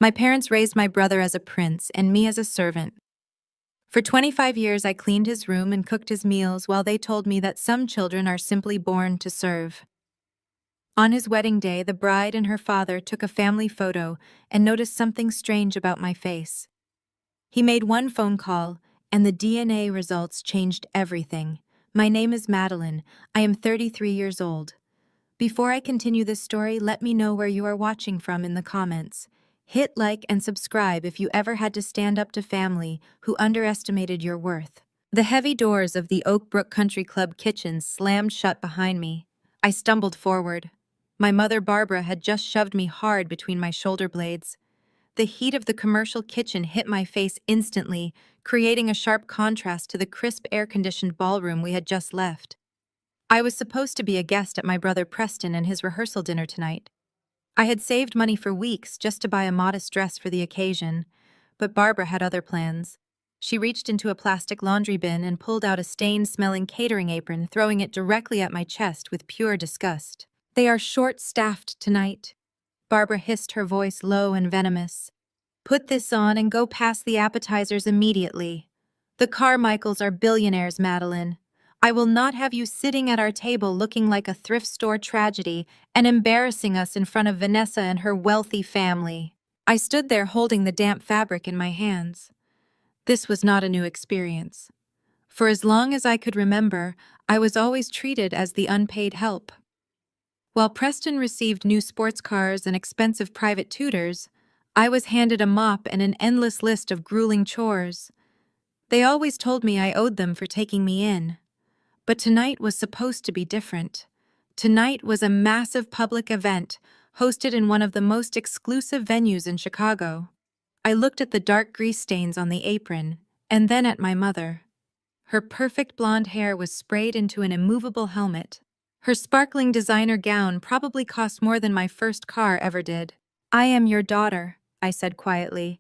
My parents raised my brother as a prince and me as a servant. For 25 years, I cleaned his room and cooked his meals while they told me that some children are simply born to serve. On his wedding day, the bride and her father took a family photo and noticed something strange about my face. He made one phone call, and the DNA results changed everything. My name is Madeline. I am 33 years old. Before I continue this story, let me know where you are watching from in the comments. Hit like and subscribe if you ever had to stand up to family who underestimated your worth. The heavy doors of the Oak Brook Country Club kitchen slammed shut behind me. I stumbled forward. My mother, Barbara, had just shoved me hard between my shoulder blades. The heat of the commercial kitchen hit my face instantly, creating a sharp contrast to the crisp air-conditioned ballroom we had just left. I was supposed to be a guest at my brother Preston and his rehearsal dinner tonight. I had saved money for weeks just to buy a modest dress for the occasion, but Barbara had other plans. She reached into a plastic laundry bin and pulled out a stain-smelling catering apron, throwing it directly at my chest with pure disgust. "They are short-staffed tonight," Barbara hissed, her voice low and venomous. "Put this on and go past the appetizers immediately. The Carmichaels are billionaires, Madeline. I will not have you sitting at our table looking like a thrift store tragedy and embarrassing us in front of Vanessa and her wealthy family." I stood there holding the damp fabric in my hands. This was not a new experience. For as long as I could remember, I was always treated as the unpaid help. While Preston received new sports cars and expensive private tutors, I was handed a mop and an endless list of grueling chores. They always told me I owed them for taking me in. But tonight was supposed to be different. Tonight was a massive public event, hosted in one of the most exclusive venues in Chicago. I looked at the dark grease stains on the apron, and then at my mother. Her perfect blonde hair was sprayed into an immovable helmet. Her sparkling designer gown probably cost more than my first car ever did. "I am your daughter," I said quietly.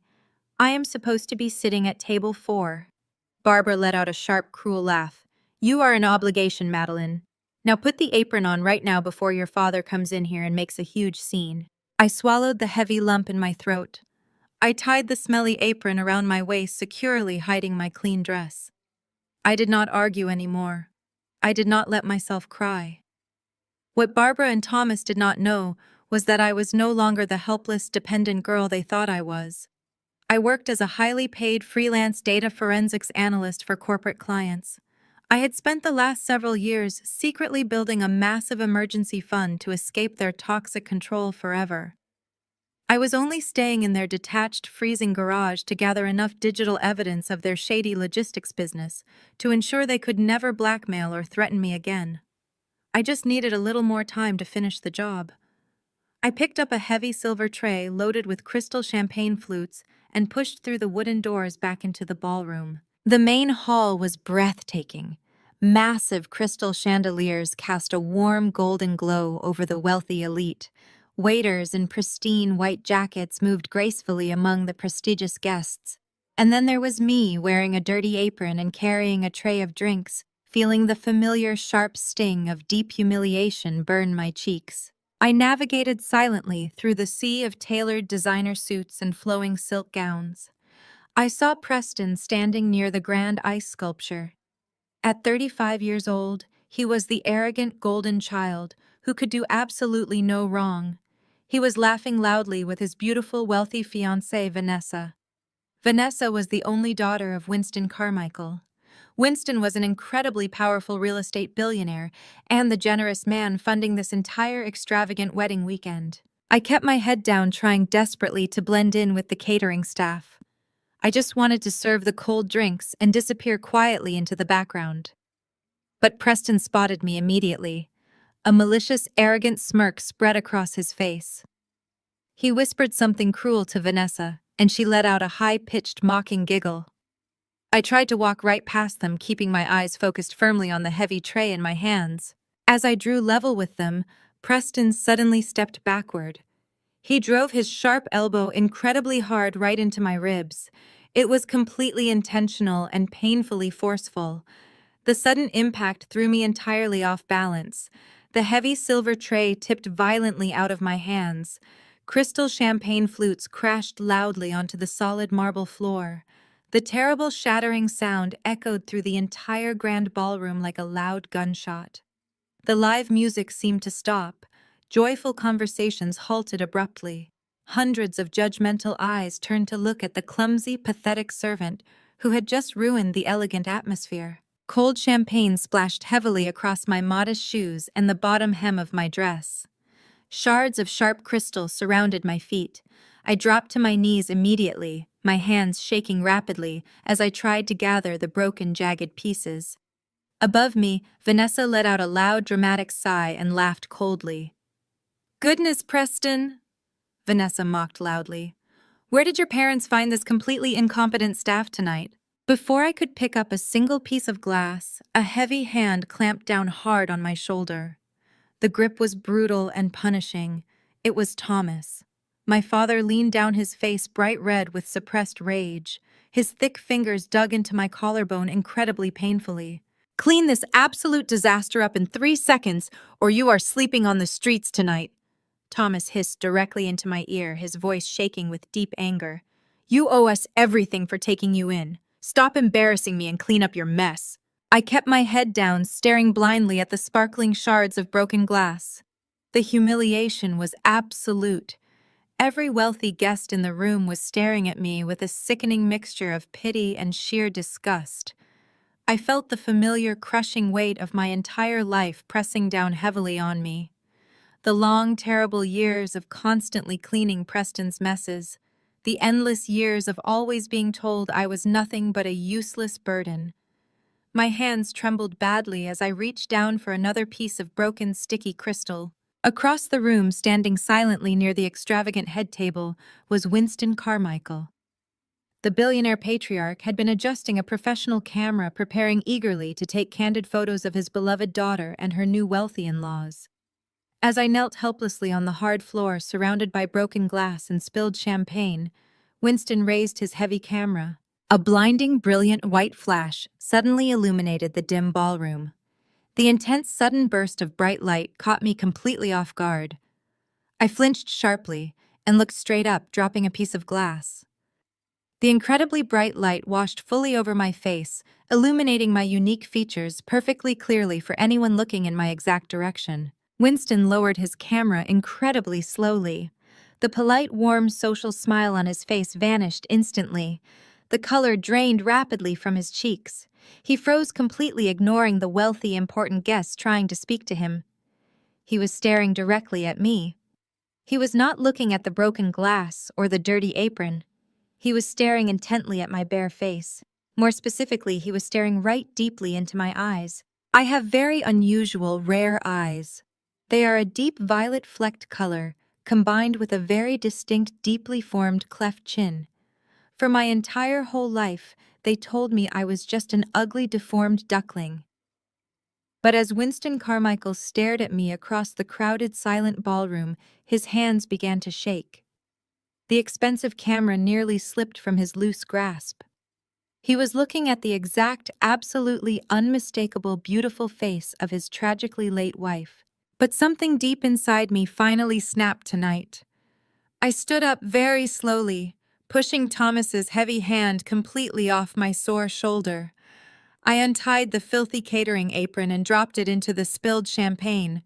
"I am supposed to be sitting at table 4. Barbara let out a sharp, cruel laugh. "You are an obligation, Madeline. Now put the apron on right now before your father comes in here and makes a huge scene." I swallowed the heavy lump in my throat. I tied the smelly apron around my waist, securely hiding my clean dress. I did not argue anymore. I did not let myself cry. What Barbara and Thomas did not know was that I was no longer the helpless, dependent girl they thought I was. I worked as a highly paid freelance data forensics analyst for corporate clients. I had spent the last several years secretly building a massive emergency fund to escape their toxic control forever. I was only staying in their detached, freezing garage to gather enough digital evidence of their shady logistics business to ensure they could never blackmail or threaten me again. I just needed a little more time to finish the job. I picked up a heavy silver tray loaded with crystal champagne flutes and pushed through the wooden doors back into the ballroom. The main hall was breathtaking. Massive crystal chandeliers cast a warm golden glow over the wealthy elite. Waiters in pristine white jackets moved gracefully among the prestigious guests. And then there was me, wearing a dirty apron and carrying a tray of drinks, feeling the familiar sharp sting of deep humiliation burn my cheeks. I navigated silently through the sea of tailored designer suits and flowing silk gowns. I saw Preston standing near the grand ice sculpture. At 35 years old, he was the arrogant golden child who could do absolutely no wrong. He was laughing loudly with his beautiful, wealthy fiancée, Vanessa. Vanessa was the only daughter of Winston Carmichael. Winston was an incredibly powerful real estate billionaire and the generous man funding this entire extravagant wedding weekend. I kept my head down, trying desperately to blend in with the catering staff. I just wanted to serve the cold drinks and disappear quietly into the background. But Preston spotted me immediately. A malicious, arrogant smirk spread across his face. He whispered something cruel to Vanessa, and she let out a high-pitched, mocking giggle. I tried to walk right past them, keeping my eyes focused firmly on the heavy tray in my hands. As I drew level with them, Preston suddenly stepped backward. He drove his sharp elbow incredibly hard right into my ribs. It was completely intentional and painfully forceful. The sudden impact threw me entirely off balance. The heavy silver tray tipped violently out of my hands. Crystal champagne flutes crashed loudly onto the solid marble floor. The terrible shattering sound echoed through the entire grand ballroom like a loud gunshot. The live music seemed to stop. Joyful conversations halted abruptly. Hundreds of judgmental eyes turned to look at the clumsy, pathetic servant who had just ruined the elegant atmosphere. Cold champagne splashed heavily across my modest shoes and the bottom hem of my dress. Shards of sharp crystal surrounded my feet. I dropped to my knees immediately, my hands shaking rapidly as I tried to gather the broken, jagged pieces. Above me, Vanessa let out a loud, dramatic sigh and laughed coldly. "Goodness, Preston," Vanessa mocked loudly. "Where did your parents find this completely incompetent staff tonight?" Before I could pick up a single piece of glass, a heavy hand clamped down hard on my shoulder. The grip was brutal and punishing. It was Thomas. My father leaned down, his face bright red with suppressed rage. His thick fingers dug into my collarbone incredibly painfully. "Clean this absolute disaster up in 3 seconds, or you are sleeping on the streets tonight," Thomas hissed directly into my ear, his voice shaking with deep anger. "You owe us everything for taking you in. Stop embarrassing me and clean up your mess." I kept my head down, staring blindly at the sparkling shards of broken glass. The humiliation was absolute. Every wealthy guest in the room was staring at me with a sickening mixture of pity and sheer disgust. I felt the familiar crushing weight of my entire life pressing down heavily on me. The long, terrible years of constantly cleaning Preston's messes. The endless years of always being told I was nothing but a useless burden. My hands trembled badly as I reached down for another piece of broken, sticky crystal. Across the room, standing silently near the extravagant head table, was Winston Carmichael. The billionaire patriarch had been adjusting a professional camera, preparing eagerly to take candid photos of his beloved daughter and her new wealthy in-laws. As I knelt helplessly on the hard floor, surrounded by broken glass and spilled champagne, Winston raised his heavy camera. A blinding, brilliant white flash suddenly illuminated the dim ballroom. The intense, sudden burst of bright light caught me completely off guard. I flinched sharply and looked straight up, dropping a piece of glass. The incredibly bright light washed fully over my face, illuminating my unique features perfectly clearly for anyone looking in my exact direction. Winston lowered his camera incredibly slowly. The polite, warm, social smile on his face vanished instantly. The color drained rapidly from his cheeks. He froze completely, ignoring the wealthy, important guests trying to speak to him. He was staring directly at me. He was not looking at the broken glass or the dirty apron. He was staring intently at my bare face. More specifically, he was staring right deeply into my eyes. I have very unusual, rare eyes. They are a deep violet flecked color, combined with a very distinct, deeply formed cleft chin. For my entire whole life, they told me I was just an ugly, deformed duckling. But as Winston Carmichael stared at me across the crowded, silent ballroom, his hands began to shake. The expensive camera nearly slipped from his loose grasp. He was looking at the exact, absolutely unmistakable, beautiful face of his tragically late wife. But something deep inside me finally snapped tonight. I stood up very slowly, pushing Thomas's heavy hand completely off my sore shoulder. I untied the filthy catering apron and dropped it into the spilled champagne.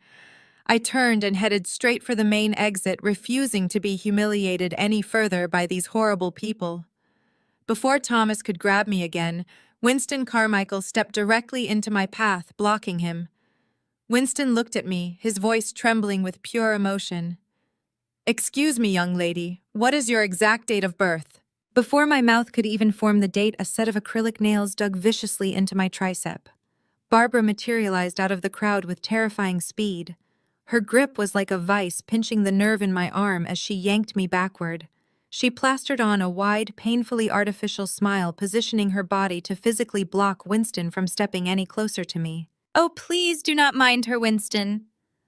I turned and headed straight for the main exit, refusing to be humiliated any further by these horrible people. Before Thomas could grab me again, Winston Carmichael stepped directly into my path, blocking him. Winston looked at me, his voice trembling with pure emotion. "Excuse me, young lady, what is your exact date of birth?" Before my mouth could even form the date, a set of acrylic nails dug viciously into my tricep. Barbara materialized out of the crowd with terrifying speed. Her grip was like a vice, pinching the nerve in my arm as she yanked me backward. She plastered on a wide, painfully artificial smile, positioning her body to physically block Winston from stepping any closer to me. "Oh, please do not mind her, Winston."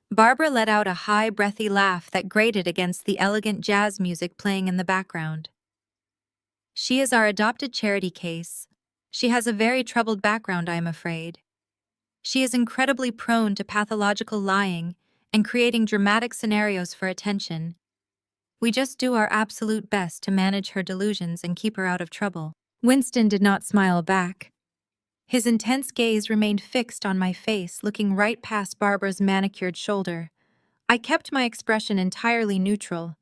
Barbara let out a high, breathy laugh that grated against the elegant jazz music playing in the background. "She is our adopted charity case. She has a very troubled background, I am afraid. She is incredibly prone to pathological lying and creating dramatic scenarios for attention. We just do our absolute best to manage her delusions and keep her out of trouble. Winston did not smile back. His intense gaze remained fixed on my face, looking right past Barbara's manicured shoulder. I kept my expression entirely neutral.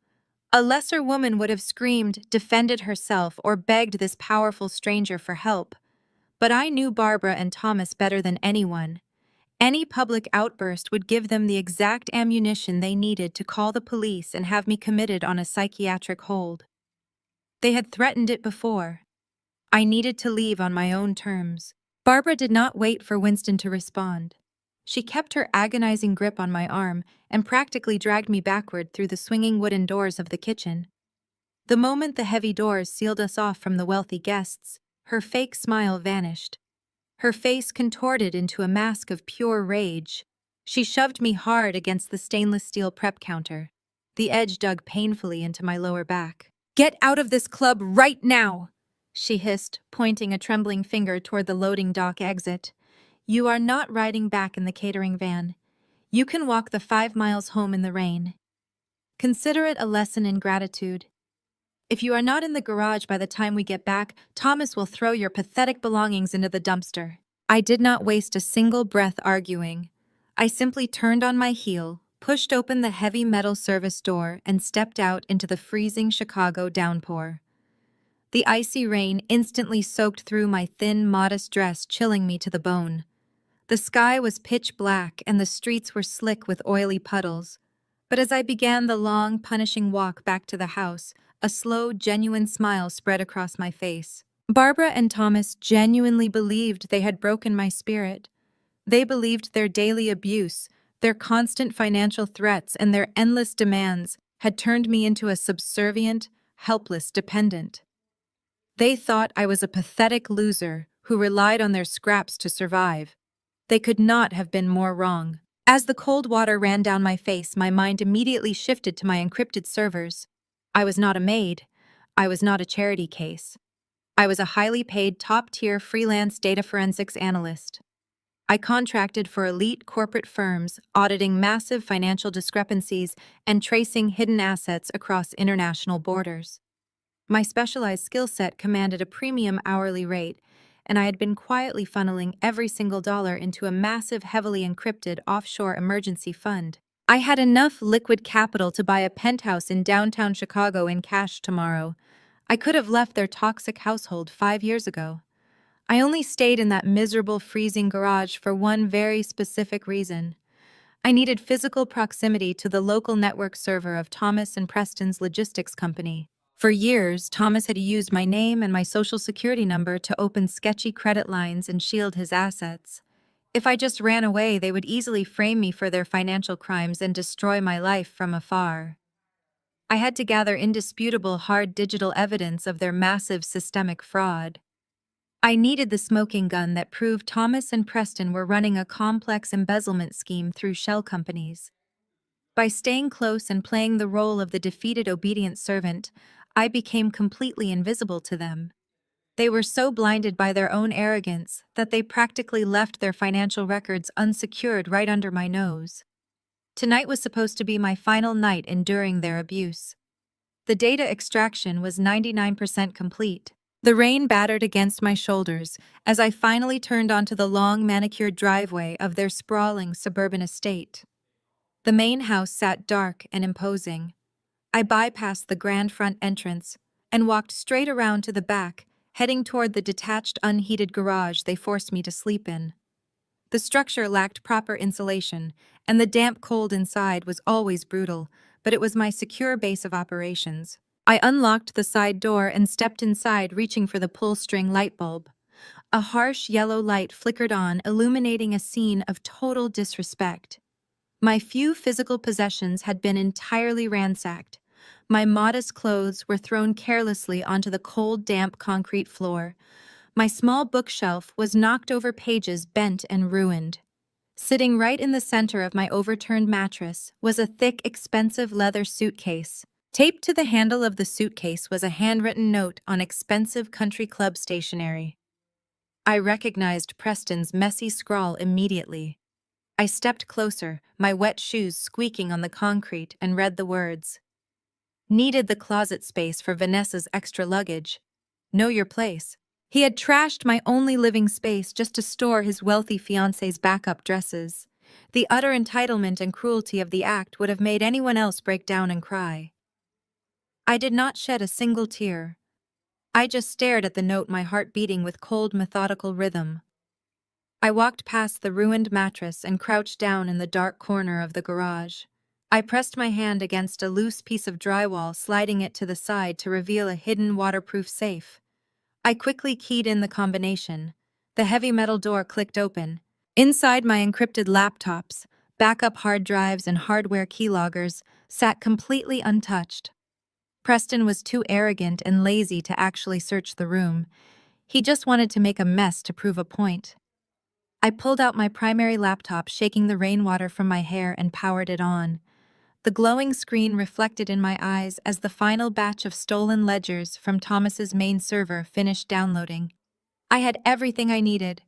A lesser woman would have screamed, defended herself, or begged this powerful stranger for help. But I knew Barbara and Thomas better than anyone. Any public outburst would give them the exact ammunition they needed to call the police and have me committed on a psychiatric hold. They had threatened it before. I needed to leave on my own terms. Barbara did not wait for Winston to respond. She kept her agonizing grip on my arm and practically dragged me backward through the swinging wooden doors of the kitchen. The moment the heavy doors sealed us off from the wealthy guests, her fake smile vanished. Her face contorted into a mask of pure rage. She shoved me hard against the stainless steel prep counter. The edge dug painfully into my lower back. "Get out of this club right now!" she hissed, pointing a trembling finger toward the loading dock exit. "You are not riding back in the catering van. You can walk the 5 miles home in the rain. Consider it a lesson in gratitude. If you are not in the garage by the time we get back, Thomas will throw your pathetic belongings into the dumpster." I did not waste a single breath arguing. I simply turned on my heel, pushed open the heavy metal service door, and stepped out into the freezing Chicago downpour. The icy rain instantly soaked through my thin, modest dress, chilling me to the bone. The sky was pitch black and the streets were slick with oily puddles. But as I began the long, punishing walk back to the house, a slow, genuine smile spread across my face. Barbara and Thomas genuinely believed they had broken my spirit. They believed their daily abuse, their constant financial threats, and their endless demands had turned me into a subservient, helpless dependent. They thought I was a pathetic loser who relied on their scraps to survive. They could not have been more wrong. As the cold water ran down my face, my mind immediately shifted to my encrypted servers. I was not a maid. I was not a charity case. I was a highly paid, top-tier freelance data forensics analyst. I contracted for elite corporate firms, auditing massive financial discrepancies and tracing hidden assets across international borders. My specialized skill set commanded a premium hourly rate, and I had been quietly funneling every single dollar into a massive, heavily encrypted offshore emergency fund. I had enough liquid capital to buy a penthouse in downtown Chicago in cash tomorrow. I could have left their toxic household 5 years ago. I only stayed in that miserable, freezing garage for one very specific reason. I needed physical proximity to the local network server of Thomas and Preston's logistics company. For years, Thomas had used my name and my social security number to open sketchy credit lines and shield his assets. If I just ran away, they would easily frame me for their financial crimes and destroy my life from afar. I had to gather indisputable hard digital evidence of their massive systemic fraud. I needed the smoking gun that proved Thomas and Preston were running a complex embezzlement scheme through shell companies. By staying close and playing the role of the defeated obedient servant, I became completely invisible to them. They were so blinded by their own arrogance that they practically left their financial records unsecured right under my nose. Tonight was supposed to be my final night enduring their abuse. The data extraction was 99% complete. The rain battered against my shoulders as I finally turned onto the long manicured driveway of their sprawling suburban estate. The main house sat dark and imposing. I bypassed the grand front entrance and walked straight around to the back, heading toward the detached, unheated garage they forced me to sleep in. The structure lacked proper insulation, and the damp cold inside was always brutal, but it was my secure base of operations. I unlocked the side door and stepped inside, reaching for the pull-string light bulb. A harsh yellow light flickered on, illuminating a scene of total disrespect. My few physical possessions had been entirely ransacked. My modest clothes were thrown carelessly onto the cold, damp concrete floor. My small bookshelf was knocked over, pages bent and ruined. Sitting right in the center of my overturned mattress was a thick, expensive leather suitcase. Taped to the handle of the suitcase was a handwritten note on expensive country club stationery. I recognized Preston's messy scrawl immediately. I stepped closer, my wet shoes squeaking on the concrete, and read the words. Needed the closet space for Vanessa's extra luggage. Know your place. He had trashed my only living space just to store his wealthy fiancé's backup dresses. The utter entitlement and cruelty of the act would have made anyone else break down and cry. I did not shed a single tear. I just stared at the note, my heart beating with cold, methodical rhythm. I walked past the ruined mattress and crouched down in the dark corner of the garage. I pressed my hand against a loose piece of drywall, sliding it to the side to reveal a hidden waterproof safe. I quickly keyed in the combination. The heavy metal door clicked open. Inside, my encrypted laptops, backup hard drives, and hardware keyloggers sat completely untouched. Preston was too arrogant and lazy to actually search the room. He just wanted to make a mess to prove a point. I pulled out my primary laptop, shaking the rainwater from my hair, and powered it on. The glowing screen reflected in my eyes as the final batch of stolen ledgers from Thomas's main server finished downloading. I had everything I needed.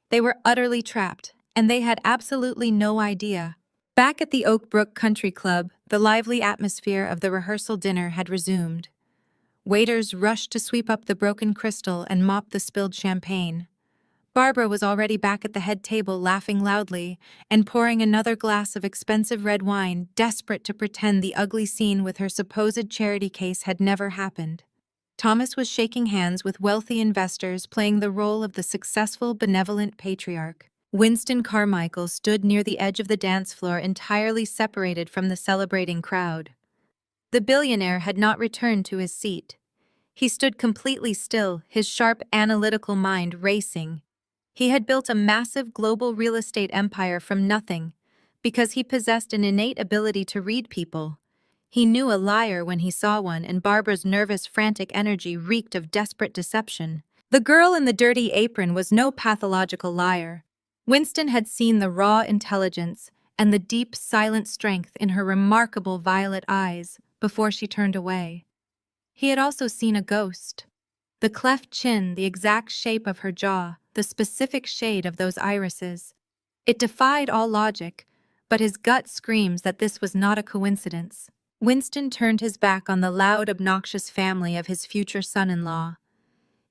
They were utterly trapped, and they had absolutely no idea. Back at the Oak Brook Country Club, the lively atmosphere of the rehearsal dinner had resumed. Waiters rushed to sweep up the broken crystal and mop the spilled champagne. Barbara was already back at the head table, laughing loudly and pouring another glass of expensive red wine, desperate to pretend the ugly scene with her supposed charity case had never happened. Thomas was shaking hands with wealthy investors, playing the role of the successful, benevolent patriarch. Winston Carmichael stood near the edge of the dance floor, entirely separated from the celebrating crowd. The billionaire had not returned to his seat. He stood completely still, his sharp, analytical mind racing. He had built a massive global real estate empire from nothing, because he possessed an innate ability to read people. He knew a liar when he saw one, and Barbara's nervous, frantic energy reeked of desperate deception. The girl in the dirty apron was no pathological liar. Winston had seen the raw intelligence and the deep, silent strength in her remarkable violet eyes before she turned away. He had also seen a ghost. The cleft chin, the exact shape of her jaw, the specific shade of those irises. It defied all logic, but his gut screams that this was not a coincidence. Winston turned his back on the loud, obnoxious family of his future son-in-law.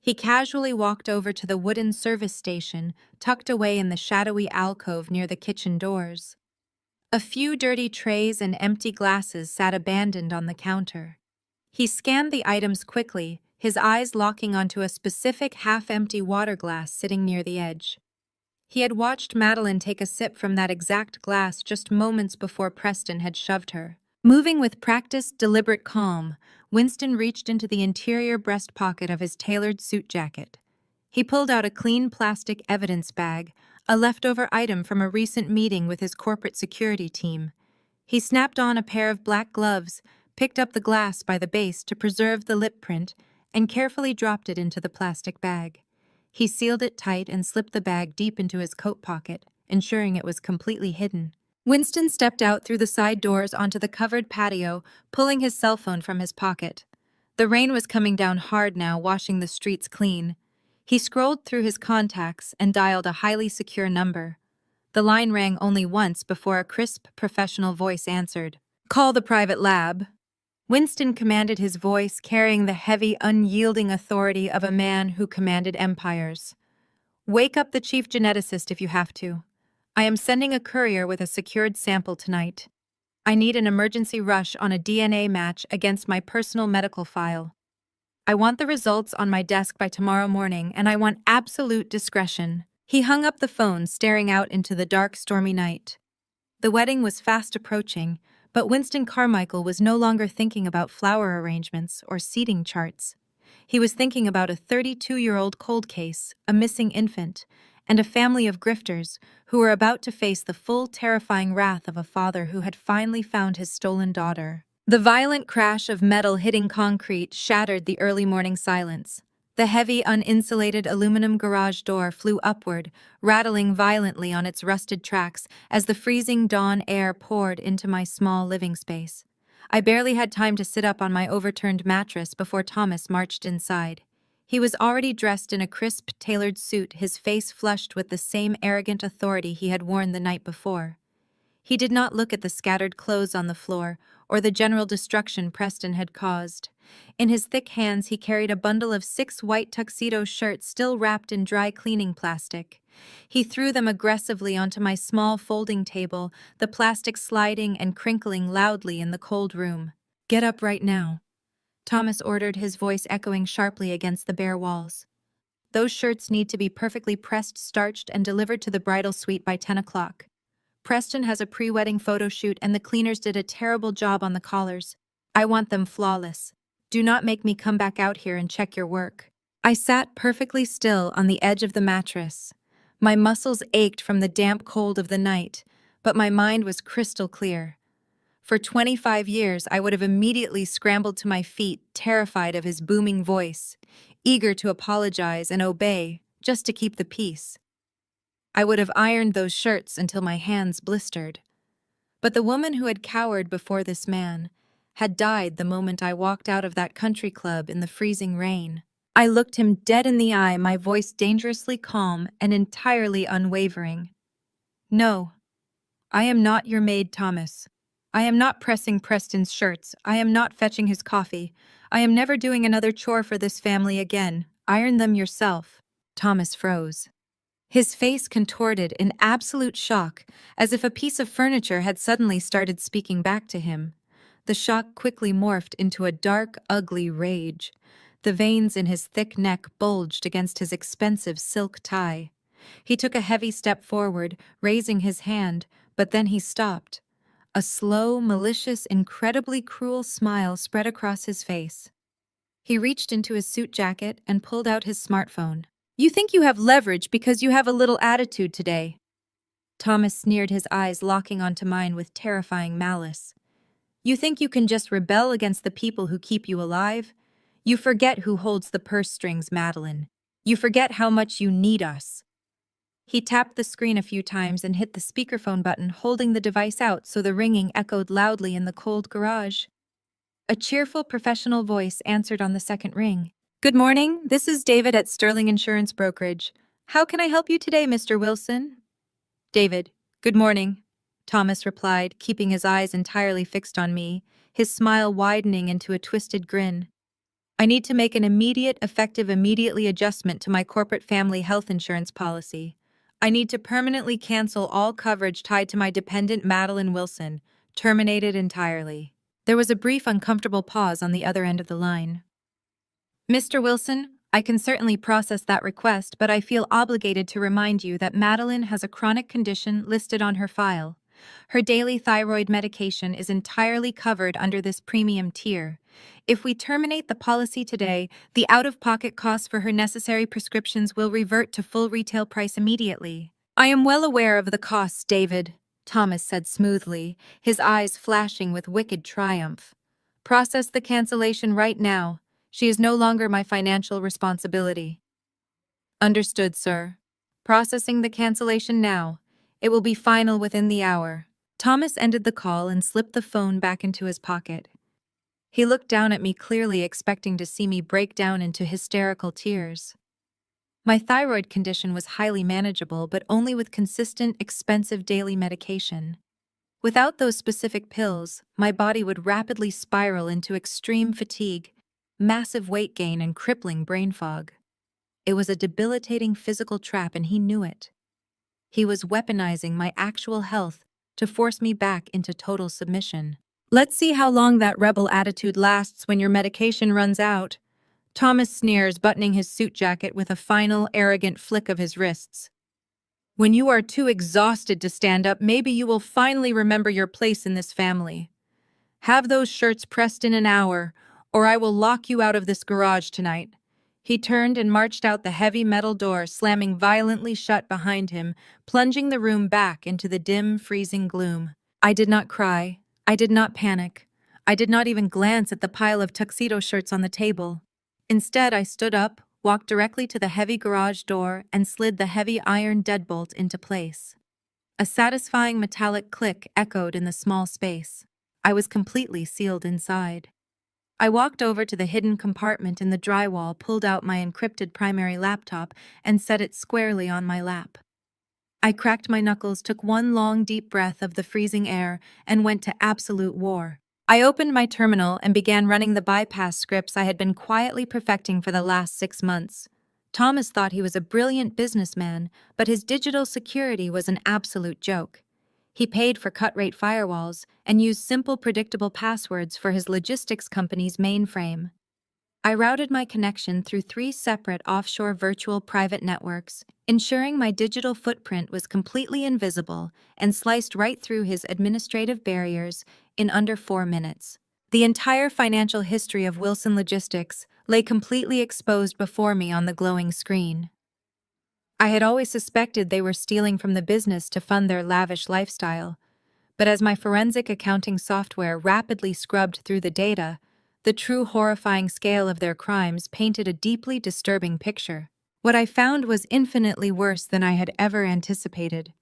He casually walked over to the wooden service station tucked away in the shadowy alcove near the kitchen doors. A few dirty trays and empty glasses sat abandoned on the counter. He scanned the items quickly, his eyes locking onto a specific half-empty water glass sitting near the edge. He had watched Madeline take a sip from that exact glass just moments before Preston had shoved her. Moving with practiced, deliberate calm, Winston reached into the interior breast pocket of his tailored suit jacket. He pulled out a clean plastic evidence bag, a leftover item from a recent meeting with his corporate security team. He snapped on a pair of black gloves, picked up the glass by the base to preserve the lip print, and carefully dropped it into the plastic bag. He sealed it tight and slipped the bag deep into his coat pocket, ensuring it was completely hidden. Winston stepped out through the side doors onto the covered patio, pulling his cell phone from his pocket. The rain was coming down hard now, washing the streets clean. He scrolled through his contacts and dialed a highly secure number. The line rang only once before a crisp, professional voice answered. "Call the private lab." Winston commanded, his voice carrying the heavy, unyielding authority of a man who commanded empires. "Wake up the chief geneticist if you have to. I am sending a courier with a secured sample tonight. I need an emergency rush on a DNA match against my personal medical file. I want the results on my desk by tomorrow morning, and I want absolute discretion." He hung up the phone, staring out into the dark, stormy night. The wedding was fast approaching, but Winston Carmichael was no longer thinking about flower arrangements or seating charts. He was thinking about a 32-year-old cold case, a missing infant, and a family of grifters who were about to face the full, terrifying wrath of a father who had finally found his stolen daughter. The violent crash of metal hitting concrete shattered the early morning silence. The heavy, uninsulated aluminum garage door flew upward, rattling violently on its rusted tracks as the freezing dawn air poured into my small living space. I barely had time to sit up on my overturned mattress before Thomas marched inside. He was already dressed in a crisp, tailored suit, his face flushed with the same arrogant authority he had worn the night before. He did not look at the scattered clothes on the floor or the general destruction Preston had caused. In his thick hands, he carried a bundle of 6 white tuxedo shirts still wrapped in dry cleaning plastic. He threw them aggressively onto my small folding table, the plastic sliding and crinkling loudly in the cold room. "Get up right now," Thomas ordered, his voice echoing sharply against the bare walls. "Those shirts need to be perfectly pressed, starched, and delivered to the bridal suite by 10 o'clock. Preston has a pre-wedding photo shoot and the cleaners did a terrible job on the collars. I want them flawless. Do not make me come back out here and check your work." I sat perfectly still on the edge of the mattress. My muscles ached from the damp cold of the night, but my mind was crystal clear. For 25 years, I would have immediately scrambled to my feet, terrified of his booming voice, eager to apologize and obey, just to keep the peace. I would have ironed those shirts until my hands blistered. But the woman who had cowered before this man had died the moment I walked out of that country club in the freezing rain. I looked him dead in the eye, my voice dangerously calm and entirely unwavering. "No, I am not your maid, Thomas. I am not pressing Preston's shirts. I am not fetching his coffee. I am never doing another chore for this family again. Iron them yourself." Thomas froze. His face contorted in absolute shock, as if a piece of furniture had suddenly started speaking back to him. The shock quickly morphed into a dark, ugly rage. The veins in his thick neck bulged against his expensive silk tie. He took a heavy step forward, raising his hand, but then he stopped. A slow, malicious, incredibly cruel smile spread across his face. He reached into his suit jacket and pulled out his smartphone. "You think you have leverage because you have a little attitude today." Thomas sneered, his eyes locking onto mine with terrifying malice. "You think you can just rebel against the people who keep you alive? You forget who holds the purse strings, Madeline. You forget how much you need us." He tapped the screen a few times and hit the speakerphone button, holding the device out so the ringing echoed loudly in the cold garage. A cheerful, professional voice answered on the second ring. "Good morning, this is David at Sterling Insurance Brokerage. How can I help you today, Mr. Wilson?" "David, good morning," Thomas replied, keeping his eyes entirely fixed on me, his smile widening into a twisted grin. "I need to make an immediate, effective, immediately adjustment to my corporate family health insurance policy. I need to permanently cancel all coverage tied to my dependent Madeline Wilson, terminated entirely." There was a brief, uncomfortable pause on the other end of the line. "Mr. Wilson, I can certainly process that request, but I feel obligated to remind you that Madeline has a chronic condition listed on her file. Her daily thyroid medication is entirely covered under this premium tier. If we terminate the policy today, the out-of-pocket costs for her necessary prescriptions will revert to full retail price immediately." "I am well aware of the costs, David," Thomas said smoothly, his eyes flashing with wicked triumph. "Process the cancellation right now. She is no longer my financial responsibility." "Understood, sir. Processing the cancellation now. It will be final within the hour." Thomas ended the call and slipped the phone back into his pocket. He looked down at me, clearly expecting to see me break down into hysterical tears. My thyroid condition was highly manageable, but only with consistent, expensive daily medication. Without those specific pills, my body would rapidly spiral into extreme fatigue, massive weight gain, and crippling brain fog. It was a debilitating physical trap, and he knew it. He was weaponizing my actual health to force me back into total submission. "Let's see how long that rebel attitude lasts when your medication runs out," Thomas sneers, buttoning his suit jacket with a final, arrogant flick of his wrists. "When you are too exhausted to stand up, maybe you will finally remember your place in this family. Have those shirts pressed in an hour, or I will lock you out of this garage tonight." He turned and marched out the heavy metal door, slamming violently shut behind him, plunging the room back into the dim, freezing gloom. I did not cry. I did not panic. I did not even glance at the pile of tuxedo shirts on the table. Instead, I stood up, walked directly to the heavy garage door, and slid the heavy iron deadbolt into place. A satisfying metallic click echoed in the small space. I was completely sealed inside. I walked over to the hidden compartment in the drywall, pulled out my encrypted primary laptop, and set it squarely on my lap. I cracked my knuckles, took one long, deep breath of the freezing air, and went to absolute war. I opened my terminal and began running the bypass scripts I had been quietly perfecting for the last 6 months. Thomas thought he was a brilliant businessman, but his digital security was an absolute joke. He paid for cut-rate firewalls and used simple, predictable passwords for his logistics company's mainframe. I routed my connection through 3 separate offshore virtual private networks, ensuring my digital footprint was completely invisible and sliced right through his administrative barriers in under 4 minutes. The entire financial history of Wilson Logistics lay completely exposed before me on the glowing screen. I had always suspected they were stealing from the business to fund their lavish lifestyle, but as my forensic accounting software rapidly scrubbed through the data, the true horrifying scale of their crimes painted a deeply disturbing picture. What I found was infinitely worse than I had ever anticipated.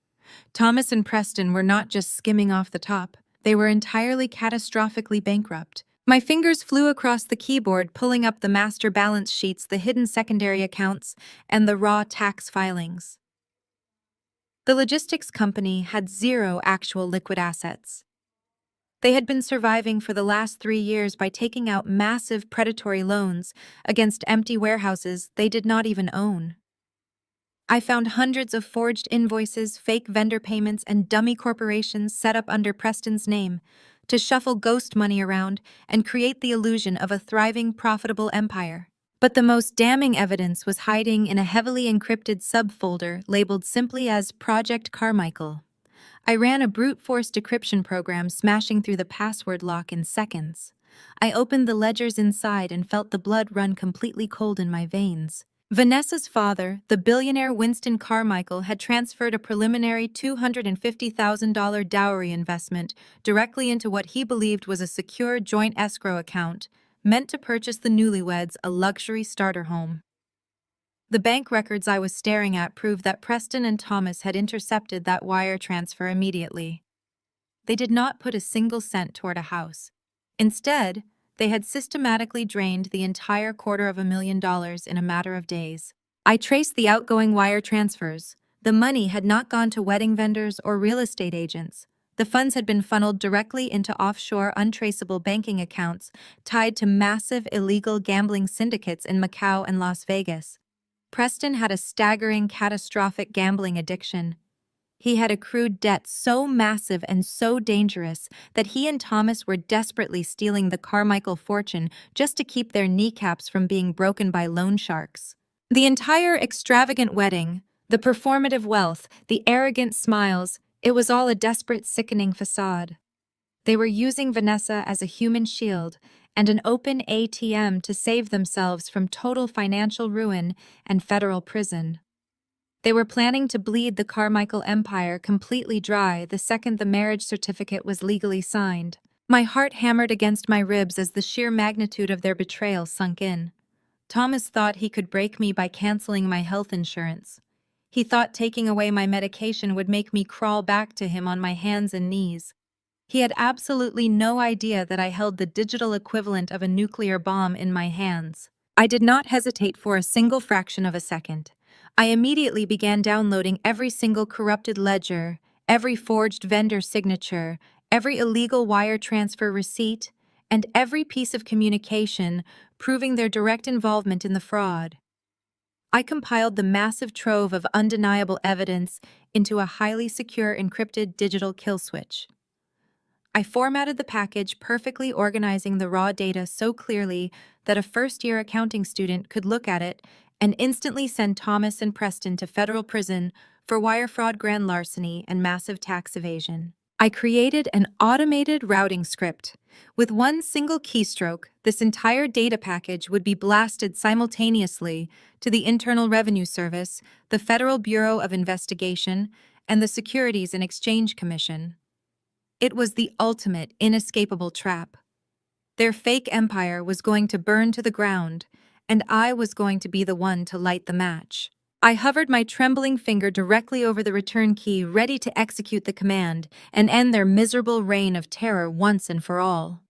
Thomas and Preston were not just skimming off the top, they were entirely catastrophically bankrupt. My fingers flew across the keyboard, pulling up the master balance sheets, the hidden secondary accounts, and the raw tax filings. The logistics company had 0 actual liquid assets. They had been surviving for the last 3 years by taking out massive predatory loans against empty warehouses they did not even own. I found hundreds of forged invoices, fake vendor payments, and dummy corporations set up under Preston's name to shuffle ghost money around and create the illusion of a thriving, profitable empire. But the most damning evidence was hiding in a heavily encrypted subfolder labeled simply as Project Carmichael. I ran a brute force decryption program, smashing through the password lock in seconds. I opened the ledgers inside and felt the blood run completely cold in my veins. Vanessa's father, the billionaire Winston Carmichael, had transferred a preliminary $250,000 dowry investment directly into what he believed was a secure joint escrow account, meant to purchase the newlyweds a luxury starter home. The bank records I was staring at proved that Preston and Thomas had intercepted that wire transfer immediately. They did not put a single cent toward a house. Instead, they had systematically drained the entire $250,000 in a matter of days. I traced the outgoing wire transfers. The money had not gone to wedding vendors or real estate agents. The funds had been funneled directly into offshore, untraceable banking accounts tied to massive illegal gambling syndicates in Macau and Las Vegas. Preston had a staggering, catastrophic gambling addiction. He had accrued debt so massive and so dangerous that he and Thomas were desperately stealing the Carmichael fortune just to keep their kneecaps from being broken by loan sharks. The entire extravagant wedding, the performative wealth, the arrogant smiles, it was all a desperate, sickening facade. They were using Vanessa as a human shield and an open ATM to save themselves from total financial ruin and federal prison. They were planning to bleed the Carmichael empire completely dry the second the marriage certificate was legally signed. My heart hammered against my ribs as the sheer magnitude of their betrayal sunk in. Thomas thought he could break me by canceling my health insurance. He thought taking away my medication would make me crawl back to him on my hands and knees. He had absolutely no idea that I held the digital equivalent of a nuclear bomb in my hands. I did not hesitate for a single fraction of a second. I immediately began downloading every single corrupted ledger, every forged vendor signature, every illegal wire transfer receipt, and every piece of communication proving their direct involvement in the fraud. I compiled the massive trove of undeniable evidence into a highly secure encrypted digital kill switch. I formatted the package, perfectly organizing the raw data so clearly that a first-year accounting student could look at it and instantly send Thomas and Preston to federal prison for wire fraud, grand larceny, and massive tax evasion. I created an automated routing script. With one single keystroke, this entire data package would be blasted simultaneously to the Internal Revenue Service, the Federal Bureau of Investigation, and the Securities and Exchange Commission. It was the ultimate, inescapable trap. Their fake empire was going to burn to the ground, and I was going to be the one to light the match. I hovered my trembling finger directly over the return key, ready to execute the command and end their miserable reign of terror once and for all.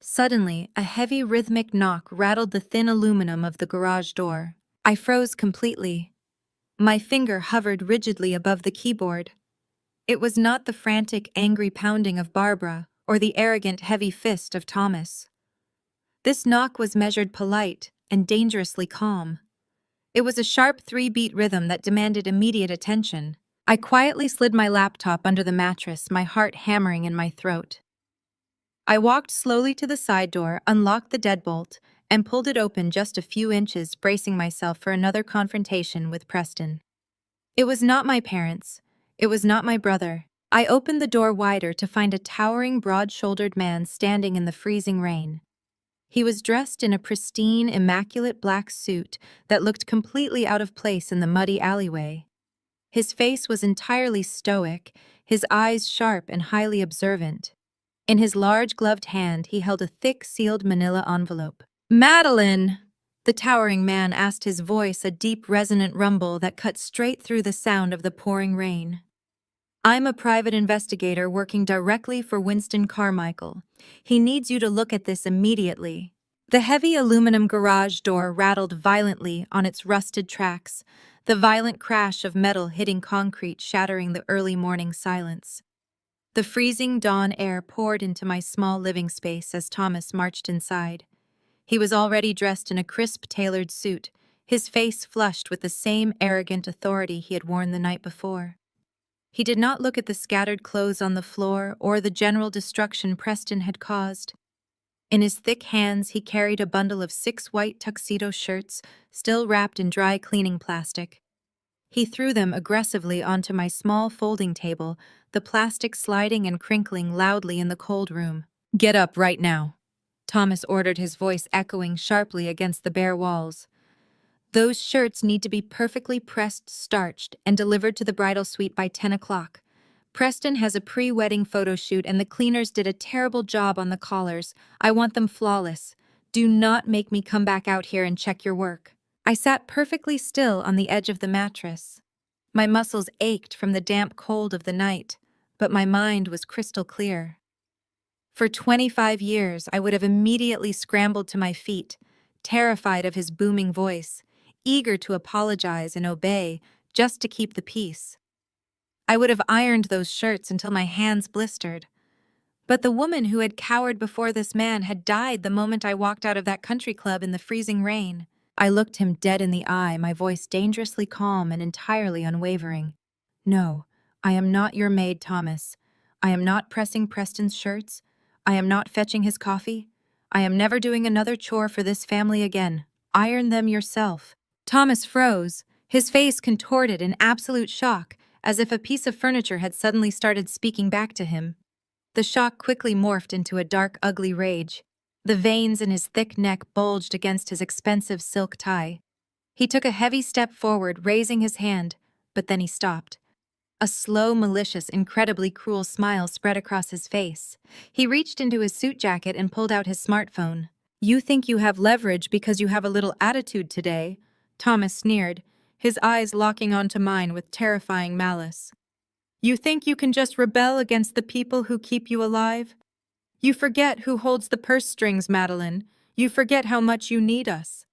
Suddenly, a heavy rhythmic knock rattled the thin aluminum of the garage door. I froze completely. My finger hovered rigidly above the keyboard. It was not the frantic, angry pounding of Barbara or the arrogant, heavy fist of Thomas. This knock was measured polite and dangerously calm. It was a sharp 3-beat rhythm that demanded immediate attention. I quietly slid my laptop under the mattress, my heart hammering in my throat. I walked slowly to the side door, unlocked the deadbolt, and pulled it open just a few inches, bracing myself for another confrontation with Preston. It was not my parents. It was not my brother. I opened the door wider to find a towering, broad-shouldered man standing in the freezing rain. He was dressed in a pristine, immaculate black suit that looked completely out of place in the muddy alleyway. His face was entirely stoic, his eyes sharp and highly observant. In his large gloved hand, he held a thick, sealed manila envelope. "Madeline!" The towering man asked, his voice a deep, resonant rumble that cut straight through the sound of the pouring rain. "I'm a private investigator working directly for Winston Carmichael. He needs you to look at this immediately." The heavy aluminum garage door rattled violently on its rusted tracks, the violent crash of metal hitting concrete shattering the early morning silence. The freezing dawn air poured into my small living space as Thomas marched inside. He was already dressed in a crisp, tailored suit, his face flushed with the same arrogant authority he had worn the night before. He did not look at the scattered clothes on the floor or the general destruction Preston had caused. In his thick hands, he carried a bundle of 6 white tuxedo shirts, still wrapped in dry cleaning plastic. He threw them aggressively onto my small folding table, the plastic sliding and crinkling loudly in the cold room. "Get up right now," Thomas ordered, his voice echoing sharply against the bare walls. "Those shirts need to be perfectly pressed, starched, and delivered to the bridal suite by 10 o'clock. Preston has a pre-wedding photo shoot and the cleaners did a terrible job on the collars. I want them flawless. Do not make me come back out here and check your work." I sat perfectly still on the edge of the mattress. My muscles ached from the damp cold of the night, but my mind was crystal clear. For 25 years, I would have immediately scrambled to my feet, terrified of his booming voice, eager to apologize and obey just to keep the peace. I would have ironed those shirts until my hands blistered. But the woman who had cowered before this man had died the moment I walked out of that country club in the freezing rain. I looked him dead in the eye, my voice dangerously calm and entirely unwavering. "No, I am not your maid, Thomas. I am not pressing Preston's shirts. I am not fetching his coffee. I am never doing another chore for this family again. Iron them yourself." Thomas froze, his face contorted in absolute shock, as if a piece of furniture had suddenly started speaking back to him. The shock quickly morphed into a dark, ugly rage. The veins in his thick neck bulged against his expensive silk tie. He took a heavy step forward, raising his hand, but then he stopped. A slow, malicious, incredibly cruel smile spread across his face. He reached into his suit jacket and pulled out his smartphone. "You think you have leverage because you have a little attitude today," Thomas sneered, his eyes locking onto mine with terrifying malice. "You think you can just rebel against the people who keep you alive? You forget who holds the purse strings, Madeline. You forget how much you need us."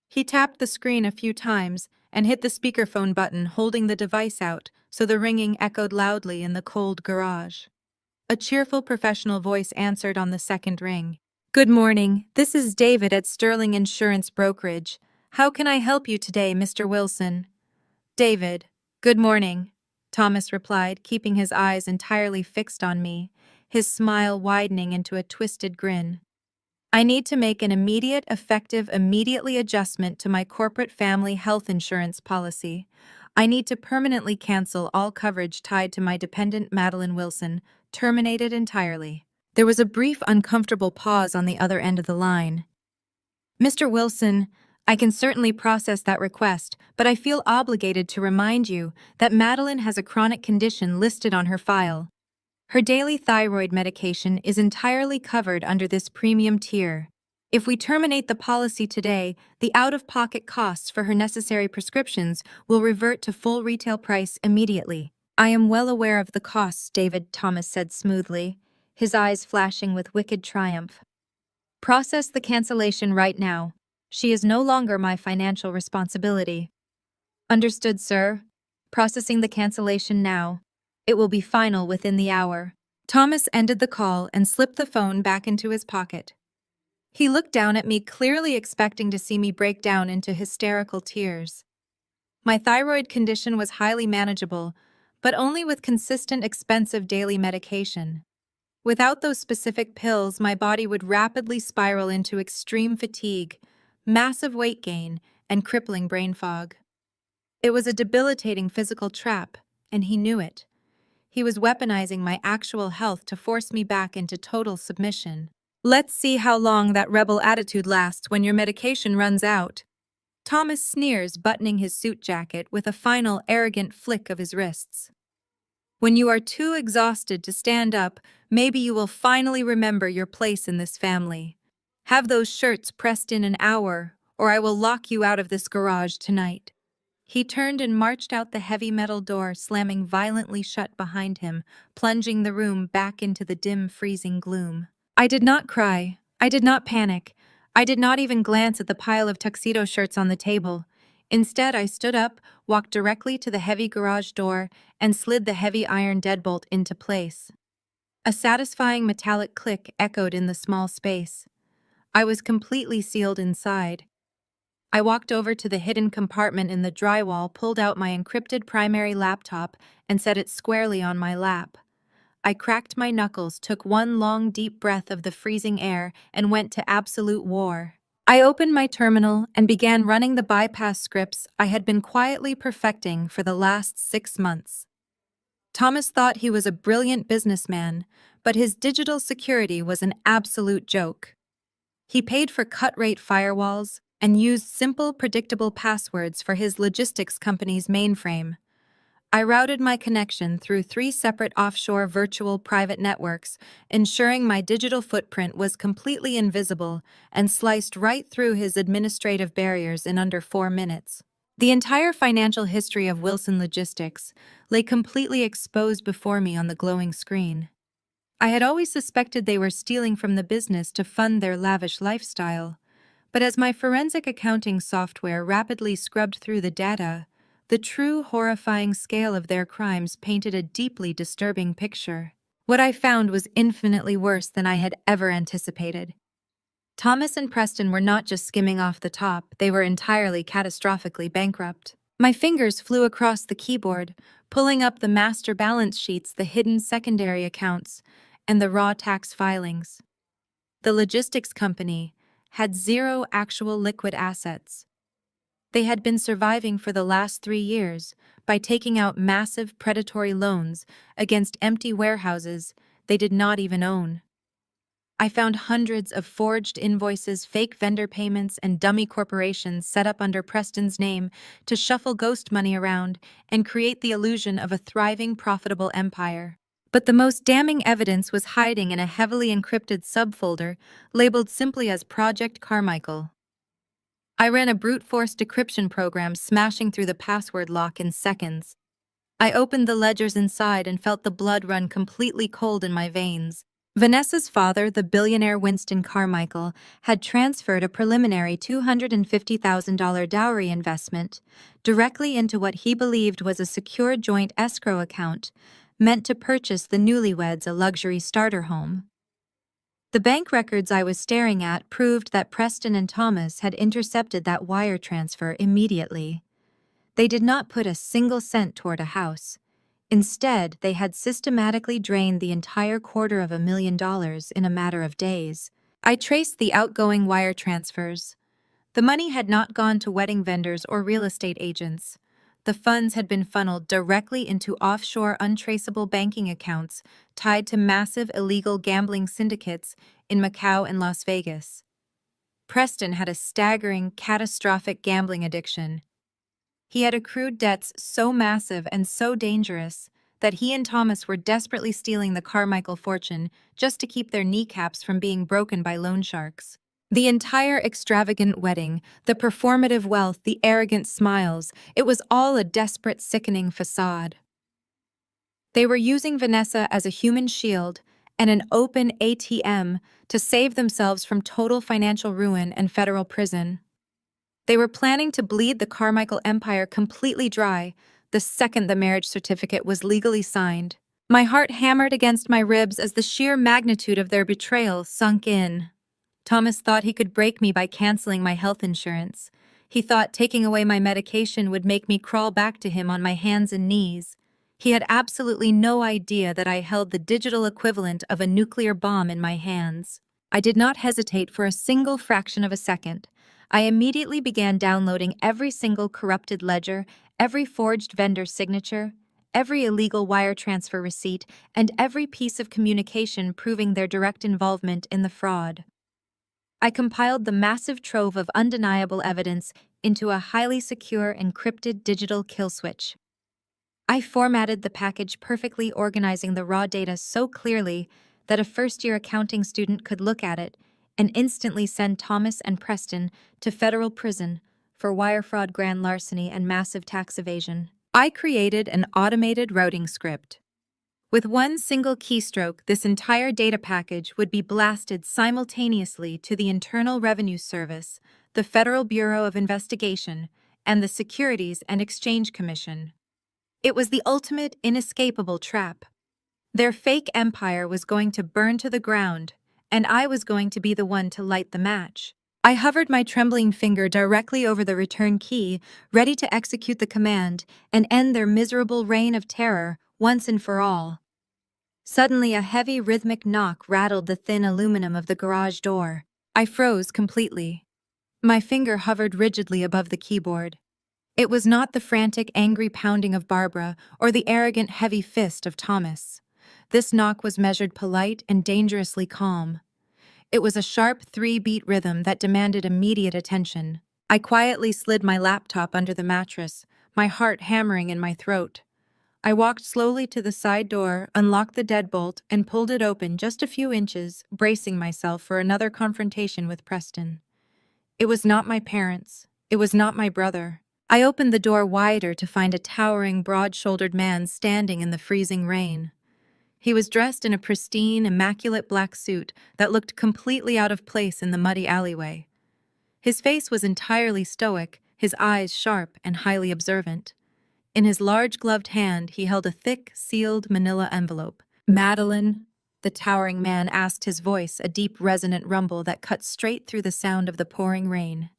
He tapped the screen a few times and hit the speakerphone button, holding the device out so the ringing echoed loudly in the cold garage. A cheerful professional voice answered on the second ring. "Good morning. This is David at Sterling Insurance Brokerage. How can I help you today, Mr. Wilson?" "David, good morning," Thomas replied, keeping his eyes entirely fixed on me, his smile widening into a twisted grin. "I need to make an immediate, effective, immediately adjustment to my corporate family health insurance policy. I need to permanently cancel all coverage tied to my dependent Madeline Wilson, terminated entirely." There was a brief, uncomfortable pause on the other end of the line. "Mr. Wilson, I can certainly process that request, but I feel obligated to remind you that Madeline has a chronic condition listed on her file. Her daily thyroid medication is entirely covered under this premium tier. If we terminate the policy today, the out-of-pocket costs for her necessary prescriptions will revert to full retail price immediately." "I am well aware of the costs," David, Thomas said smoothly, his eyes flashing with wicked triumph. "Process the cancellation right now. She is no longer my financial responsibility." Understood, sir. Processing the cancellation now. It will be final within the hour. Thomas ended the call and slipped the phone back into his pocket. He looked down at me, clearly expecting to see me break down into hysterical tears. My thyroid condition was highly manageable, but only with consistent, expensive daily medication. Without those specific pills, my body would rapidly spiral into extreme fatigue, massive weight gain, and crippling brain fog. It was a debilitating physical trap, and he knew it. He was weaponizing my actual health to force me back into total submission. Let's see how long that rebel attitude lasts when your medication runs out. Thomas sneers, buttoning his suit jacket with a final arrogant flick of his wrists. When you are too exhausted to stand up, maybe you will finally remember your place in this family. Have those shirts pressed in an hour, or I will lock you out of this garage tonight. He turned and marched out the heavy metal door, slamming violently shut behind him, plunging the room back into the dim, freezing gloom. I did not cry. I did not panic. I did not even glance at the pile of tuxedo shirts on the table. Instead, I stood up, walked directly to the heavy garage door, and slid the heavy iron deadbolt into place. A satisfying metallic click echoed in the small space. I was completely sealed inside. I walked over to the hidden compartment in the drywall, pulled out my encrypted primary laptop, and set it squarely on my lap. I cracked my knuckles, took one long, deep breath of the freezing air, and went to absolute war. I opened my terminal and began running the bypass scripts I had been quietly perfecting for the last 6 months. Thomas thought he was a brilliant businessman, but his digital security was an absolute joke. He paid for cut-rate firewalls and used simple, predictable passwords for his logistics company's mainframe. I routed my connection through 3 separate offshore virtual private networks, ensuring my digital footprint was completely invisible and sliced right through his administrative barriers in under 4 minutes. The entire financial history of Wilson Logistics lay completely exposed before me on the glowing screen. I had always suspected they were stealing from the business to fund their lavish lifestyle, but as my forensic accounting software rapidly scrubbed through the data, the true horrifying scale of their crimes painted a deeply disturbing picture. What I found was infinitely worse than I had ever anticipated. Thomas and Preston were not just skimming off the top, they were entirely catastrophically bankrupt. My fingers flew across the keyboard, pulling up the master balance sheets, the hidden secondary accounts, and the raw tax filings. The logistics company had 0 actual liquid assets. They had been surviving for the last 3 years by taking out massive predatory loans against empty warehouses they did not even own. I found hundreds of forged invoices, fake vendor payments, and dummy corporations set up under Preston's name to shuffle ghost money around and create the illusion of a thriving, profitable empire. But the most damning evidence was hiding in a heavily encrypted subfolder labeled simply as Project Carmichael. I ran a brute force decryption program, smashing through the password lock in seconds. I opened the ledgers inside and felt the blood run completely cold in my veins. Vanessa's father, the billionaire Winston Carmichael, had transferred a preliminary $250,000 dowry investment directly into what he believed was a secure joint escrow account meant to purchase the newlyweds a luxury starter home. The bank records I was staring at proved that Preston and Thomas had intercepted that wire transfer immediately. They did not put a single cent toward a house. Instead, they had systematically drained the entire $250,000 in a matter of days. I traced the outgoing wire transfers. The money had not gone to wedding vendors or real estate agents. The funds had been funneled directly into offshore untraceable banking accounts tied to massive illegal gambling syndicates in Macau and Las Vegas. Preston had a staggering, catastrophic gambling addiction. He had accrued debts so massive and so dangerous that he and Thomas were desperately stealing the Carmichael fortune just to keep their kneecaps from being broken by loan sharks. The entire extravagant wedding, the performative wealth, the arrogant smiles, it was all a desperate, sickening facade. They were using Vanessa as a human shield and an open ATM to save themselves from total financial ruin and federal prison. They were planning to bleed the Carmichael empire completely dry the second the marriage certificate was legally signed. My heart hammered against my ribs as the sheer magnitude of their betrayal sunk in. Thomas thought he could break me by canceling my health insurance. He thought taking away my medication would make me crawl back to him on my hands and knees. He had absolutely no idea that I held the digital equivalent of a nuclear bomb in my hands. I did not hesitate for a single fraction of a second. I immediately began downloading every single corrupted ledger, every forged vendor signature, every illegal wire transfer receipt, and every piece of communication proving their direct involvement in the fraud. I compiled the massive trove of undeniable evidence into a highly secure encrypted digital kill switch. I formatted the package perfectly, organizing the raw data so clearly that a first-year accounting student could look at it and instantly send Thomas and Preston to federal prison for wire fraud, grand larceny, and massive tax evasion. I created an automated routing script. With one single keystroke, this entire data package would be blasted simultaneously to the Internal Revenue Service, the Federal Bureau of Investigation, and the Securities and Exchange Commission. It was the ultimate, inescapable trap. Their fake empire was going to burn to the ground, and I was going to be the one to light the match. I hovered my trembling finger directly over the return key, ready to execute the command and end their miserable reign of terror once and for all. Suddenly, a heavy rhythmic knock rattled the thin aluminum of the garage door. I froze completely. My finger hovered rigidly above the keyboard. It was not the frantic, angry pounding of Barbara or the arrogant, heavy fist of Thomas. This knock was measured, polite, and dangerously calm. It was a sharp 3-beat rhythm that demanded immediate attention. I quietly slid my laptop under the mattress, my heart hammering in my throat. I walked slowly to the side door, unlocked the deadbolt, and pulled it open just a few inches, bracing myself for another confrontation with Preston. It was not my parents. It was not my brother. I opened the door wider to find a towering, broad-shouldered man standing in the freezing rain. He was dressed in a pristine, immaculate black suit that looked completely out of place in the muddy alleyway. His face was entirely stoic, his eyes sharp and highly observant. In his large gloved hand, he held a thick, sealed manila envelope. "Madeline?" the towering man asked, his voice a deep, resonant rumble that cut straight through the sound of the pouring rain.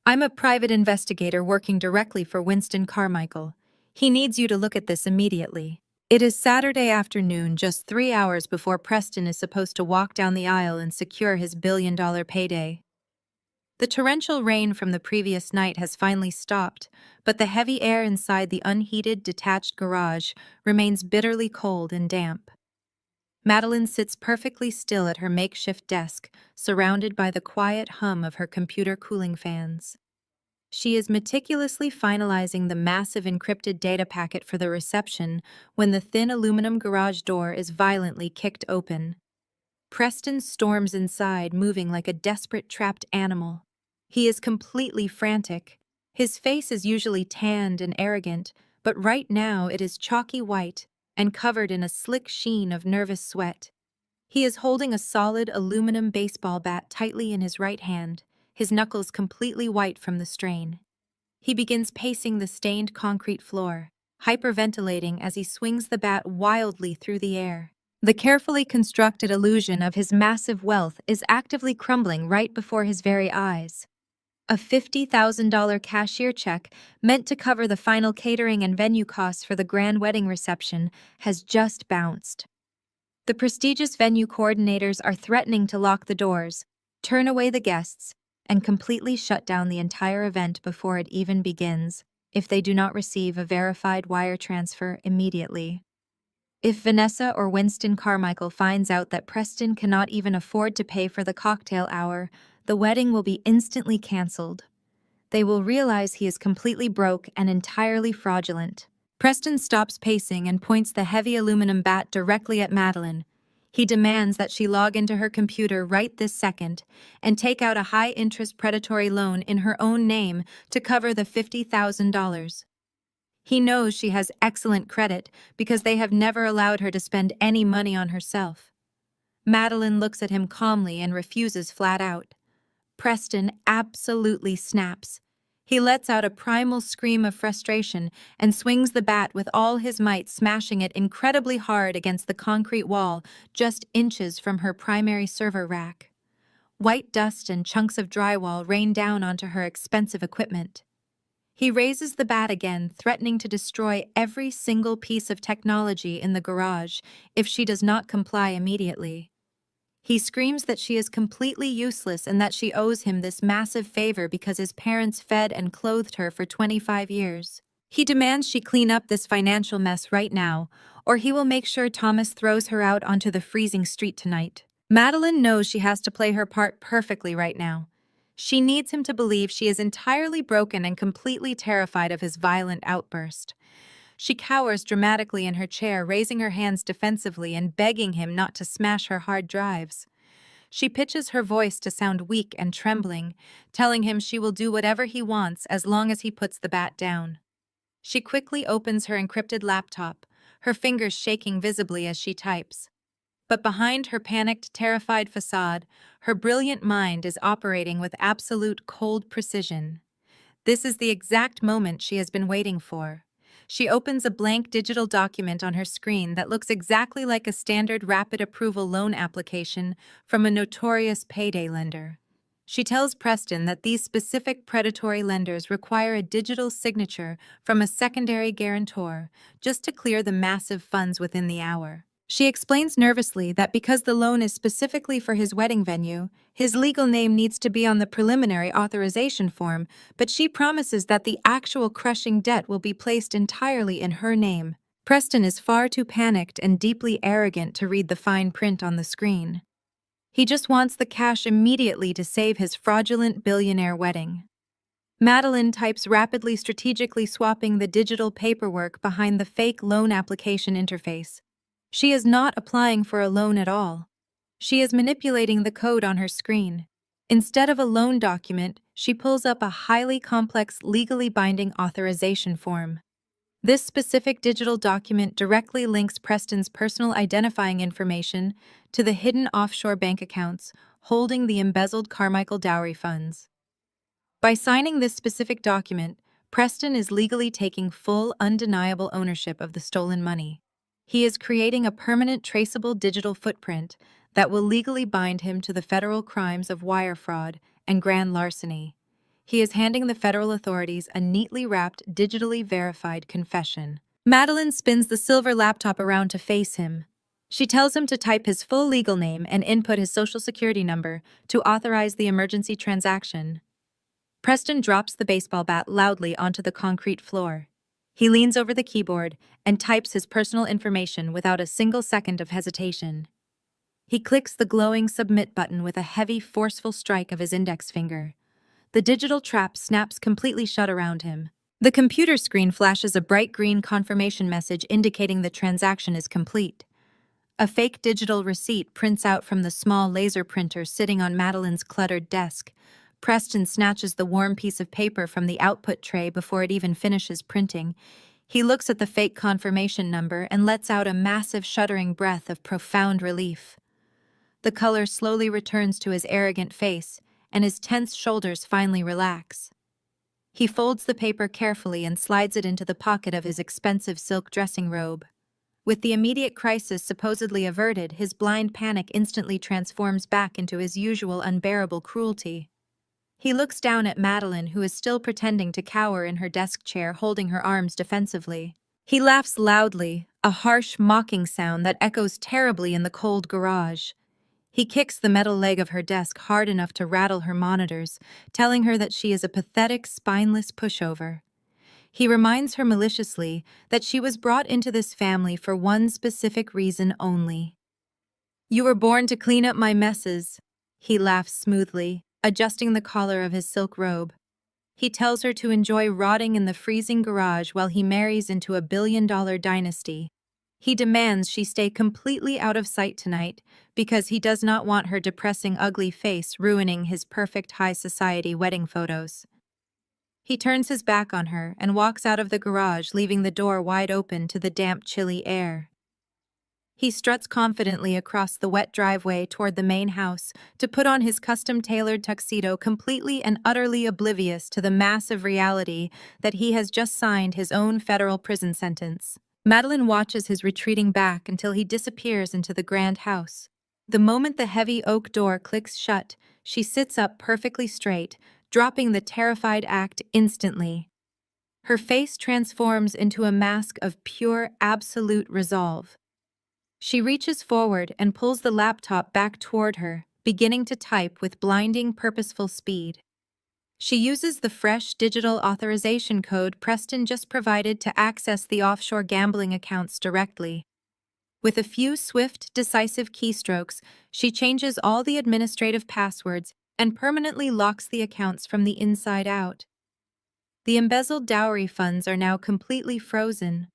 "I'm a private investigator working directly for Winston Carmichael. He needs you to look at this immediately." It is Saturday afternoon, just 3 hours before Preston is supposed to walk down the aisle and secure his billion-dollar payday. The torrential rain from the previous night has finally stopped, but the heavy air inside the unheated, detached garage remains bitterly cold and damp. Madeline sits perfectly still at her makeshift desk, surrounded by the quiet hum of her computer cooling fans. She is meticulously finalizing the massive encrypted data packet for the reception when the thin aluminum garage door is violently kicked open. Preston storms inside, moving like a desperate, trapped animal. He is completely frantic. His face is usually tanned and arrogant, but right now it is chalky white and covered in a slick sheen of nervous sweat. He is holding a solid aluminum baseball bat tightly in his right hand, his knuckles completely white from the strain. He begins pacing the stained concrete floor, hyperventilating as he swings the bat wildly through the air. The carefully constructed illusion of his massive wealth is actively crumbling right before his very eyes. A $50,000 cashier check meant to cover the final catering and venue costs for the grand wedding reception has just bounced. The prestigious venue coordinators are threatening to lock the doors, turn away the guests, and completely shut down the entire event before it even begins, if they do not receive a verified wire transfer immediately. If Vanessa or Winston Carmichael finds out that Preston cannot even afford to pay for the cocktail hour, the wedding will be instantly canceled. They will realize he is completely broke and entirely fraudulent. Preston stops pacing and points the heavy aluminum bat directly at Madeline. He demands that she log into her computer right this second and take out a high-interest predatory loan in her own name to cover the $50,000. He knows she has excellent credit because they have never allowed her to spend any money on herself. Madeline looks at him calmly and refuses flat out. Preston absolutely snaps. He lets out a primal scream of frustration and swings the bat with all his might, smashing it incredibly hard against the concrete wall just inches from her primary server rack. White dust and chunks of drywall rain down onto her expensive equipment. He raises the bat again, threatening to destroy every single piece of technology in the garage if she does not comply immediately. He screams that she is completely useless and that she owes him this massive favor because his parents fed and clothed her for 25 years. He demands she clean up this financial mess right now, or he will make sure Thomas throws her out onto the freezing street tonight. Madeline knows she has to play her part perfectly right now. She needs him to believe she is entirely broken and completely terrified of his violent outburst. She cowers dramatically in her chair, raising her hands defensively and begging him not to smash her hard drives. She pitches her voice to sound weak and trembling, telling him she will do whatever he wants as long as he puts the bat down. She quickly opens her encrypted laptop, her fingers shaking visibly as she types. But behind her panicked, terrified facade, her brilliant mind is operating with absolute cold precision. This is the exact moment she has been waiting for. She opens a blank digital document on her screen that looks exactly like a standard rapid approval loan application from a notorious payday lender. She tells Preston that these specific predatory lenders require a digital signature from a secondary guarantor just to clear the massive funds within the hour. She explains nervously that because the loan is specifically for his wedding venue, his legal name needs to be on the preliminary authorization form, but she promises that the actual crushing debt will be placed entirely in her name. Preston is far too panicked and deeply arrogant to read the fine print on the screen. He just wants the cash immediately to save his fraudulent billionaire wedding. Madeline types rapidly, strategically swapping the digital paperwork behind the fake loan application interface. She is not applying for a loan at all. She is manipulating the code on her screen. Instead of a loan document, she pulls up a highly complex, legally binding authorization form. This specific digital document directly links Preston's personal identifying information to the hidden offshore bank accounts holding the embezzled Carmichael dowry funds. By signing this specific document, Preston is legally taking full, undeniable ownership of the stolen money. He is creating a permanent, traceable digital footprint that will legally bind him to the federal crimes of wire fraud and grand larceny. He is handing the federal authorities a neatly wrapped, digitally verified confession. Madeline spins the silver laptop around to face him. She tells him to type his full legal name and input his social security number to authorize the emergency transaction. Preston drops the baseball bat loudly onto the concrete floor. He leans over the keyboard and types his personal information without a single second of hesitation. He clicks the glowing submit button with a heavy, forceful strike of his index finger. The digital trap snaps completely shut around him. The computer screen flashes a bright green confirmation message indicating the transaction is complete. A fake digital receipt prints out from the small laser printer sitting on Madeline's cluttered desk. Preston snatches the warm piece of paper from the output tray before it even finishes printing. He looks at the fake confirmation number and lets out a massive, shuddering breath of profound relief. The color slowly returns to his arrogant face, and his tense shoulders finally relax. He folds the paper carefully and slides it into the pocket of his expensive silk dressing robe. With the immediate crisis supposedly averted, his blind panic instantly transforms back into his usual unbearable cruelty. He looks down at Madeline, who is still pretending to cower in her desk chair, holding her arms defensively. He laughs loudly, a harsh, mocking sound that echoes terribly in the cold garage. He kicks the metal leg of her desk hard enough to rattle her monitors, telling her that she is a pathetic, spineless pushover. He reminds her maliciously that she was brought into this family for one specific reason only. "You were born to clean up my messes," he laughs smoothly, adjusting the collar of his silk robe. He tells her to enjoy rotting in the freezing garage while he marries into a billion-dollar dynasty. He demands she stay completely out of sight tonight because he does not want her depressing, ugly face ruining his perfect high-society wedding photos. He turns his back on her and walks out of the garage, leaving the door wide open to the damp, chilly air. He struts confidently across the wet driveway toward the main house to put on his custom-tailored tuxedo, completely and utterly oblivious to the massive reality that he has just signed his own federal prison sentence. Madeline watches his retreating back until he disappears into the grand house. The moment the heavy oak door clicks shut, she sits up perfectly straight, dropping the terrified act instantly. Her face transforms into a mask of pure, absolute resolve. She reaches forward and pulls the laptop back toward her, beginning to type with blinding, purposeful speed. She uses the fresh digital authorization code Preston just provided to access the offshore gambling accounts directly. With a few swift, decisive keystrokes, she changes all the administrative passwords and permanently locks the accounts from the inside out. The embezzled dowry funds are now completely frozen.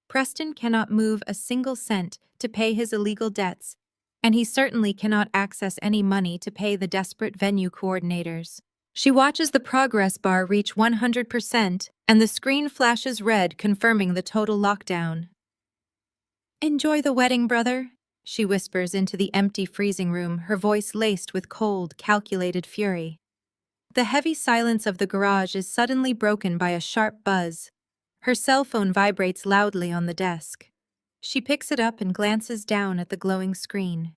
Preston cannot move a single cent to pay his illegal debts, and he certainly cannot access any money to pay the desperate venue coordinators. She watches the progress bar reach 100%, and the screen flashes red, confirming the total lockdown. "Enjoy the wedding, brother," she whispers into the empty freezing room, her voice laced with cold, calculated fury. The heavy silence of the garage is suddenly broken by a sharp buzz. Her cell phone vibrates loudly on the desk. She picks it up and glances down at the glowing screen.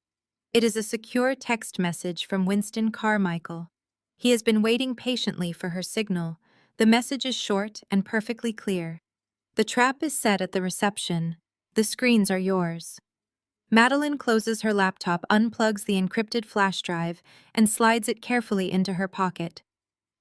It is a secure text message from Winston Carmichael. He has been waiting patiently for her signal. The message is short and perfectly clear. "The trap is set at the reception. The screens are yours." Madeline closes her laptop, unplugs the encrypted flash drive, and slides it carefully into her pocket.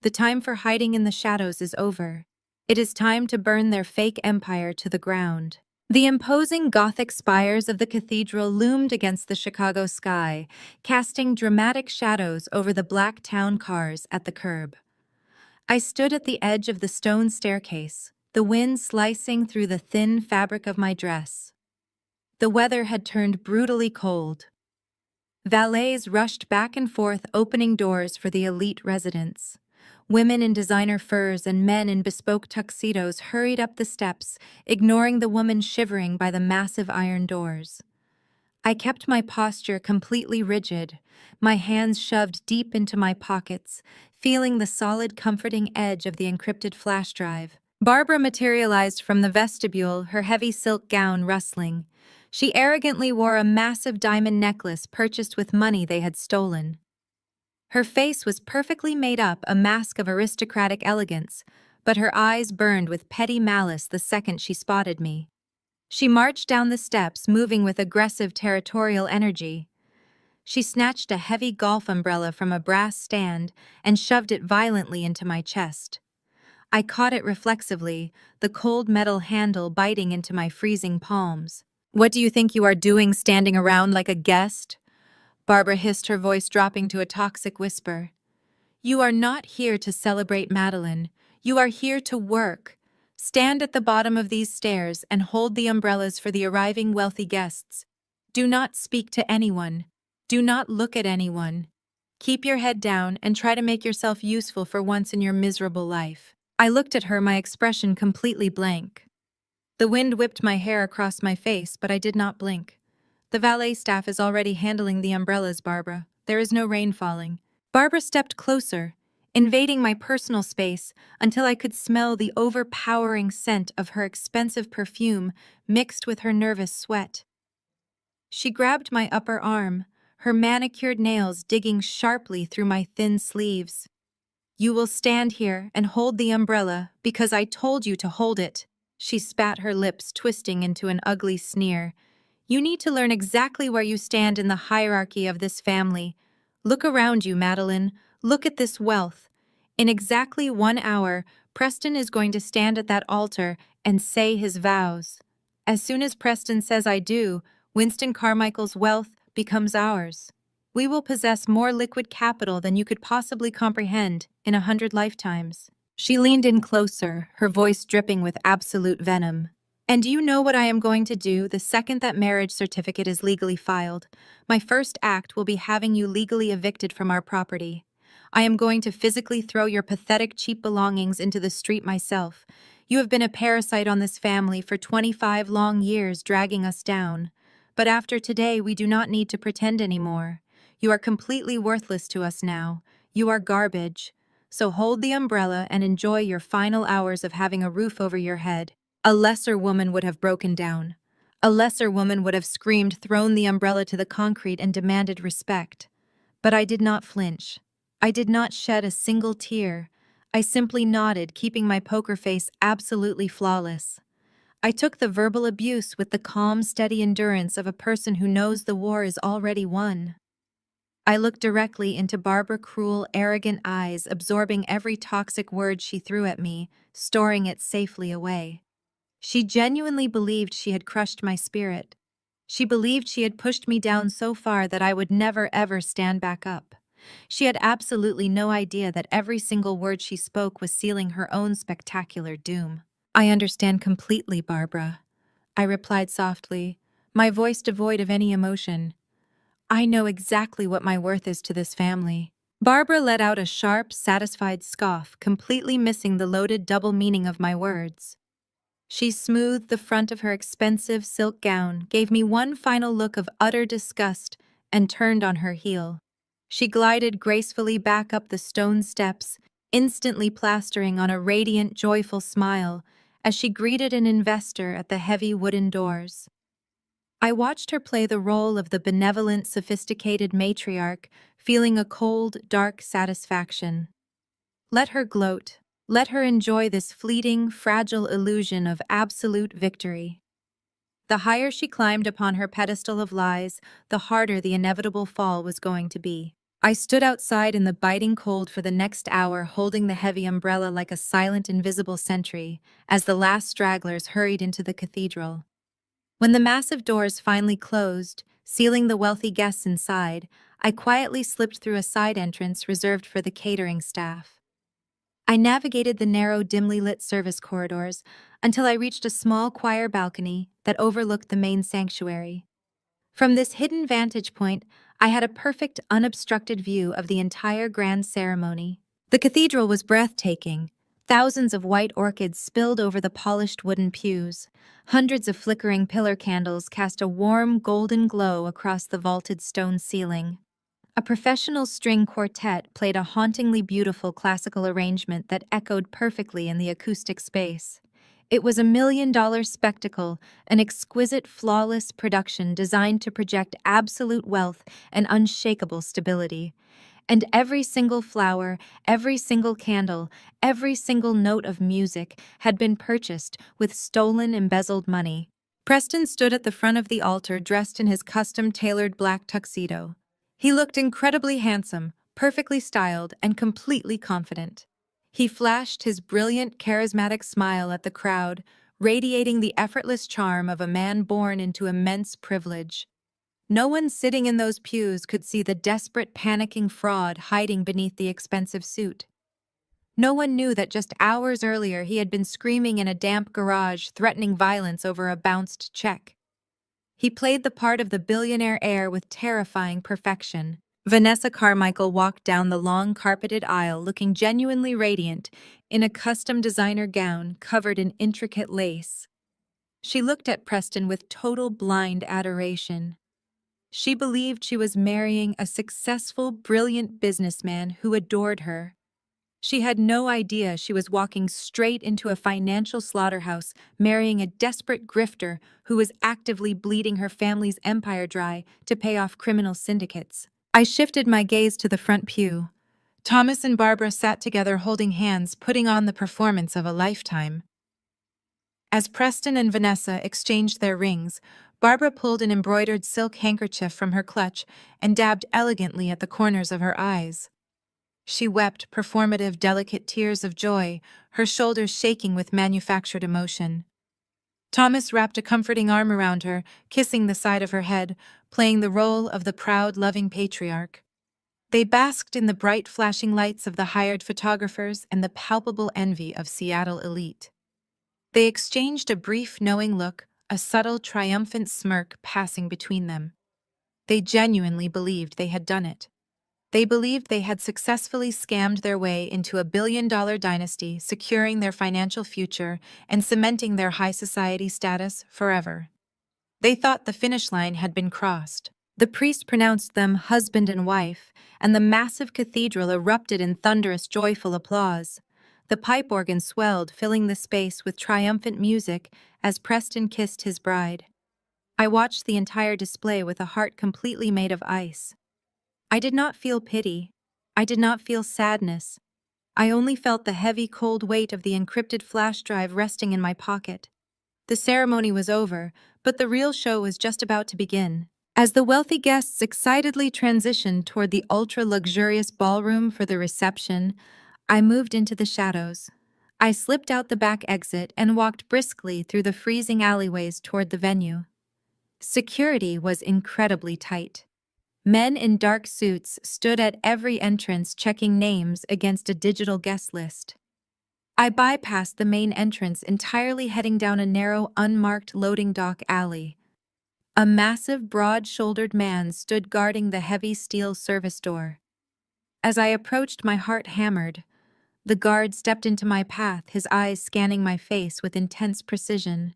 The time for hiding in the shadows is over. It is time to burn their fake empire to the ground. The imposing Gothic spires of the cathedral loomed against the Chicago sky, casting dramatic shadows over the black town cars at the curb. I stood at the edge of the stone staircase, the wind slicing through the thin fabric of my dress. The weather had turned brutally cold. Valets rushed back and forth, opening doors for the elite residents. Women in designer furs and men in bespoke tuxedos hurried up the steps, ignoring the woman shivering by the massive iron doors. I kept my posture completely rigid, my hands shoved deep into my pockets, feeling the solid, comforting edge of the encrypted flash drive. Barbara materialized from the vestibule, her heavy silk gown rustling. She arrogantly wore a massive diamond necklace purchased with money they had stolen. Her face was perfectly made up, a mask of aristocratic elegance, but her eyes burned with petty malice the second she spotted me. She marched down the steps, moving with aggressive, territorial energy. She snatched a heavy golf umbrella from a brass stand and shoved it violently into my chest. I caught it reflexively, the cold metal handle biting into my freezing palms. "What do you think you are doing, standing around like a guest?" Barbara hissed, her voice dropping to a toxic whisper. "You are not here to celebrate Madeline. You are here to work. Stand at the bottom of these stairs and hold the umbrellas for the arriving wealthy guests. Do not speak to anyone. Do not look at anyone. Keep your head down and try to make yourself useful for once in your miserable life." I looked at her, my expression completely blank. The wind whipped my hair across my face, but I did not blink. "The valet staff is already handling the umbrellas, Barbara. There is no rain falling." Barbara stepped closer, invading my personal space until I could smell the overpowering scent of her expensive perfume mixed with her nervous sweat. She grabbed my upper arm, her manicured nails digging sharply through my thin sleeves. "You will stand here and hold the umbrella because I told you to hold it." She spat, her lips twisting into an ugly sneer. "You need to learn exactly where you stand in the hierarchy of this family. Look around you, Madeline. Look at this wealth. In exactly 1 hour, Preston is going to stand at that altar and say his vows. As soon as Preston says I do, Winston Carmichael's wealth becomes ours. We will possess more liquid capital than you could possibly comprehend in 100 lifetimes." She leaned in closer, her voice dripping with absolute venom. "And do you know what I am going to do the second that marriage certificate is legally filed? My first act will be having you legally evicted from our property. I am going to physically throw your pathetic, cheap belongings into the street myself. You have been a parasite on this family for 25 long years, dragging us down. But after today, we do not need to pretend anymore. You are completely worthless to us now. You are garbage. So hold the umbrella and enjoy your final hours of having a roof over your head. A lesser woman would have broken down. A lesser woman would have screamed, thrown the umbrella to the concrete, and demanded respect. But I did not flinch. I did not shed a single tear. I simply nodded, keeping my poker face absolutely flawless. I took the verbal abuse with the calm, steady endurance of a person who knows the war is already won. I looked directly into Barbara's cruel, arrogant eyes, absorbing every toxic word she threw at me, storing it safely away. She genuinely believed she had crushed my spirit. She believed she had pushed me down so far that I would never ever stand back up. She had absolutely no idea that every single word she spoke was sealing her own spectacular doom. I understand completely, Barbara, I replied softly, my voice devoid of any emotion. I know exactly what my worth is to this family. Barbara let out a sharp, satisfied scoff, completely missing the loaded double meaning of my words. She smoothed the front of her expensive silk gown, gave me one final look of utter disgust, and turned on her heel. She glided gracefully back up the stone steps, instantly plastering on a radiant, joyful smile as she greeted an investor at the heavy wooden doors. I watched her play the role of the benevolent, sophisticated matriarch, feeling a cold, dark satisfaction. Let her gloat. Let her enjoy this fleeting, fragile illusion of absolute victory. The higher she climbed upon her pedestal of lies, the harder the inevitable fall was going to be. I stood outside in the biting cold for the next hour, holding the heavy umbrella like a silent, invisible sentry, as the last stragglers hurried into the cathedral. When the massive doors finally closed, sealing the wealthy guests inside, I quietly slipped through a side entrance reserved for the catering staff. I navigated the narrow, dimly lit service corridors until I reached a small choir balcony that overlooked the main sanctuary. From this hidden vantage point, I had a perfect, unobstructed view of the entire grand ceremony. The cathedral was breathtaking. Thousands of white orchids spilled over the polished wooden pews. Hundreds of flickering pillar candles cast a warm, golden glow across the vaulted stone ceiling. A professional string quartet played a hauntingly beautiful classical arrangement that echoed perfectly in the acoustic space. It was $1 million spectacle, an exquisite, flawless production designed to project absolute wealth and unshakable stability. And every single flower, every single candle, every single note of music had been purchased with stolen, embezzled money. Preston stood at the front of the altar dressed in his custom-tailored black tuxedo. He looked incredibly handsome, perfectly styled, and completely confident. He flashed his brilliant, charismatic smile at the crowd, radiating the effortless charm of a man born into immense privilege. No one sitting in those pews could see the desperate, panicking fraud hiding beneath the expensive suit. No one knew that just hours earlier he had been screaming in a damp garage, threatening violence over a bounced check. He played the part of the billionaire heir with terrifying perfection. Vanessa Carmichael walked down the long carpeted aisle looking genuinely radiant in a custom designer gown covered in intricate lace. She looked at Preston with total blind adoration. She believed she was marrying a successful, brilliant businessman who adored her. She had no idea she was walking straight into a financial slaughterhouse, marrying a desperate grifter who was actively bleeding her family's empire dry to pay off criminal syndicates. I shifted my gaze to the front pew. Thomas and Barbara sat together holding hands, putting on the performance of a lifetime. As Preston and Vanessa exchanged their rings, Barbara pulled an embroidered silk handkerchief from her clutch and dabbed elegantly at the corners of her eyes. She wept performative, delicate tears of joy, her shoulders shaking with manufactured emotion. Thomas wrapped a comforting arm around her, kissing the side of her head, playing the role of the proud, loving patriarch. They basked in the bright, flashing lights of the hired photographers and the palpable envy of Seattle elite. They exchanged a brief, knowing look, a subtle, triumphant smirk passing between them. They genuinely believed they had done it. They believed they had successfully scammed their way into a billion-dollar dynasty, securing their financial future and cementing their high society status forever. They thought the finish line had been crossed. The priest pronounced them husband and wife, and the massive cathedral erupted in thunderous, joyful applause. The pipe organ swelled, filling the space with triumphant music as Preston kissed his bride. I watched the entire display with a heart completely made of ice. I did not feel pity. I did not feel sadness. I only felt the heavy, cold weight of the encrypted flash drive resting in my pocket. The ceremony was over, but the real show was just about to begin. As the wealthy guests excitedly transitioned toward the ultra-luxurious ballroom for the reception, I moved into the shadows. I slipped out the back exit and walked briskly through the freezing alleyways toward the venue. Security was incredibly tight. Men in dark suits stood at every entrance checking names against a digital guest list. I bypassed the main entrance entirely, heading down a narrow, unmarked loading dock alley. A massive, broad-shouldered man stood guarding the heavy steel service door. As I approached, my heart hammered. The guard stepped into my path, his eyes scanning my face with intense precision.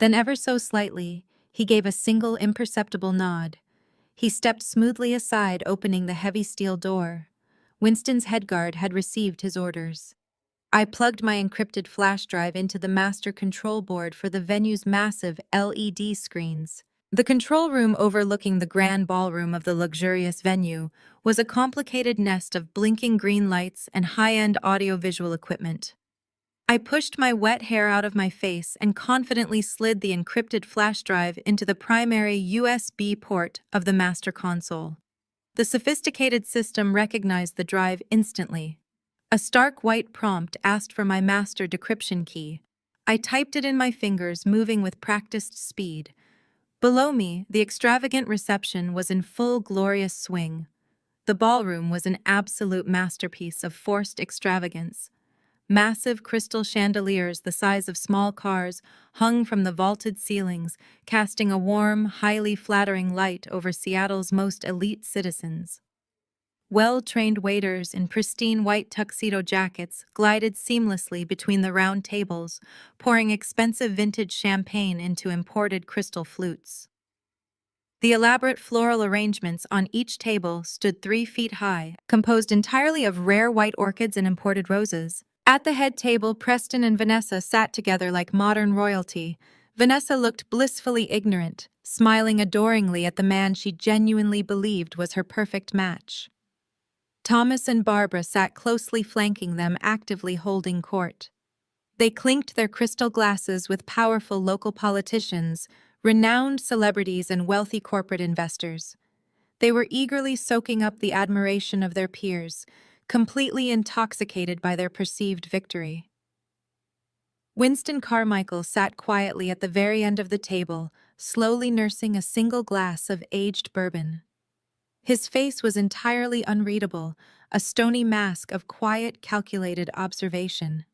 Then, ever so slightly, he gave a single imperceptible nod. He stepped smoothly aside, opening the heavy steel door. Winston's headguard had received his orders. I plugged my encrypted flash drive into the master control board for the venue's massive LED screens. The control room overlooking the grand ballroom of the luxurious venue was a complicated nest of blinking green lights and high-end audio-visual equipment. I pushed my wet hair out of my face and confidently slid the encrypted flash drive into the primary USB port of the master console. The sophisticated system recognized the drive instantly. A stark white prompt asked for my master decryption key. I typed it in my fingers, moving with practiced speed. Below me, the extravagant reception was in full glorious swing. The ballroom was an absolute masterpiece of forced extravagance. Massive crystal chandeliers the size of small cars hung from the vaulted ceilings, casting a warm, highly flattering light over Seattle's most elite citizens. Well-trained waiters in pristine white tuxedo jackets glided seamlessly between the round tables, pouring expensive vintage champagne into imported crystal flutes. The elaborate floral arrangements on each table stood 3 feet high, composed entirely of rare white orchids and imported roses. At the head table, Preston and Vanessa sat together like modern royalty. Vanessa looked blissfully ignorant, smiling adoringly at the man she genuinely believed was her perfect match. Thomas and Barbara sat closely flanking them, actively holding court. They clinked their crystal glasses with powerful local politicians, renowned celebrities, and wealthy corporate investors. They were eagerly soaking up the admiration of their peers, completely intoxicated by their perceived victory. Winston Carmichael sat quietly at the very end of the table, slowly nursing a single glass of aged bourbon. His face was entirely unreadable, a stony mask of quiet, calculated observation.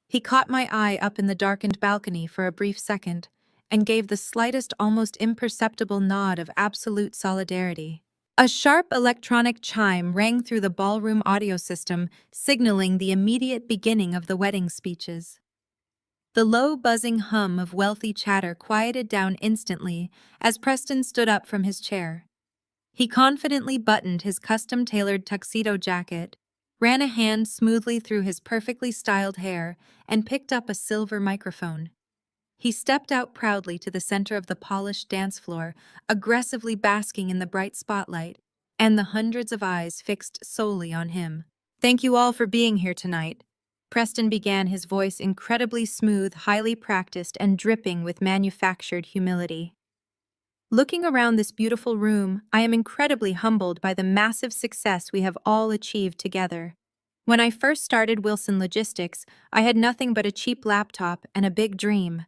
He caught my eye up in the darkened balcony for a brief second and gave the slightest, almost imperceptible nod of absolute solidarity. A sharp electronic chime rang through the ballroom audio system, signaling the immediate beginning of the wedding speeches. The low, buzzing hum of wealthy chatter quieted down instantly as Preston stood up from his chair. He confidently buttoned his custom-tailored tuxedo jacket, ran a hand smoothly through his perfectly styled hair, and picked up a silver microphone. He stepped out proudly to the center of the polished dance floor, aggressively basking in the bright spotlight, and the hundreds of eyes fixed solely on him. "Thank you all for being here tonight," Preston began, his voice incredibly smooth, highly practiced, and dripping with manufactured humility. "Looking around this beautiful room, I am incredibly humbled by the massive success we have all achieved together. When I first started Wilson Logistics, I had nothing but a cheap laptop and a big dream.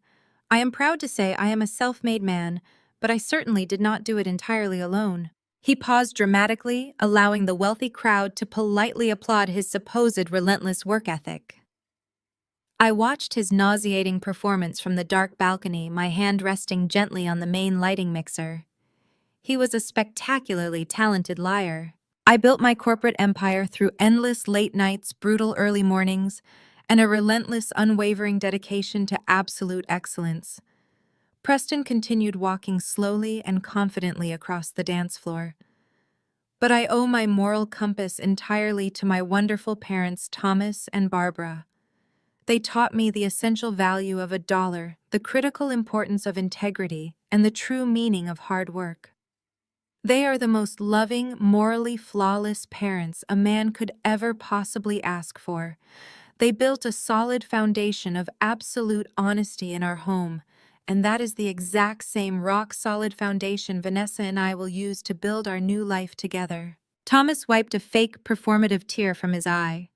I am proud to say I am a self-made man, but I certainly did not do it entirely alone." He paused dramatically, allowing the wealthy crowd to politely applaud his supposed relentless work ethic. I watched his nauseating performance from the dark balcony, my hand resting gently on the main lighting mixer. He was a spectacularly talented liar. I built my corporate empire through endless late nights, brutal early mornings, and a relentless, unwavering dedication to absolute excellence. Preston continued walking slowly and confidently across the dance floor. But I owe my moral compass entirely to my wonderful parents, Thomas and Barbara. They taught me the essential value of a dollar, the critical importance of integrity, and the true meaning of hard work. They are the most loving, morally flawless parents a man could ever possibly ask for. They built a solid foundation of absolute honesty in our home, and that is the exact same rock-solid foundation Vanessa and I will use to build our new life together. Thomas wiped a fake, performative tear from his eye.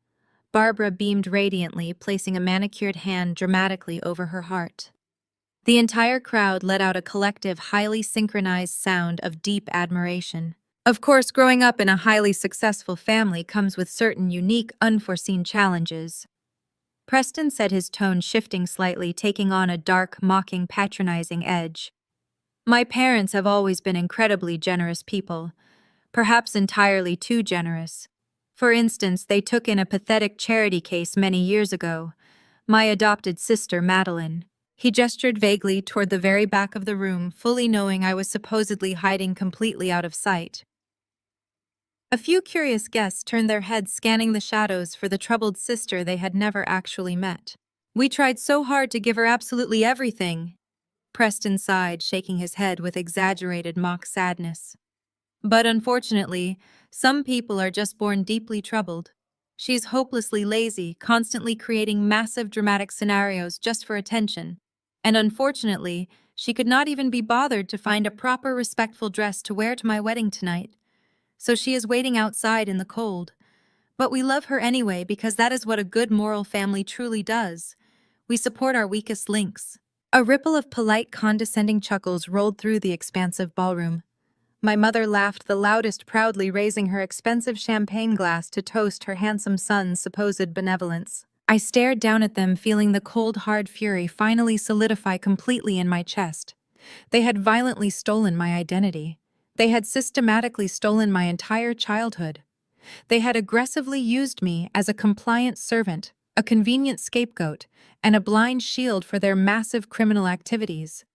Barbara beamed radiantly, placing a manicured hand dramatically over her heart. The entire crowd let out a collective, highly synchronized sound of deep admiration. Of course, growing up in a highly successful family comes with certain unique, unforeseen challenges. Preston said, his tone shifting slightly, taking on a dark, mocking, patronizing edge. My parents have always been incredibly generous people, perhaps entirely too generous. For instance, they took in a pathetic charity case many years ago. My adopted sister, Madeline. He gestured vaguely toward the very back of the room, fully knowing I was supposedly hiding completely out of sight. A few curious guests turned their heads, scanning the shadows for the troubled sister they had never actually met. We tried so hard to give her absolutely everything. Preston sighed, shaking his head with exaggerated mock sadness. But unfortunately, some people are just born deeply troubled. She's hopelessly lazy, constantly creating massive dramatic scenarios just for attention. And unfortunately, she could not even be bothered to find a proper, respectful dress to wear to my wedding tonight. So she is waiting outside in the cold. But we love her anyway, because that is what a good moral family truly does. We support our weakest links. A ripple of polite, condescending chuckles rolled through the expansive ballroom. My mother laughed the loudest, proudly raising her expensive champagne glass to toast her handsome son's supposed benevolence. I stared down at them, feeling the cold, hard fury finally solidify completely in my chest. They had violently stolen my identity. They had systematically stolen my entire childhood. They had aggressively used me as a compliant servant, a convenient scapegoat, and a blind shield for their massive criminal activities.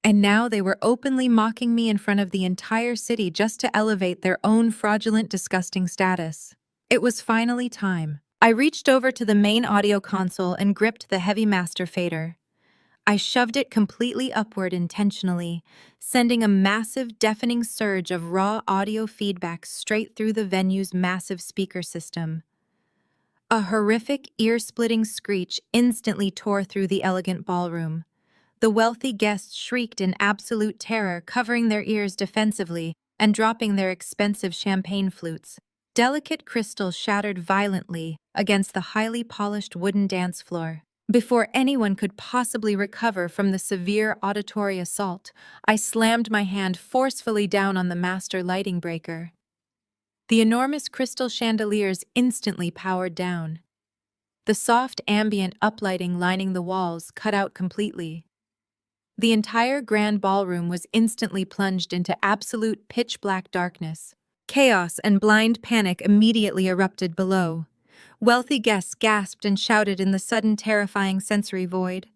And now they were openly mocking me in front of the entire city just to elevate their own fraudulent, disgusting status. It was finally time. I reached over to the main audio console and gripped the heavy master fader. I shoved it completely upward intentionally, sending a massive, deafening surge of raw audio feedback straight through the venue's massive speaker system. A horrific, ear-splitting screech instantly tore through the elegant ballroom. The wealthy guests shrieked in absolute terror, covering their ears defensively and dropping their expensive champagne flutes. Delicate crystals shattered violently against the highly polished wooden dance floor. Before anyone could possibly recover from the severe auditory assault, I slammed my hand forcefully down on the master lighting breaker. The enormous crystal chandeliers instantly powered down. The soft ambient uplighting lining the walls cut out completely. The entire grand ballroom was instantly plunged into absolute pitch-black darkness. Chaos and blind panic immediately erupted below. Wealthy guests gasped and shouted in the sudden, terrifying sensory void.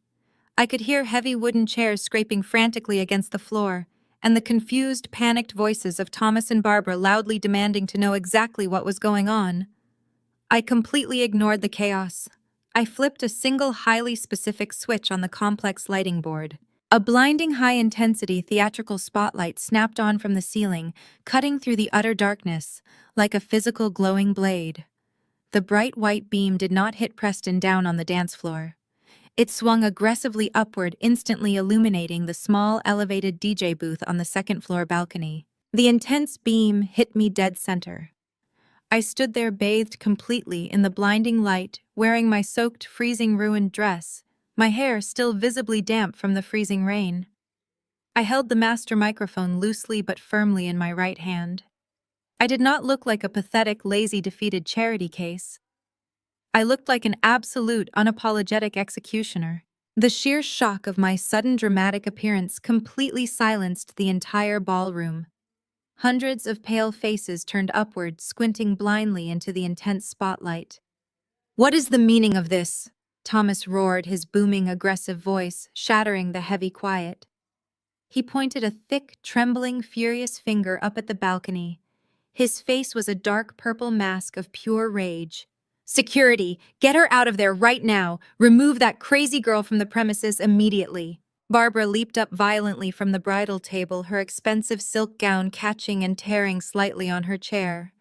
I could hear heavy wooden chairs scraping frantically against the floor, and the confused, panicked voices of Thomas and Barbara loudly demanding to know exactly what was going on. I completely ignored the chaos. I flipped a single highly specific switch on the complex lighting board. A blinding high-intensity theatrical spotlight snapped on from the ceiling, cutting through the utter darkness, like a physical glowing blade. The bright white beam did not hit Preston down on the dance floor. It swung aggressively upward, instantly illuminating the small, elevated DJ booth on the second-floor balcony. The intense beam hit me dead center. I stood there bathed completely in the blinding light, wearing my soaked, freezing, ruined dress, my hair still visibly damp from the freezing rain. I held the master microphone loosely but firmly in my right hand. I did not look like a pathetic, lazy, defeated charity case. I looked like an absolute, unapologetic executioner. The sheer shock of my sudden dramatic appearance completely silenced the entire ballroom. Hundreds of pale faces turned upward, squinting blindly into the intense spotlight. "What is the meaning of this?" Thomas roared, his booming, aggressive voice shattering the heavy quiet. He pointed a thick, trembling, furious finger up at the balcony. His face was a dark purple mask of pure rage. "Security! Get her out of there right now! Remove that crazy girl from the premises immediately!" Barbara leaped up violently from the bridal table, her expensive silk gown catching and tearing slightly on her chair.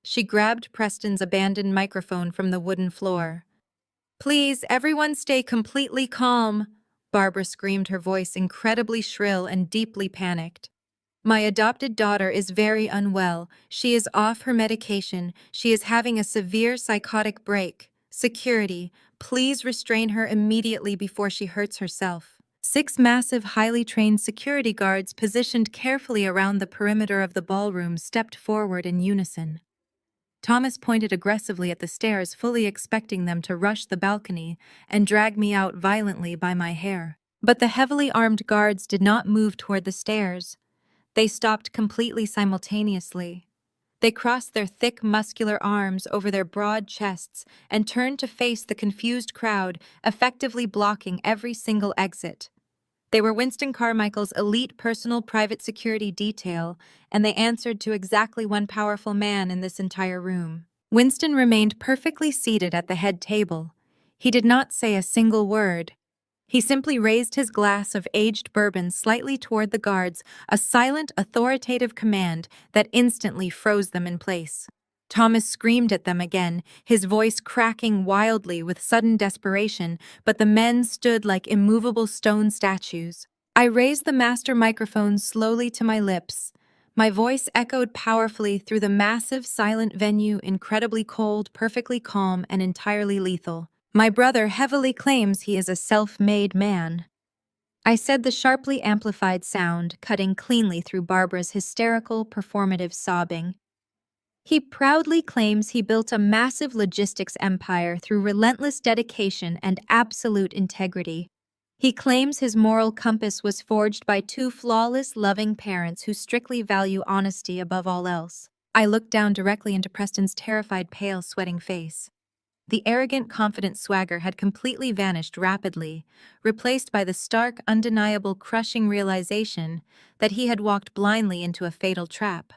She grabbed Preston's abandoned microphone from the wooden floor. "Please, everyone stay completely calm," Barbara screamed, her voice incredibly shrill and deeply panicked. "My adopted daughter is very unwell. She is off her medication. She is having a severe psychotic break. Security, please restrain her immediately before she hurts herself." 6 massive, highly trained security guards positioned carefully around the perimeter of the ballroom stepped forward in unison. Thomas pointed aggressively at the stairs, fully expecting them to rush the balcony and drag me out violently by my hair. But the heavily armed guards did not move toward the stairs. They stopped completely simultaneously. They crossed their thick, muscular arms over their broad chests and turned to face the confused crowd, effectively blocking every single exit. They were Winston Carmichael's elite personal private security detail, and they answered to exactly one powerful man in this entire room. Winston remained perfectly seated at the head table. He did not say a single word. He simply raised his glass of aged bourbon slightly toward the guards, a silent, authoritative command that instantly froze them in place. Thomas screamed at them again, his voice cracking wildly with sudden desperation, but the men stood like immovable stone statues. I raised the master microphone slowly to my lips. My voice echoed powerfully through the massive, silent venue, incredibly cold, perfectly calm, and entirely lethal. "My brother heavily claims he is a self-made man." I said, the sharply amplified sound cutting cleanly through Barbara's hysterical, performative sobbing. "He proudly claims he built a massive logistics empire through relentless dedication and absolute integrity. He claims his moral compass was forged by 2 flawless, loving parents who strictly value honesty above all else." I looked down directly into Preston's terrified, pale, sweating face. The arrogant, confident swagger had completely vanished rapidly, replaced by the stark, undeniable, crushing realization that he had walked blindly into a fatal trap.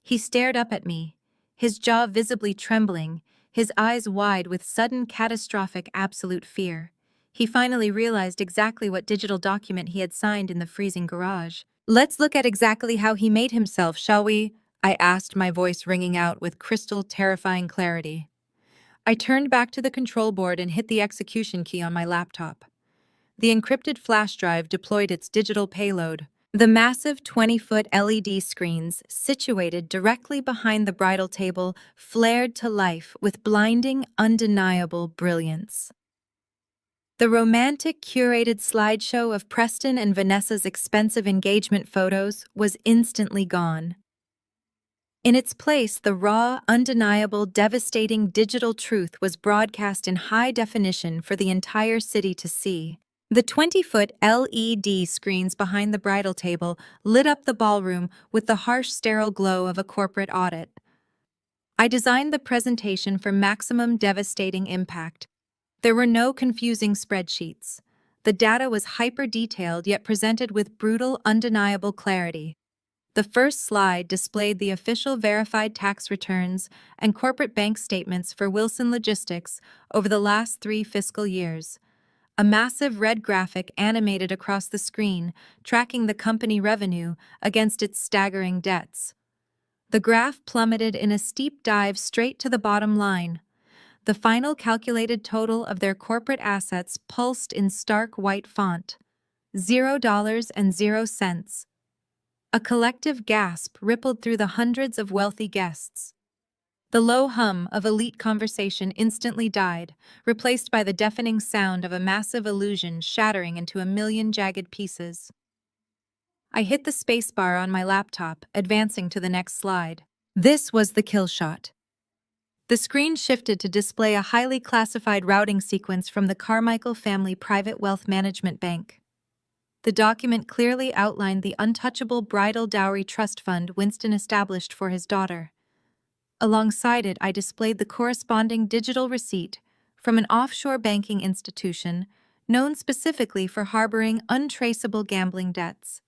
He stared up at me, his jaw visibly trembling, his eyes wide with sudden, catastrophic, absolute fear. He finally realized exactly what digital document he had signed in the freezing garage. "Let's look at exactly how he made himself, shall we?" I asked, my voice ringing out with crystal, terrifying clarity. I turned back to the control board and hit the execution key on my laptop. The encrypted flash drive deployed its digital payload. The massive 20-foot LED screens, situated directly behind the bridal table, flared to life with blinding, undeniable brilliance. The romantic, curated slideshow of Preston and Vanessa's expensive engagement photos was instantly gone. In its place, the raw, undeniable, devastating digital truth was broadcast in high definition for the entire city to see. The 20-foot LED screens behind the bridal table lit up the ballroom with the harsh, sterile glow of a corporate audit. I designed the presentation for maximum devastating impact. There were no confusing spreadsheets. The data was hyper-detailed yet presented with brutal, undeniable clarity. The first slide displayed the official verified tax returns and corporate bank statements for Wilson Logistics over the last 3 fiscal years. A massive red graphic animated across the screen, tracking the company revenue against its staggering debts. The graph plummeted in a steep dive straight to the bottom line. The final calculated total of their corporate assets pulsed in stark white font: $0.00. A collective gasp rippled through the hundreds of wealthy guests. The low hum of elite conversation instantly died, replaced by the deafening sound of a massive illusion shattering into a million jagged pieces. I hit the spacebar on my laptop, advancing to the next slide. This was the kill shot. The screen shifted to display a highly classified routing sequence from the Carmichael family private wealth management bank. The document clearly outlined the untouchable bridal dowry trust fund Winston established for his daughter. Alongside it, I displayed the corresponding digital receipt from an offshore banking institution known specifically for harboring untraceable gambling debts.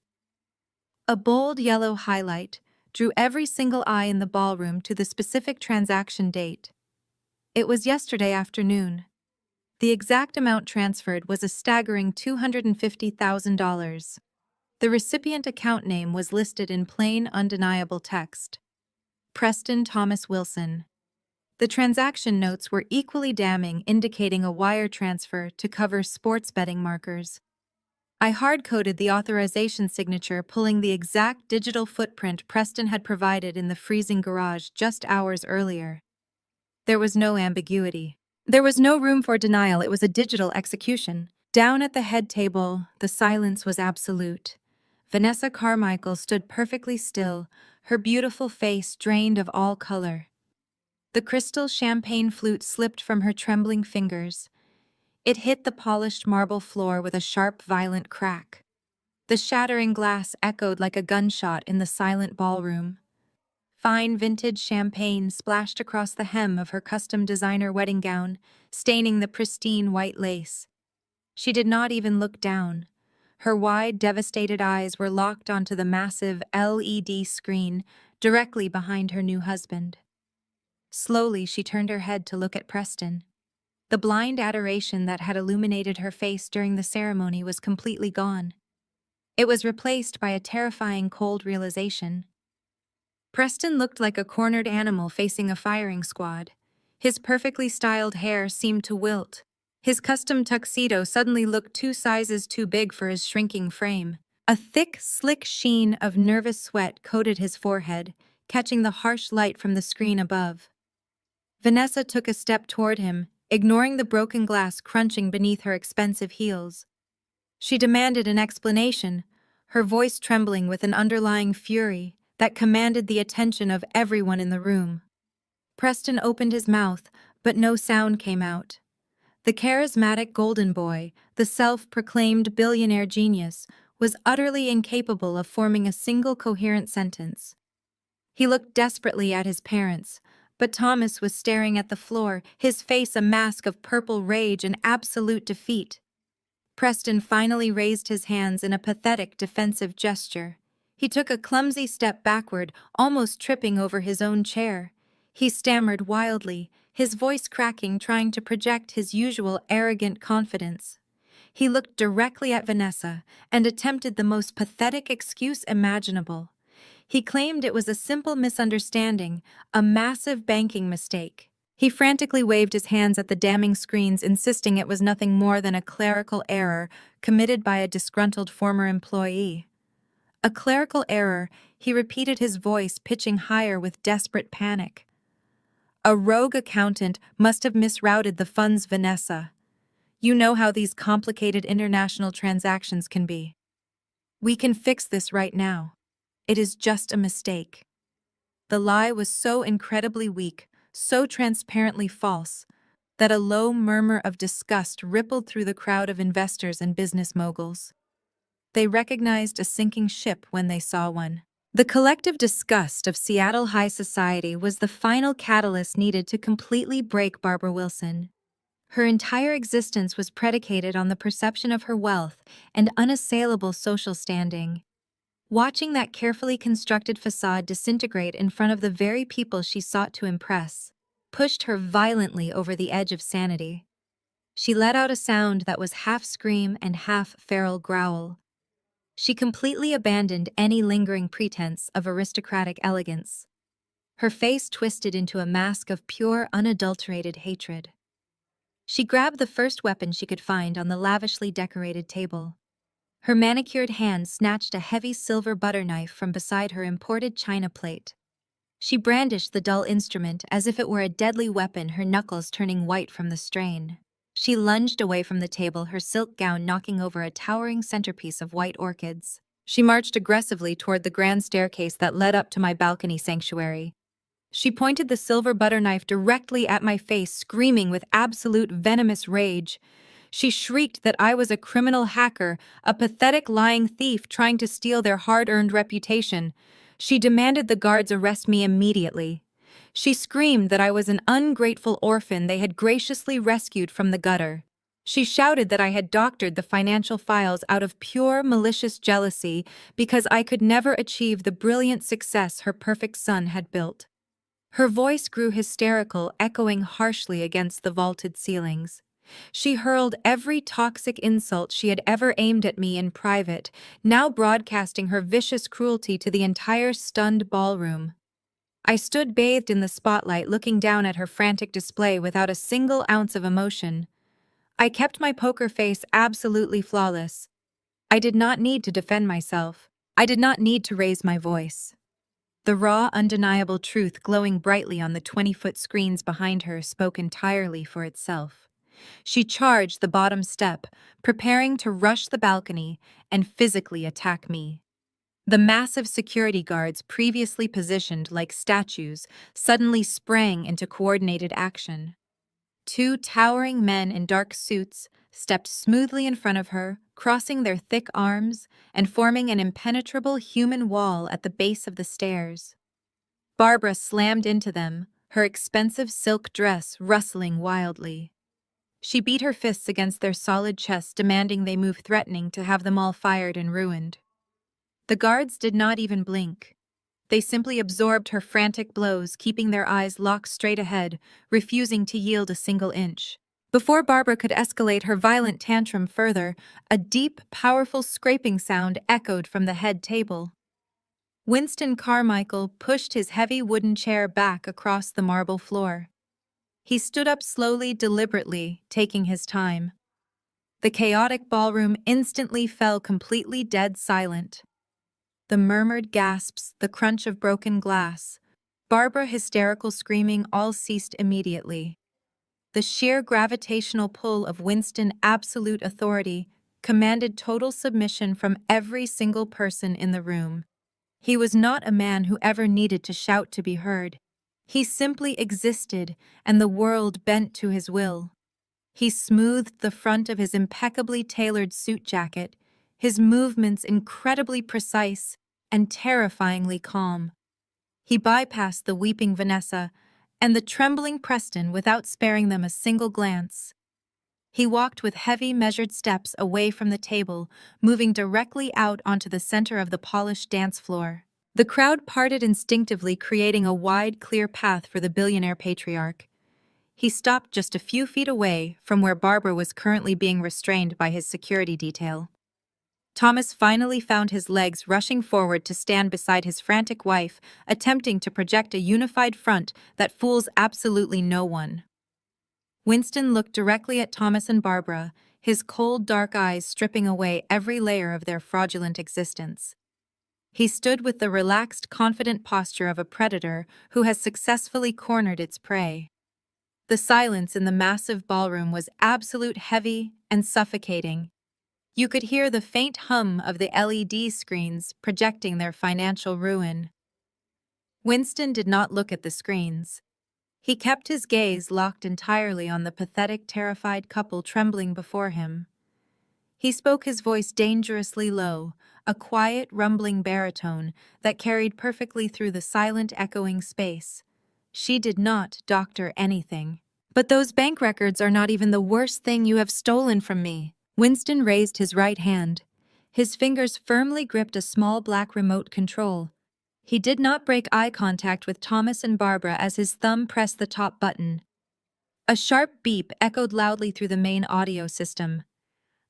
A bold yellow highlight drew every single eye in the ballroom to the specific transaction date. It was yesterday afternoon. The exact amount transferred was a staggering $250,000. The recipient account name was listed in plain, undeniable text: Preston Thomas Wilson. The transaction notes were equally damning, indicating a wire transfer to cover sports betting markers. I hard-coded the authorization signature, pulling the exact digital footprint Preston had provided in the freezing garage just hours earlier. There was no ambiguity. There was no room for denial. It was a digital execution. Down at the head table, the silence was absolute. Vanessa Carmichael stood perfectly still, her beautiful face drained of all color. The crystal champagne flute slipped from her trembling fingers. It hit the polished marble floor with a sharp, violent crack. The shattering glass echoed like a gunshot in the silent ballroom. Fine vintage champagne splashed across the hem of her custom designer wedding gown, staining the pristine white lace. She did not even look down. Her wide, devastated eyes were locked onto the massive LED screen directly behind her new husband. Slowly, she turned her head to look at Preston. The blind adoration that had illuminated her face during the ceremony was completely gone. It was replaced by a terrifying cold realization. Preston looked like a cornered animal facing a firing squad. His perfectly styled hair seemed to wilt. His custom tuxedo suddenly looked 2 sizes too big for his shrinking frame. A thick, slick sheen of nervous sweat coated his forehead, catching the harsh light from the screen above. Vanessa took a step toward him, ignoring the broken glass crunching beneath her expensive heels. She demanded an explanation, her voice trembling with an underlying fury that commanded the attention of everyone in the room. Preston opened his mouth, but no sound came out. The charismatic golden boy, the self-proclaimed billionaire genius, was utterly incapable of forming a single coherent sentence. He looked desperately at his parents, but Thomas was staring at the floor, his face a mask of purple rage and absolute defeat. Preston finally raised his hands in a pathetic defensive gesture. He took a clumsy step backward, almost tripping over his own chair. He stammered wildly, his voice cracking, trying to project his usual arrogant confidence. He looked directly at Vanessa and attempted the most pathetic excuse imaginable. He claimed it was a simple misunderstanding, a massive banking mistake. He frantically waved his hands at the damning screens, insisting it was nothing more than a clerical error committed by a disgruntled former employee. A clerical error, he repeated, his voice pitching higher with desperate panic. A rogue accountant must have misrouted the funds, Vanessa. You know how these complicated international transactions can be. We can fix this right now. It is just a mistake. The lie was so incredibly weak, so transparently false, that a low murmur of disgust rippled through the crowd of investors and business moguls. They recognized a sinking ship when they saw one. The collective disgust of Seattle high society was the final catalyst needed to completely break Barbara Wilson. Her entire existence was predicated on the perception of her wealth and unassailable social standing. Watching that carefully constructed facade disintegrate in front of the very people she sought to impress pushed her violently over the edge of sanity. She let out a sound that was half scream and half feral growl. She completely abandoned any lingering pretense of aristocratic elegance. Her face twisted into a mask of pure, unadulterated hatred. She grabbed the first weapon she could find on the lavishly decorated table. Her manicured hand snatched a heavy silver butter knife from beside her imported china plate. She brandished the dull instrument as if it were a deadly weapon, her knuckles turning white from the strain. She lunged away from the table, her silk gown knocking over a towering centerpiece of white orchids. She marched aggressively toward the grand staircase that led up to my balcony sanctuary. She pointed the silver butter knife directly at my face, screaming with absolute venomous rage. She shrieked that I was a criminal hacker, a pathetic lying thief trying to steal their hard-earned reputation. She demanded the guards arrest me immediately. She screamed that I was an ungrateful orphan they had graciously rescued from the gutter. She shouted that I had doctored the financial files out of pure malicious jealousy because I could never achieve the brilliant success her perfect son had built. Her voice grew hysterical, echoing harshly against the vaulted ceilings. She hurled every toxic insult she had ever aimed at me in private, now broadcasting her vicious cruelty to the entire stunned ballroom. I stood bathed in the spotlight, looking down at her frantic display without a single ounce of emotion. I kept my poker face absolutely flawless. I did not need to defend myself. I did not need to raise my voice. The raw, undeniable truth glowing brightly on the 20-foot screens behind her spoke entirely for itself. She charged the bottom step, preparing to rush the balcony and physically attack me. The massive security guards, previously positioned like statues, suddenly sprang into coordinated action. Two towering men in dark suits stepped smoothly in front of her, crossing their thick arms and forming an impenetrable human wall at the base of the stairs. Barbara slammed into them, her expensive silk dress rustling wildly. She beat her fists against their solid chests, demanding they move, threatening to have them all fired and ruined. The guards did not even blink. They simply absorbed her frantic blows, keeping their eyes locked straight ahead, refusing to yield a single inch. Before Barbara could escalate her violent tantrum further, a deep, powerful scraping sound echoed from the head table. Winston Carmichael pushed his heavy wooden chair back across the marble floor. He stood up slowly, deliberately, taking his time. The chaotic ballroom instantly fell completely dead silent. The murmured gasps, the crunch of broken glass, Barbara hysterical screaming all ceased immediately. The sheer gravitational pull of Winston's absolute authority commanded total submission from every single person in the room. He was not a man who ever needed to shout to be heard. He simply existed, and the world bent to his will. He smoothed the front of his impeccably tailored suit jacket, his movements incredibly precise and terrifyingly calm. He bypassed the weeping Vanessa and the trembling Preston without sparing them a single glance. He walked with heavy, measured steps away from the table, moving directly out onto the center of the polished dance floor. The crowd parted instinctively, creating a wide, clear path for the billionaire patriarch. He stopped just a few feet away from where Barbara was currently being restrained by his security detail. Thomas finally found his legs, rushing forward to stand beside his frantic wife, attempting to project a unified front that fools absolutely no one. Winston looked directly at Thomas and Barbara, his cold, dark eyes stripping away every layer of their fraudulent existence. He stood with the relaxed, confident posture of a predator who has successfully cornered its prey. The silence in the massive ballroom was absolute, heavy, and suffocating. You could hear the faint hum of the LED screens projecting their financial ruin. Winston did not look at the screens. He kept his gaze locked entirely on the pathetic, terrified couple trembling before him. He spoke, his voice dangerously low, a quiet, rumbling baritone that carried perfectly through the silent, echoing space. She did not doctor anything. But those bank records are not even the worst thing you have stolen from me. Winston raised his right hand. His fingers firmly gripped a small black remote control. He did not break eye contact with Thomas and Barbara as his thumb pressed the top button. A sharp beep echoed loudly through the main audio system.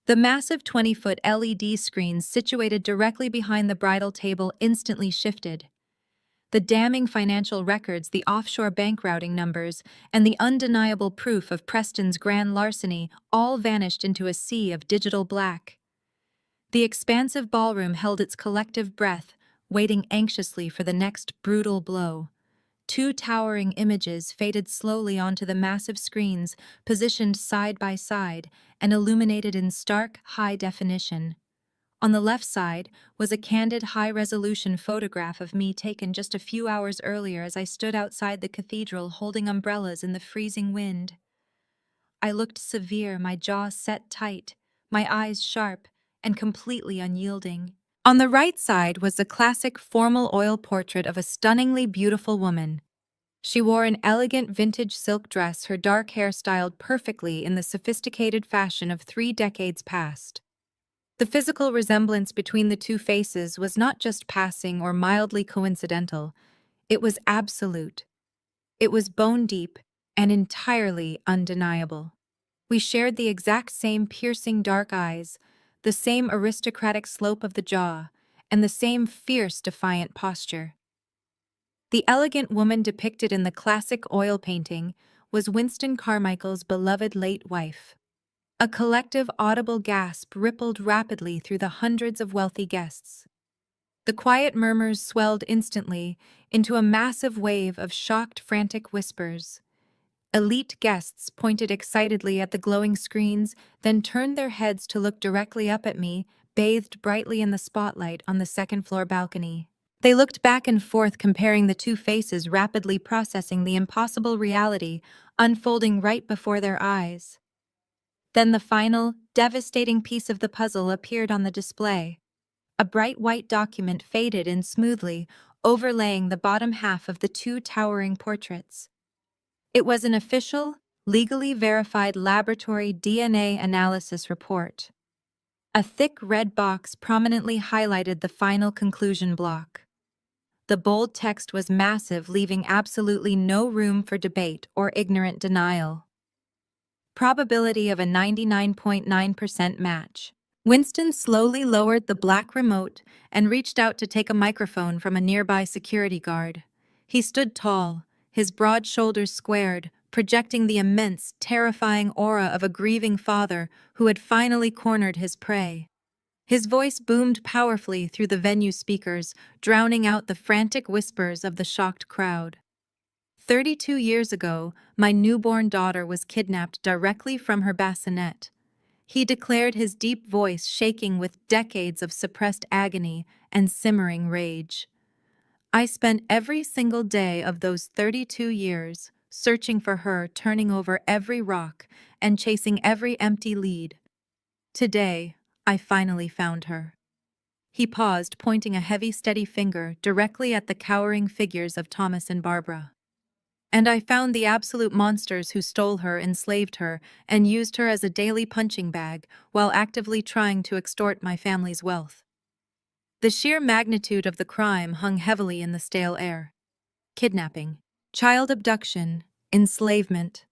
The massive 20-foot LED screens situated directly behind the bridal table instantly shifted. The damning financial records, the offshore bank routing numbers, and the undeniable proof of Preston's grand larceny all vanished into a sea of digital black. The expansive ballroom held its collective breath, waiting anxiously for the next brutal blow. Two towering images faded slowly onto the massive screens, positioned side by side and illuminated in stark, high definition. On the left side was a candid, high-resolution photograph of me taken just a few hours earlier as I stood outside the cathedral holding umbrellas in the freezing wind. I looked severe, my jaw set tight, my eyes sharp and completely unyielding. On the right side was the classic formal oil portrait of a stunningly beautiful woman. She wore an elegant vintage silk dress, her dark hair styled perfectly in the sophisticated fashion of 3 decades past. The physical resemblance between the two faces was not just passing or mildly coincidental, it was absolute. It was bone deep and entirely undeniable. We shared the exact same piercing dark eyes, the same aristocratic slope of the jaw, and the same fierce, defiant posture. The elegant woman depicted in the classic oil painting was Winston Carmichael's beloved late wife. A collective audible gasp rippled rapidly through the hundreds of wealthy guests. The quiet murmurs swelled instantly into a massive wave of shocked, frantic whispers. Elite guests pointed excitedly at the glowing screens, then turned their heads to look directly up at me, bathed brightly in the spotlight on the second-floor balcony. They looked back and forth, comparing the two faces, rapidly processing the impossible reality unfolding right before their eyes. Then the final, devastating piece of the puzzle appeared on the display. A bright white document faded in smoothly, overlaying the bottom half of the two towering portraits. It was an official, legally verified laboratory DNA analysis report. A thick red box prominently highlighted the final conclusion block. The bold text was massive, leaving absolutely no room for debate or ignorant denial. Probability of a 99.9% match. Winston slowly lowered the black remote and reached out to take a microphone from a nearby security guard. He stood tall, his broad shoulders squared, projecting the immense, terrifying aura of a grieving father who had finally cornered his prey. His voice boomed powerfully through the venue speakers, drowning out the frantic whispers of the shocked crowd. 32 years ago, my newborn daughter was kidnapped directly from her bassinet. He declared, his deep voice shaking with decades of suppressed agony and simmering rage. I spent every single day of those 32 years searching for her, turning over every rock and chasing every empty lead. Today, I finally found her. He paused, pointing a heavy, steady finger directly at the cowering figures of Thomas and Barbara. And I found the absolute monsters who stole her, enslaved her, and used her as a daily punching bag while actively trying to extort my family's wealth. The sheer magnitude of the crime hung heavily in the stale air. Kidnapping, child abduction, enslavement.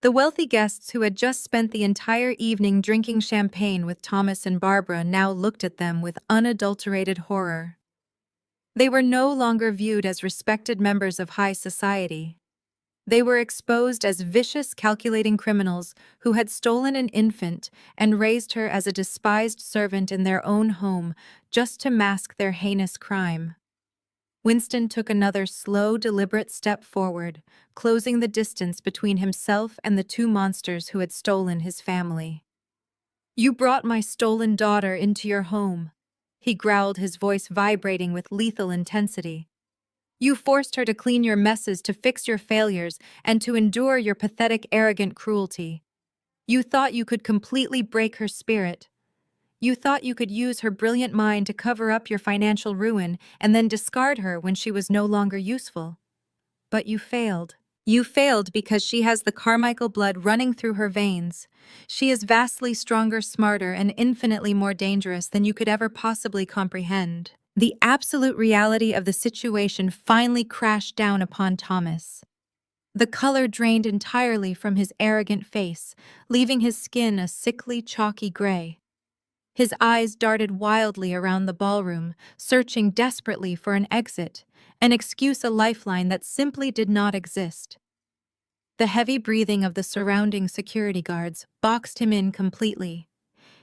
The wealthy guests who had just spent the entire evening drinking champagne with Thomas and Barbara now looked at them with unadulterated horror. They were no longer viewed as respected members of high society. They were exposed as vicious, calculating criminals who had stolen an infant and raised her as a despised servant in their own home just to mask their heinous crime. Winston took another slow, deliberate step forward, closing the distance between himself and the two monsters who had stolen his family. "You brought my stolen daughter into your home," he growled, his voice vibrating with lethal intensity. "You forced her to clean your messes, to fix your failures, and to endure your pathetic, arrogant cruelty. You thought you could completely break her spirit. You thought you could use her brilliant mind to cover up your financial ruin and then discard her when she was no longer useful. But you failed. You failed because she has the Carmichael blood running through her veins. She is vastly stronger, smarter, and infinitely more dangerous than you could ever possibly comprehend." The absolute reality of the situation finally crashed down upon Thomas. The color drained entirely from his arrogant face, leaving his skin a sickly, chalky gray. His eyes darted wildly around the ballroom, searching desperately for an exit, an excuse, a lifeline that simply did not exist. The heavy breathing of the surrounding security guards boxed him in completely.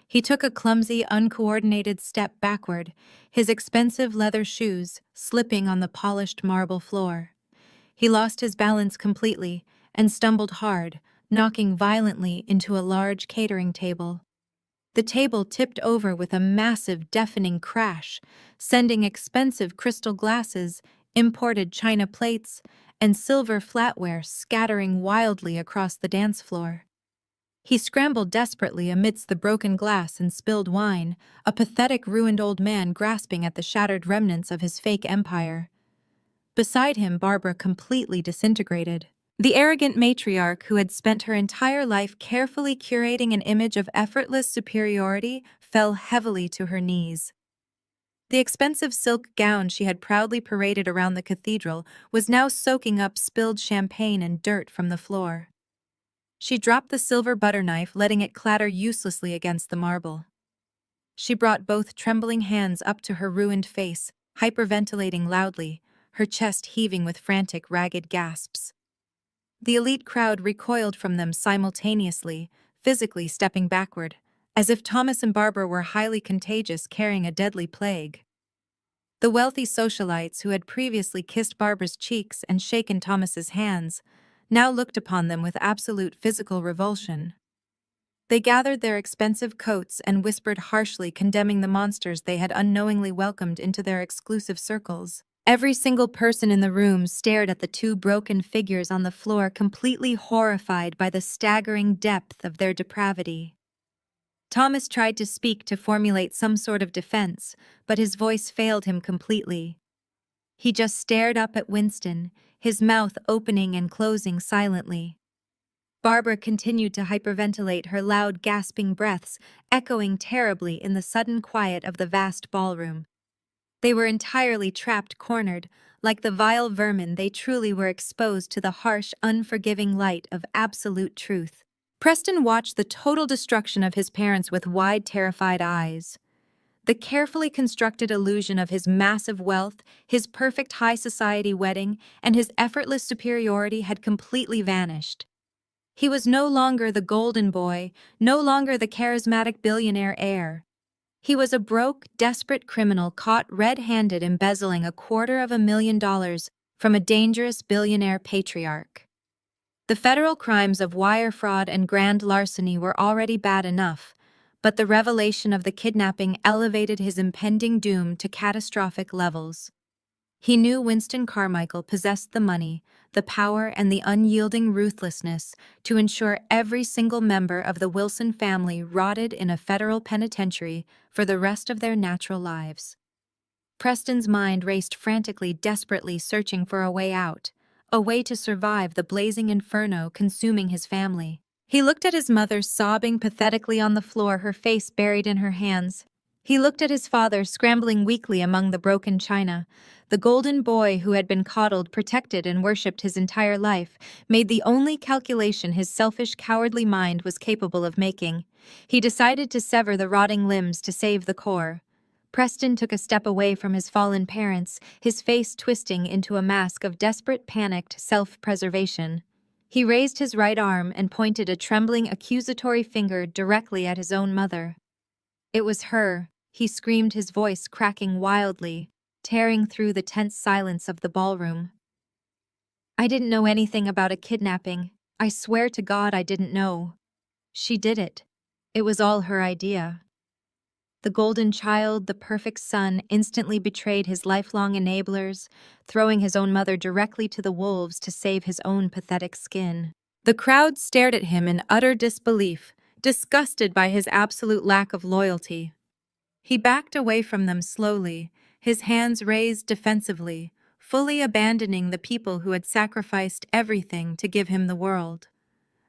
He took a clumsy, uncoordinated step backward, his expensive leather shoes slipping on the polished marble floor. He lost his balance completely and stumbled hard, knocking violently into a large catering table. The table tipped over with a massive, deafening crash, sending expensive crystal glasses, imported china plates, and silver flatware scattering wildly across the dance floor. He scrambled desperately amidst the broken glass and spilled wine, a pathetic, ruined old man grasping at the shattered remnants of his fake empire. Beside him, Barbara completely disintegrated. The arrogant matriarch who had spent her entire life carefully curating an image of effortless superiority fell heavily to her knees. The expensive silk gown she had proudly paraded around the cathedral was now soaking up spilled champagne and dirt from the floor. She dropped the silver butter knife, letting it clatter uselessly against the marble. She brought both trembling hands up to her ruined face, hyperventilating loudly, her chest heaving with frantic, ragged gasps. The elite crowd recoiled from them simultaneously, physically stepping backward, as if Thomas and Barbara were highly contagious, carrying a deadly plague. The wealthy socialites who had previously kissed Barbara's cheeks and shaken Thomas's hands now looked upon them with absolute physical revulsion. They gathered their expensive coats and whispered harshly, condemning the monsters they had unknowingly welcomed into their exclusive circles. Every single person in the room stared at the two broken figures on the floor, completely horrified by the staggering depth of their depravity. Thomas tried to speak, to formulate some sort of defense, but his voice failed him completely. He just stared up at Winston, his mouth opening and closing silently. Barbara continued to hyperventilate, her loud, gasping breaths echoing terribly in the sudden quiet of the vast ballroom. They were entirely trapped, cornered. Like the vile vermin, they truly were exposed to the harsh, unforgiving light of absolute truth. Preston watched the total destruction of his parents with wide, terrified eyes. The carefully constructed illusion of his massive wealth, his perfect high society wedding, and his effortless superiority had completely vanished. He was no longer the golden boy, no longer the charismatic billionaire heir. He was a broke, desperate criminal caught red-handed embezzling $250,000 from a dangerous billionaire patriarch. The federal crimes of wire fraud and grand larceny were already bad enough, but the revelation of the kidnapping elevated his impending doom to catastrophic levels. He knew Winston Carmichael possessed the money, the power, and the unyielding ruthlessness to ensure every single member of the Wilson family rotted in a federal penitentiary for the rest of their natural lives. Preston's mind raced frantically, desperately searching for a way out, a way to survive the blazing inferno consuming his family. He looked at his mother sobbing pathetically on the floor, her face buried in her hands. He looked at his father scrambling weakly among the broken china. The golden boy who had been coddled, protected, and worshipped his entire life made the only calculation his selfish, cowardly mind was capable of making. He decided to sever the rotting limbs to save the core. Preston took a step away from his fallen parents, his face twisting into a mask of desperate, panicked self-preservation. He raised his right arm and pointed a trembling, accusatory finger directly at his own mother. It was her, he screamed, his voice cracking wildly, tearing through the tense silence of the ballroom. I didn't know anything about a kidnapping. I swear to God I didn't know. She did it. It was all her idea. The golden child, the perfect son, instantly betrayed his lifelong enablers, throwing his own mother directly to the wolves to save his own pathetic skin. The crowd stared at him in utter disbelief, disgusted by his absolute lack of loyalty. He backed away from them slowly, his hands raised defensively, fully abandoning the people who had sacrificed everything to give him the world.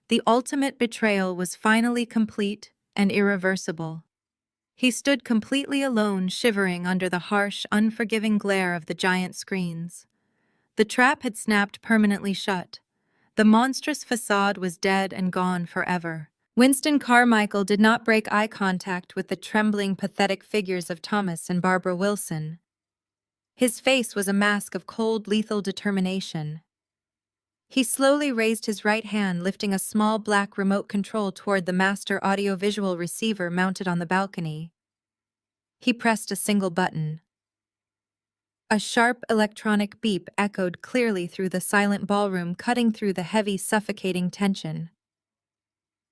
The ultimate betrayal was finally complete and irreversible. He stood completely alone, shivering under the harsh, unforgiving glare of the giant screens. The trap had snapped permanently shut. The monstrous facade was dead and gone forever. Winston Carmichael did not break eye contact with the trembling, pathetic figures of Thomas and Barbara Wilson. His face was a mask of cold, lethal determination. He slowly raised his right hand, lifting a small black remote control toward the master audiovisual receiver mounted on the balcony. He pressed a single button. A sharp electronic beep echoed clearly through the silent ballroom, cutting through the heavy, suffocating tension.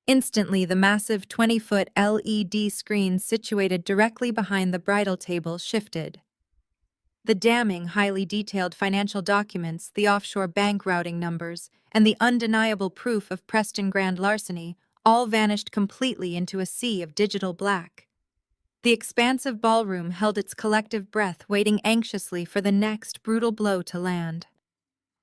Instantly, the massive 20-foot LED screen situated directly behind the bridal table shifted. The damning, highly detailed financial documents, the offshore bank routing numbers, and the undeniable proof of Preston grand larceny all vanished completely into a sea of digital black. The expansive ballroom held its collective breath, waiting anxiously for the next brutal blow to land.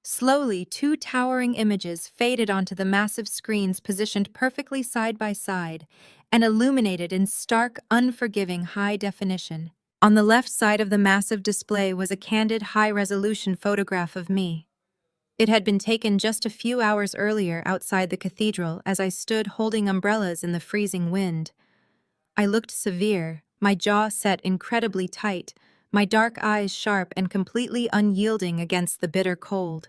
Slowly, two towering images faded onto the massive screens positioned perfectly side by side and illuminated in stark, unforgiving high definition. On the left side of the massive display was a candid, high-resolution photograph of me. It had been taken just a few hours earlier outside the cathedral as I stood holding umbrellas in the freezing wind. I looked severe, my jaw set incredibly tight, my dark eyes sharp and completely unyielding against the bitter cold.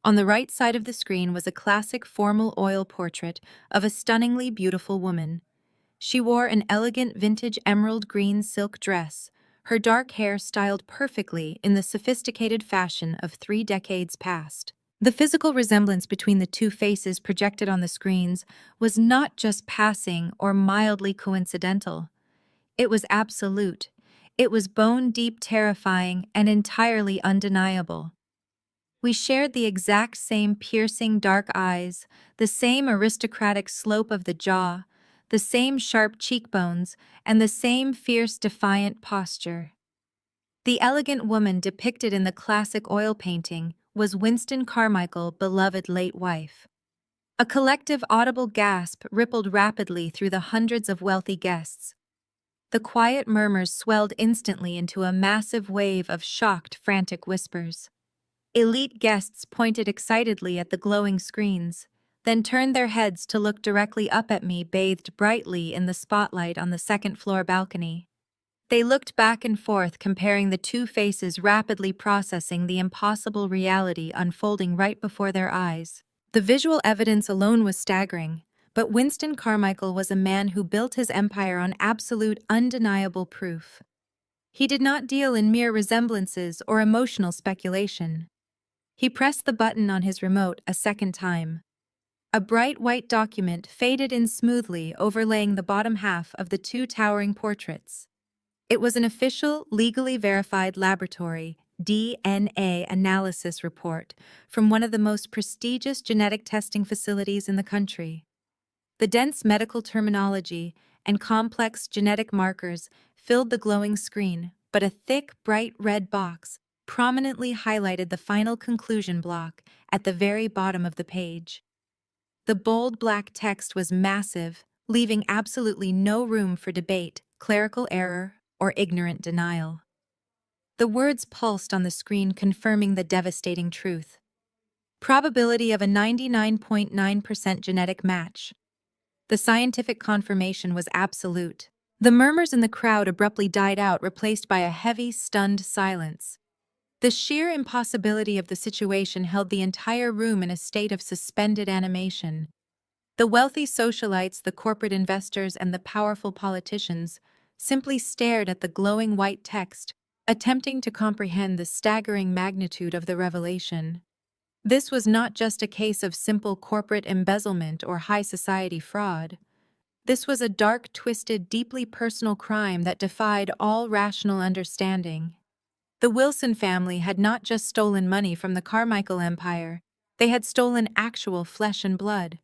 On the right side of the screen was a classic formal oil portrait of a stunningly beautiful woman. She wore an elegant vintage emerald green silk dress, her dark hair styled perfectly in the sophisticated fashion of 3 decades past. The physical resemblance between the two faces projected on the screens was not just passing or mildly coincidental. It was absolute. It was bone-deep terrifying and entirely undeniable. We shared the exact same piercing dark eyes, the same aristocratic slope of the jaw, the same sharp cheekbones, and the same fierce, defiant posture. The elegant woman depicted in the classic oil painting was Winston Carmichael's beloved late wife. A collective audible gasp rippled rapidly through the hundreds of wealthy guests. The quiet murmurs swelled instantly into a massive wave of shocked, frantic whispers. Elite guests pointed excitedly at the glowing screens, then turned their heads to look directly up at me, bathed brightly in the spotlight on the second-floor balcony. They looked back and forth, comparing the two faces, rapidly processing the impossible reality unfolding right before their eyes. The visual evidence alone was staggering, but Winston Carmichael was a man who built his empire on absolute, undeniable proof. He did not deal in mere resemblances or emotional speculation. He pressed the button on his remote a second time. A bright white document faded in smoothly, overlaying the bottom half of the two towering portraits. It was an official, legally verified laboratory DNA analysis report from one of the most prestigious genetic testing facilities in the country. The dense medical terminology and complex genetic markers filled the glowing screen, but a thick, bright red box prominently highlighted the final conclusion block at the very bottom of the page. The bold black text was massive, leaving absolutely no room for debate, clerical error, or ignorant denial. The words pulsed on the screen, confirming the devastating truth. Probability of a 99.9% genetic match. The scientific confirmation was absolute. The murmurs in the crowd abruptly died out, replaced by a heavy, stunned silence. The sheer impossibility of the situation held the entire room in a state of suspended animation. The wealthy socialites, the corporate investors, and the powerful politicians simply stared at the glowing white text, attempting to comprehend the staggering magnitude of the revelation. This was not just a case of simple corporate embezzlement or high society fraud. This was a dark, twisted, deeply personal crime that defied all rational understanding. The Wilson family had not just stolen money from the Carmichael empire, they had stolen actual flesh and blood.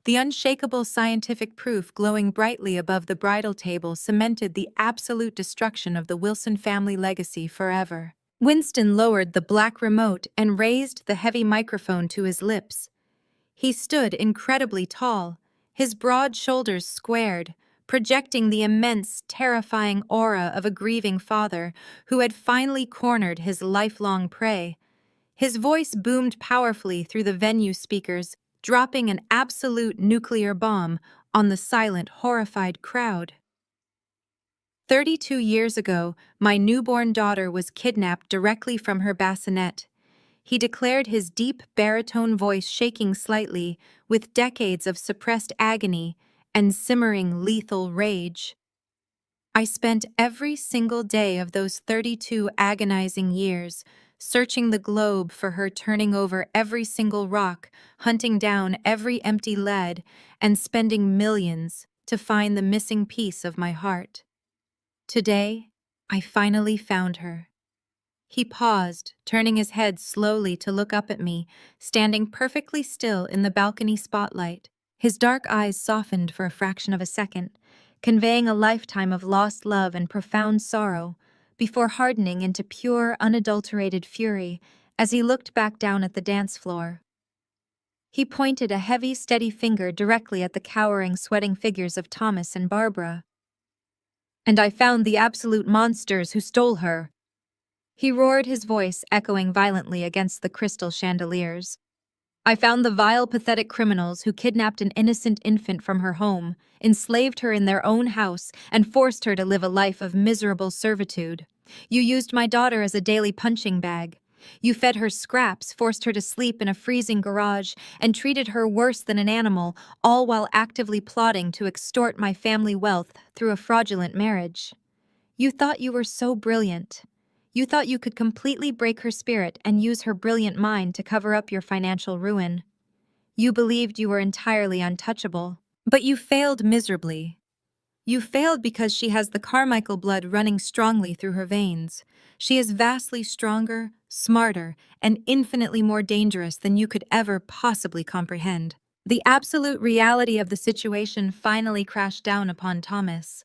The unshakable scientific proof glowing brightly above the bridal table cemented the absolute destruction of the Wilson family legacy forever. Winston lowered the black remote and raised the heavy microphone to his lips. He stood incredibly tall, his broad shoulders squared, projecting the immense, terrifying aura of a grieving father who had finally cornered his lifelong prey. His voice boomed powerfully through the venue speakers, dropping an absolute nuclear bomb on the silent, horrified crowd. 32 years ago, my newborn daughter was kidnapped directly from her bassinet. He declared, his deep baritone voice shaking slightly with decades of suppressed agony and simmering lethal rage. I spent every single day of those 32 agonizing years searching the globe for her, turning over every single rock, hunting down every empty lead, and spending millions to find the missing piece of my heart. Today, I finally found her. He paused, turning his head slowly to look up at me, standing perfectly still in the balcony spotlight. His dark eyes softened for a fraction of a second, conveying a lifetime of lost love and profound sorrow, before hardening into pure, unadulterated fury as he looked back down at the dance floor. He pointed a heavy, steady finger directly at the cowering, sweating figures of Thomas and Barbara. "And I found the absolute monsters who stole her," he roared, his voice echoing violently against the crystal chandeliers. "I found the vile, pathetic criminals who kidnapped an innocent infant from her home, enslaved her in their own house, and forced her to live a life of miserable servitude. You used my daughter as a daily punching bag. You fed her scraps, forced her to sleep in a freezing garage, and treated her worse than an animal, all while actively plotting to extort my family wealth through a fraudulent marriage. You thought you were so brilliant. You thought you could completely break her spirit and use her brilliant mind to cover up your financial ruin. You believed you were entirely untouchable. But you failed miserably. You failed because she has the Carmichael blood running strongly through her veins. She is vastly stronger, smarter, and infinitely more dangerous than you could ever possibly comprehend." The absolute reality of the situation finally crashed down upon Thomas.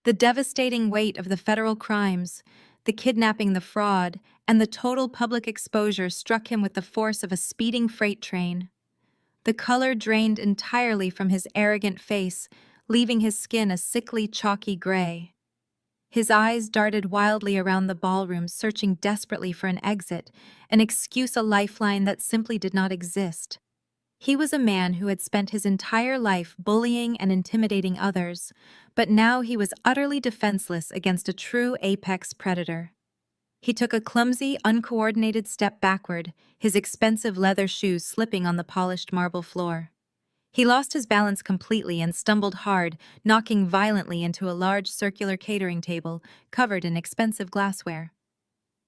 The devastating weight of the federal crimes, the kidnapping, the fraud, and the total public exposure struck him with the force of a speeding freight train. The color drained entirely from his arrogant face, leaving his skin a sickly, chalky gray. His eyes darted wildly around the ballroom, searching desperately for an exit, an excuse, a lifeline that simply did not exist. He was a man who had spent his entire life bullying and intimidating others, but now he was utterly defenseless against a true apex predator. He took a clumsy, uncoordinated step backward, his expensive leather shoes slipping on the polished marble floor. He lost his balance completely and stumbled hard, knocking violently into a large circular catering table covered in expensive glassware.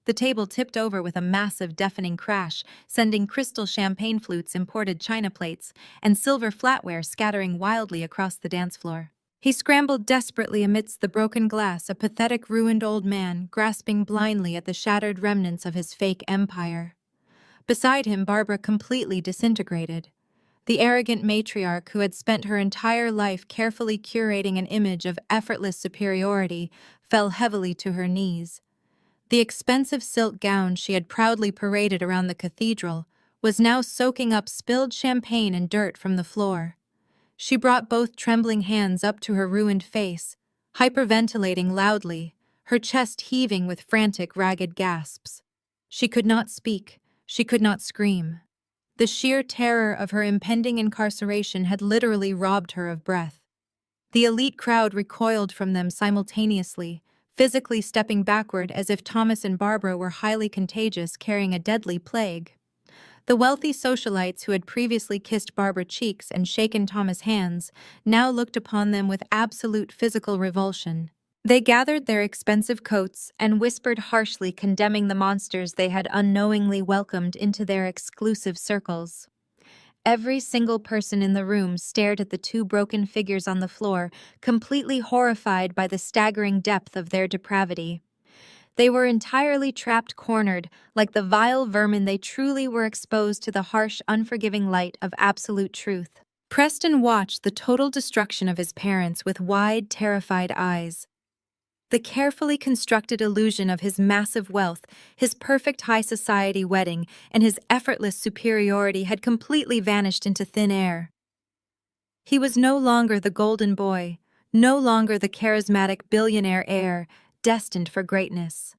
The table tipped over with a massive, deafening crash, sending crystal champagne flutes, imported china plates, and silver flatware scattering wildly across the dance floor. He scrambled desperately amidst the broken glass, a pathetic, ruined old man, grasping blindly at the shattered remnants of his fake empire. Beside him, Barbara, completely disintegrated. The arrogant matriarch who had spent her entire life carefully curating an image of effortless superiority fell heavily to her knees. The expensive silk gown she had proudly paraded around the cathedral was now soaking up spilled champagne and dirt from the floor. She brought both trembling hands up to her ruined face, hyperventilating loudly, her chest heaving with frantic, ragged gasps. She could not speak, she could not scream. The sheer terror of her impending incarceration had literally robbed her of breath. The elite crowd recoiled from them simultaneously, physically stepping backward as if Thomas and Barbara were highly contagious, carrying a deadly plague. The wealthy socialites who had previously kissed Barbara cheeks and shaken Thomas' hands now looked upon them with absolute physical revulsion. They gathered their expensive coats and whispered harshly, condemning the monsters they had unknowingly welcomed into their exclusive circles. Every single person in the room stared at the two broken figures on the floor, completely horrified by the staggering depth of their depravity. They were entirely trapped, cornered, like the vile vermin they truly were, exposed to the harsh, unforgiving light of absolute truth. Preston watched the total destruction of his parents with wide, terrified eyes. The carefully constructed illusion of his massive wealth, his perfect high society wedding, and his effortless superiority had completely vanished into thin air. He was no longer the golden boy, no longer the charismatic billionaire heir, destined for greatness.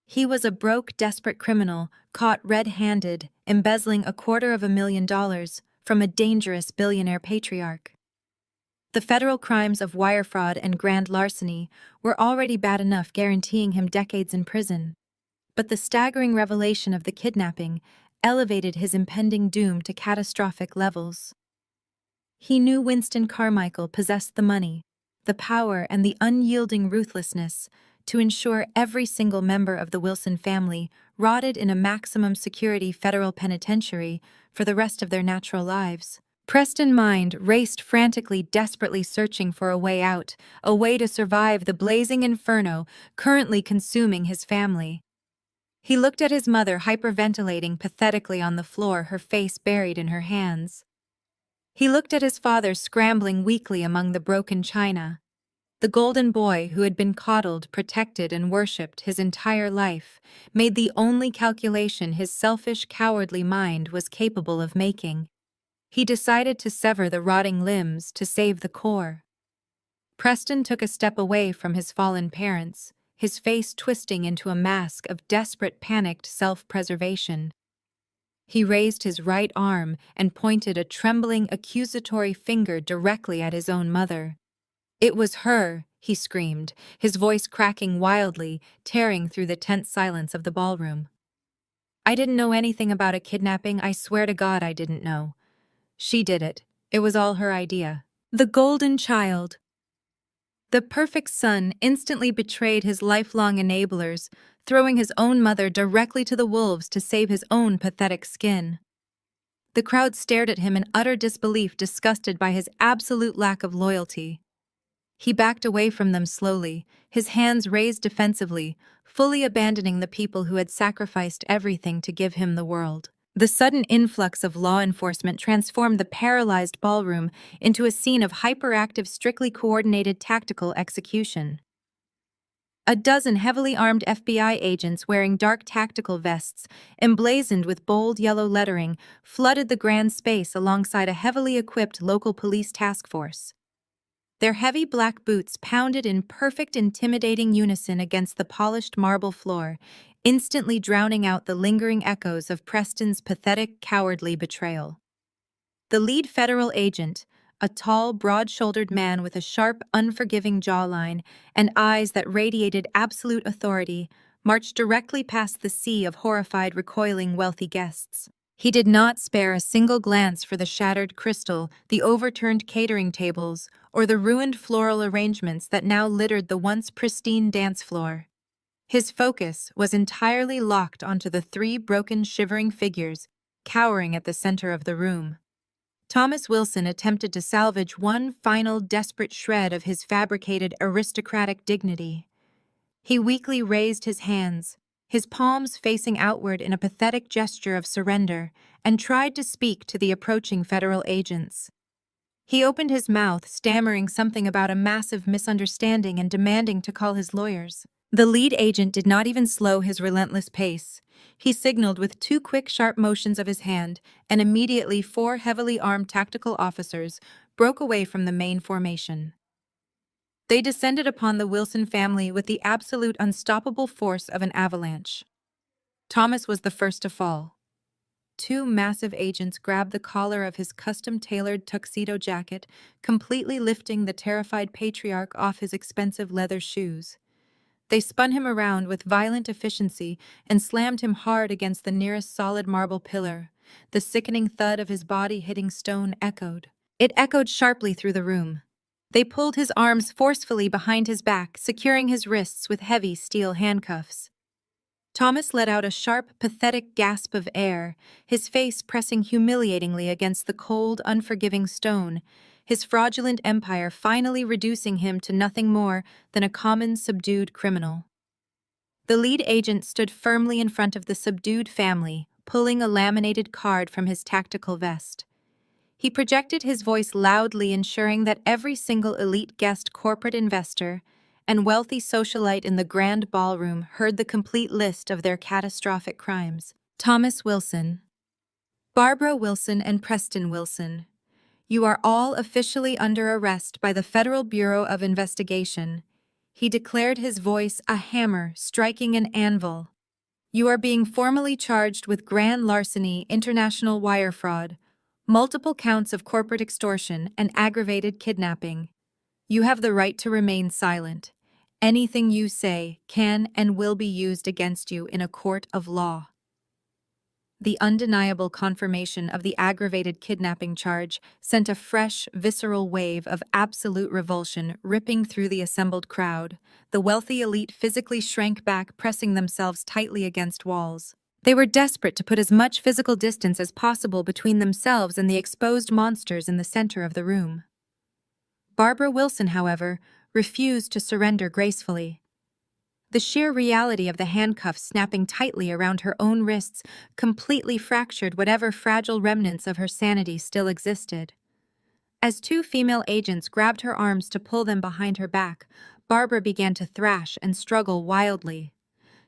He was a broke, desperate criminal, caught red-handed, embezzling $250,000 from a dangerous billionaire patriarch. The federal crimes of wire fraud and grand larceny were already bad enough, guaranteeing him decades in prison. But the staggering revelation of the kidnapping elevated his impending doom to catastrophic levels. He knew Winston Carmichael possessed the money, the power, and the unyielding ruthlessness to ensure every single member of the Wilson family rotted in a maximum security federal penitentiary for the rest of their natural lives. Preston's mind raced frantically, desperately searching for a way out, a way to survive the blazing inferno currently consuming his family. He looked at his mother hyperventilating pathetically on the floor, her face buried in her hands. He looked at his father scrambling weakly among the broken china. The golden boy who had been coddled, protected, and worshipped his entire life made the only calculation his selfish, cowardly mind was capable of making. He decided to sever the rotting limbs to save the core. Preston took a step away from his fallen parents, his face twisting into a mask of desperate, panicked self-preservation. He raised his right arm and pointed a trembling, accusatory finger directly at his own mother. "It was her," he screamed, his voice cracking wildly, tearing through the tense silence of the ballroom. "I didn't know anything about a kidnapping, I swear to God I didn't know. She did it. It was all her idea." The golden child. The perfect son instantly betrayed his lifelong enablers, throwing his own mother directly to the wolves to save his own pathetic skin. The crowd stared at him in utter disbelief, disgusted by his absolute lack of loyalty. He backed away from them slowly, his hands raised defensively, fully abandoning the people who had sacrificed everything to give him the world. The sudden influx of law enforcement transformed the paralyzed ballroom into a scene of hyperactive, strictly coordinated tactical execution. A dozen heavily armed FBI agents wearing dark tactical vests, emblazoned with bold yellow lettering, flooded the grand space alongside a heavily equipped local police task force. Their heavy black boots pounded in perfect, intimidating unison against the polished marble floor, instantly drowning out the lingering echoes of Preston's pathetic, cowardly betrayal. The lead federal agent, a tall, broad-shouldered man with a sharp, unforgiving jawline and eyes that radiated absolute authority, marched directly past the sea of horrified, recoiling, wealthy guests. He did not spare a single glance for the shattered crystal, the overturned catering tables, or the ruined floral arrangements that now littered the once pristine dance floor. His focus was entirely locked onto the three broken, shivering figures cowering at the center of the room. Thomas Wilson attempted to salvage one final desperate shred of his fabricated aristocratic dignity. He weakly raised his hands, his palms facing outward in a pathetic gesture of surrender, and tried to speak to the approaching federal agents. He opened his mouth, stammering something about a massive misunderstanding and demanding to call his lawyers. The lead agent did not even slow his relentless pace. He signaled with two quick, sharp motions of his hand, and immediately 4 heavily armed tactical officers broke away from the main formation. They descended upon the Wilson family with the absolute unstoppable force of an avalanche. Thomas was the first to fall. 2 massive agents grabbed the collar of his custom-tailored tuxedo jacket, completely lifting the terrified patriarch off his expensive leather shoes. They spun him around with violent efficiency and slammed him hard against the nearest solid marble pillar. The sickening thud of his body hitting stone echoed. It echoed sharply through the room. They pulled his arms forcefully behind his back, securing his wrists with heavy steel handcuffs. Thomas let out a sharp, pathetic gasp of air, his face pressing humiliatingly against the cold, unforgiving stone, his fraudulent empire finally reducing him to nothing more than a common, subdued criminal. The lead agent stood firmly in front of the subdued family, pulling a laminated card from his tactical vest. He projected his voice loudly, ensuring that every single elite guest, corporate investor, and wealthy socialite in the grand ballroom heard the complete list of their catastrophic crimes. Thomas Wilson, Barbara Wilson, and Preston Wilson, you are all officially under arrest by the Federal Bureau of Investigation. He declared, his voice a hammer striking an anvil. You are being formally charged with grand larceny, international wire fraud, multiple counts of corporate extortion, and aggravated kidnapping. You have the right to remain silent. Anything you say can and will be used against you in a court of law. The undeniable confirmation of the aggravated kidnapping charge sent a fresh, visceral wave of absolute revulsion ripping through the assembled crowd. The wealthy elite physically shrank back, pressing themselves tightly against walls. They were desperate to put as much physical distance as possible between themselves and the exposed monsters in the center of the room. Barbara Wilson, however, refused to surrender gracefully. The sheer reality of the handcuffs snapping tightly around her own wrists completely fractured whatever fragile remnants of her sanity still existed. As two female agents grabbed her arms to pull them behind her back, Barbara began to thrash and struggle wildly.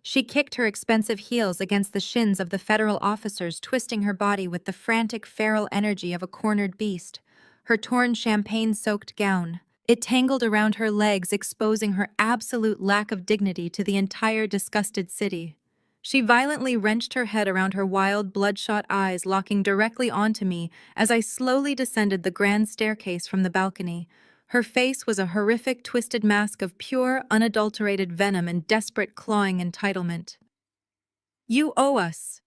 She kicked her expensive heels against the shins of the federal officers, twisting her body with the frantic feral energy of a cornered beast. Her torn champagne-soaked gown, it tangled around her legs, exposing her absolute lack of dignity to the entire disgusted city. She violently wrenched her head around her wild, bloodshot eyes, locking directly onto me as I slowly descended the grand staircase from the balcony. Her face was a horrific, twisted mask of pure, unadulterated venom and desperate, clawing entitlement. "You owe us!"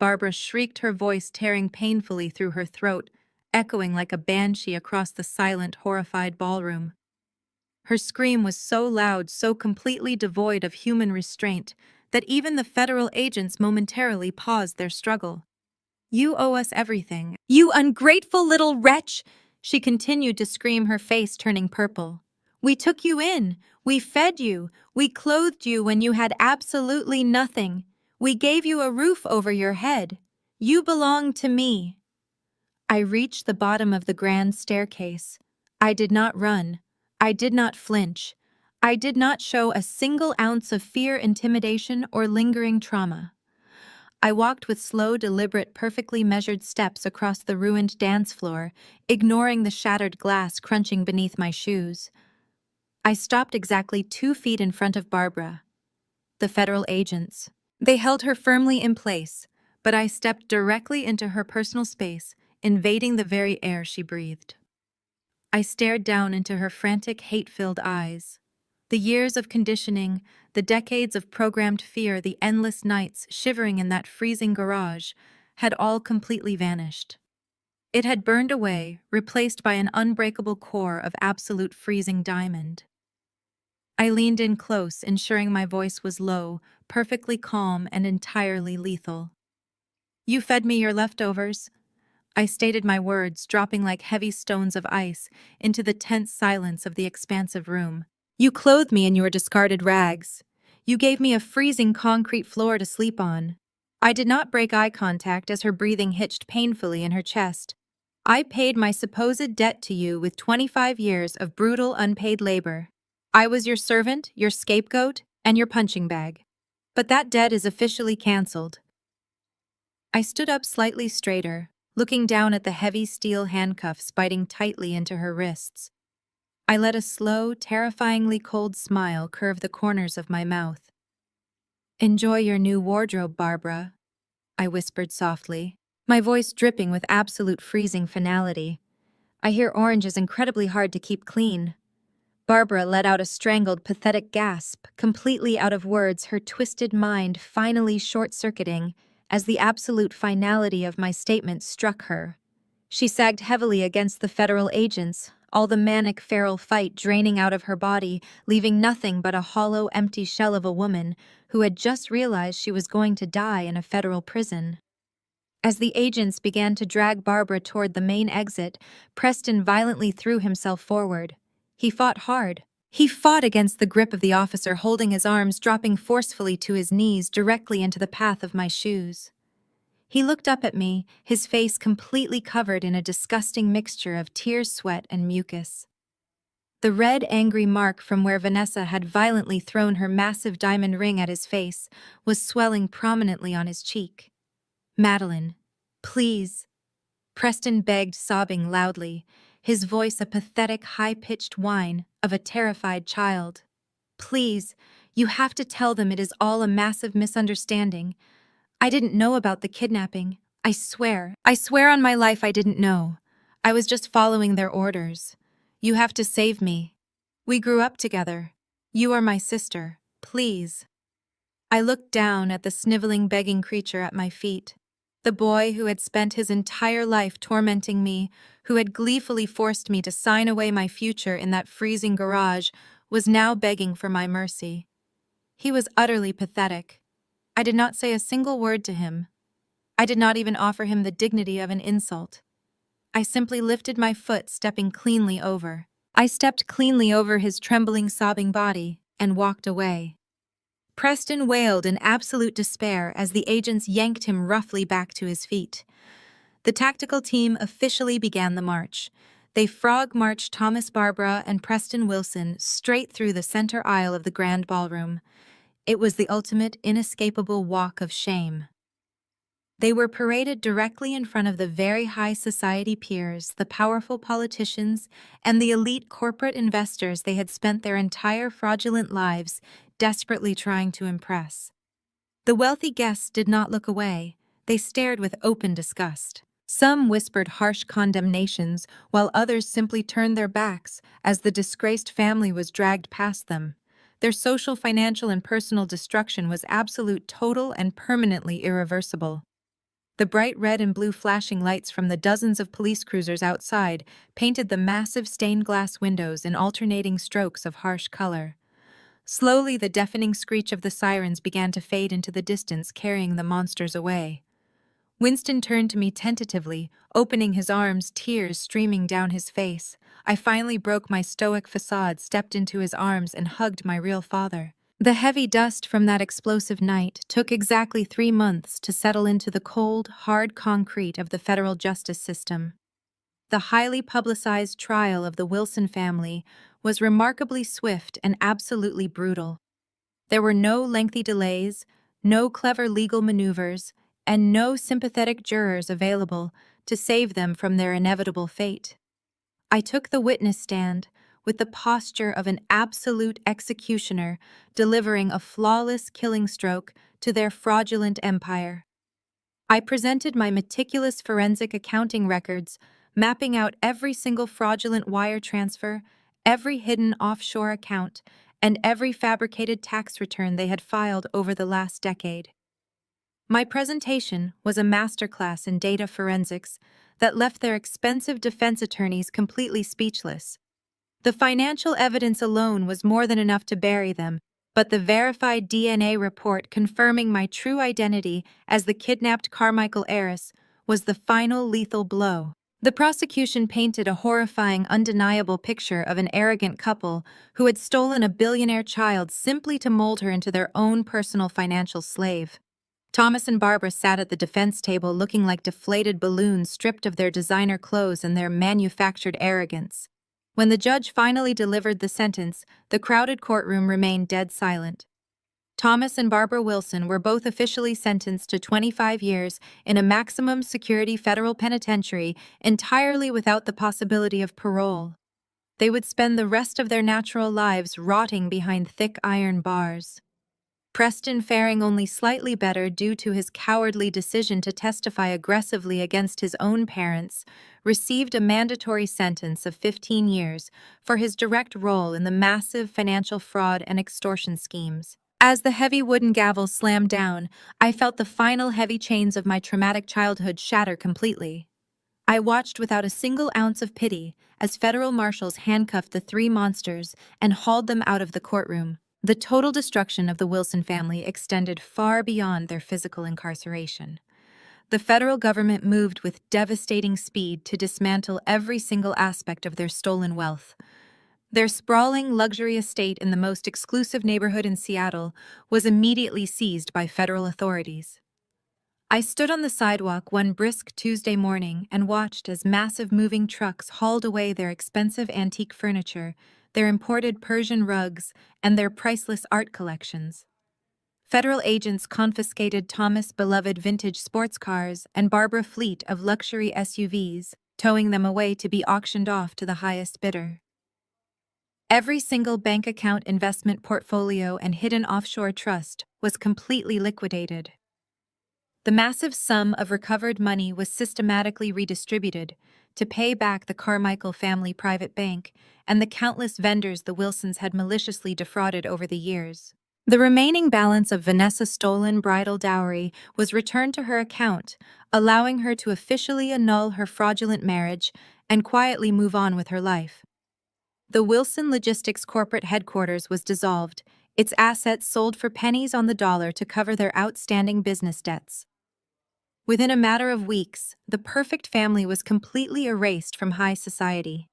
Barbara shrieked, her voice tearing painfully through her throat, echoing like a banshee across the silent, horrified ballroom. Her scream was so loud, so completely devoid of human restraint, that even the federal agents momentarily paused their struggle. "You owe us everything. You ungrateful little wretch!" She continued to scream, her face turning purple. "We took you in. We fed you. We clothed you when you had absolutely nothing. We gave you a roof over your head. You belong to me." I reached the bottom of the grand staircase. I did not run. I did not flinch. I did not show a single ounce of fear, intimidation, or lingering trauma. I walked with slow, deliberate, perfectly measured steps across the ruined dance floor, ignoring the shattered glass crunching beneath my shoes. I stopped exactly 2 feet in front of Barbara. The federal agents. They held her firmly in place, but I stepped directly into her personal space, invading the very air she breathed. I stared down into her frantic, hate-filled eyes. The years of conditioning, the decades of programmed fear, the endless nights shivering in that freezing garage had all completely vanished. It had burned away, replaced by an unbreakable core of absolute freezing diamond. I leaned in close, ensuring my voice was low, perfectly calm, and entirely lethal. "You fed me your leftovers." I stated my words, dropping like heavy stones of ice into the tense silence of the expansive room. "You clothed me in your discarded rags. You gave me a freezing concrete floor to sleep on." I did not break eye contact as her breathing hitched painfully in her chest. "I paid my supposed debt to you with 25 years of brutal, unpaid labor. I was your servant, your scapegoat, and your punching bag. But that debt is officially canceled." I stood up slightly straighter, looking down at the heavy steel handcuffs biting tightly into her wrists. I let a slow, terrifyingly cold smile curve the corners of my mouth. "Enjoy your new wardrobe, Barbara," I whispered softly, my voice dripping with absolute freezing finality. "I hear orange is incredibly hard to keep clean." Barbara let out a strangled, pathetic gasp, completely out of words, her twisted mind finally short-circuiting as the absolute finality of my statement struck her. She sagged heavily against the federal agents, all the manic feral fight draining out of her body, leaving nothing but a hollow, empty shell of a woman who had just realized she was going to die in a federal prison. As the agents began to drag Barbara toward the main exit, Preston violently threw himself forward. He fought hard. He fought against the grip of the officer, holding his arms, dropping forcefully to his knees directly into the path of my shoes. He looked up at me, his face completely covered in a disgusting mixture of tears, sweat, and mucus. The red, angry mark from where Vanessa had violently thrown her massive diamond ring at his face was swelling prominently on his cheek. "Madeline, please," Preston begged, sobbing loudly, his voice a pathetic, high-pitched whine of a terrified child. "Please, you have to tell them it is all a massive misunderstanding. I didn't know about the kidnapping. I swear on my life I didn't know. I was just following their orders. You have to save me. We grew up together. You are my sister. Please." I looked down at the sniveling, begging creature at my feet. The boy who had spent his entire life tormenting me, who had gleefully forced me to sign away my future in that freezing garage, was now begging for my mercy. He was utterly pathetic. I did not say a single word to him. I did not even offer him the dignity of an insult. I simply lifted my foot, stepping cleanly over. I stepped cleanly over his trembling, sobbing body and walked away. Preston wailed in absolute despair as the agents yanked him roughly back to his feet. The tactical team officially began the march. They frog-marched Thomas Barbara and Preston Wilson straight through the center aisle of the grand ballroom. It was the ultimate, inescapable walk of shame. They were paraded directly in front of the very high society peers, the powerful politicians, and the elite corporate investors they had spent their entire fraudulent lives desperately trying to impress. The wealthy guests did not look away. They stared with open disgust. Some whispered harsh condemnations, while others simply turned their backs as the disgraced family was dragged past them. Their social, financial, and personal destruction was absolute, total, and permanently irreversible. The bright red and blue flashing lights from the dozens of police cruisers outside painted the massive stained glass windows in alternating strokes of harsh color. Slowly, the deafening screech of the sirens began to fade into the distance, carrying the monsters away. Winston turned to me tentatively, opening his arms, tears streaming down his face. I finally broke my stoic facade, stepped into his arms, and hugged my real father. The heavy dust from that explosive night took exactly 3 months to settle into the cold, hard concrete of the federal justice system. The highly publicized trial of the Wilson family was remarkably swift and absolutely brutal. There were no lengthy delays, no clever legal maneuvers, and no sympathetic jurors available to save them from their inevitable fate. I took the witness stand with the posture of an absolute executioner delivering a flawless killing stroke to their fraudulent empire. I presented my meticulous forensic accounting records, mapping out every single fraudulent wire transfer, every hidden offshore account, and every fabricated tax return they had filed over the last decade. My presentation was a masterclass in data forensics that left their expensive defense attorneys completely speechless. The financial evidence alone was more than enough to bury them, but the verified DNA report confirming my true identity as the kidnapped Carmichael heiress was the final lethal blow. The prosecution painted a horrifying, undeniable picture of an arrogant couple who had stolen a billionaire child simply to mold her into their own personal financial slave. Thomas and Barbara sat at the defense table looking like deflated balloons stripped of their designer clothes and their manufactured arrogance. When the judge finally delivered the sentence, the crowded courtroom remained dead silent. Thomas and Barbara Wilson were both officially sentenced to 25 years in a maximum security federal penitentiary entirely without the possibility of parole. They would spend the rest of their natural lives rotting behind thick iron bars. Preston, faring only slightly better due to his cowardly decision to testify aggressively against his own parents, received a mandatory sentence of 15 years for his direct role in the massive financial fraud and extortion schemes. As the heavy wooden gavel slammed down, I felt the final heavy chains of my traumatic childhood shatter completely. I watched without a single ounce of pity as federal marshals handcuffed the 3 monsters and hauled them out of the courtroom. The total destruction of the Wilson family extended far beyond their physical incarceration. The federal government moved with devastating speed to dismantle every single aspect of their stolen wealth. Their sprawling luxury estate in the most exclusive neighborhood in Seattle was immediately seized by federal authorities. I stood on the sidewalk one brisk Tuesday morning and watched as massive moving trucks hauled away their expensive antique furniture, their imported Persian rugs, and their priceless art collections. Federal agents confiscated Thomas' beloved vintage sports cars and Barbara fleet of luxury SUVs, towing them away to be auctioned off to the highest bidder. Every single bank account, investment portfolio, and hidden offshore trust was completely liquidated. The massive sum of recovered money was systematically redistributed to pay back the Carmichael family private bank and the countless vendors the Wilsons had maliciously defrauded over the years. The remaining balance of Vanessa's stolen bridal dowry was returned to her account, allowing her to officially annul her fraudulent marriage and quietly move on with her life. The Wilson Logistics corporate headquarters was dissolved, its assets sold for pennies on the dollar to cover their outstanding business debts. Within a matter of weeks, the perfect family was completely erased from high society.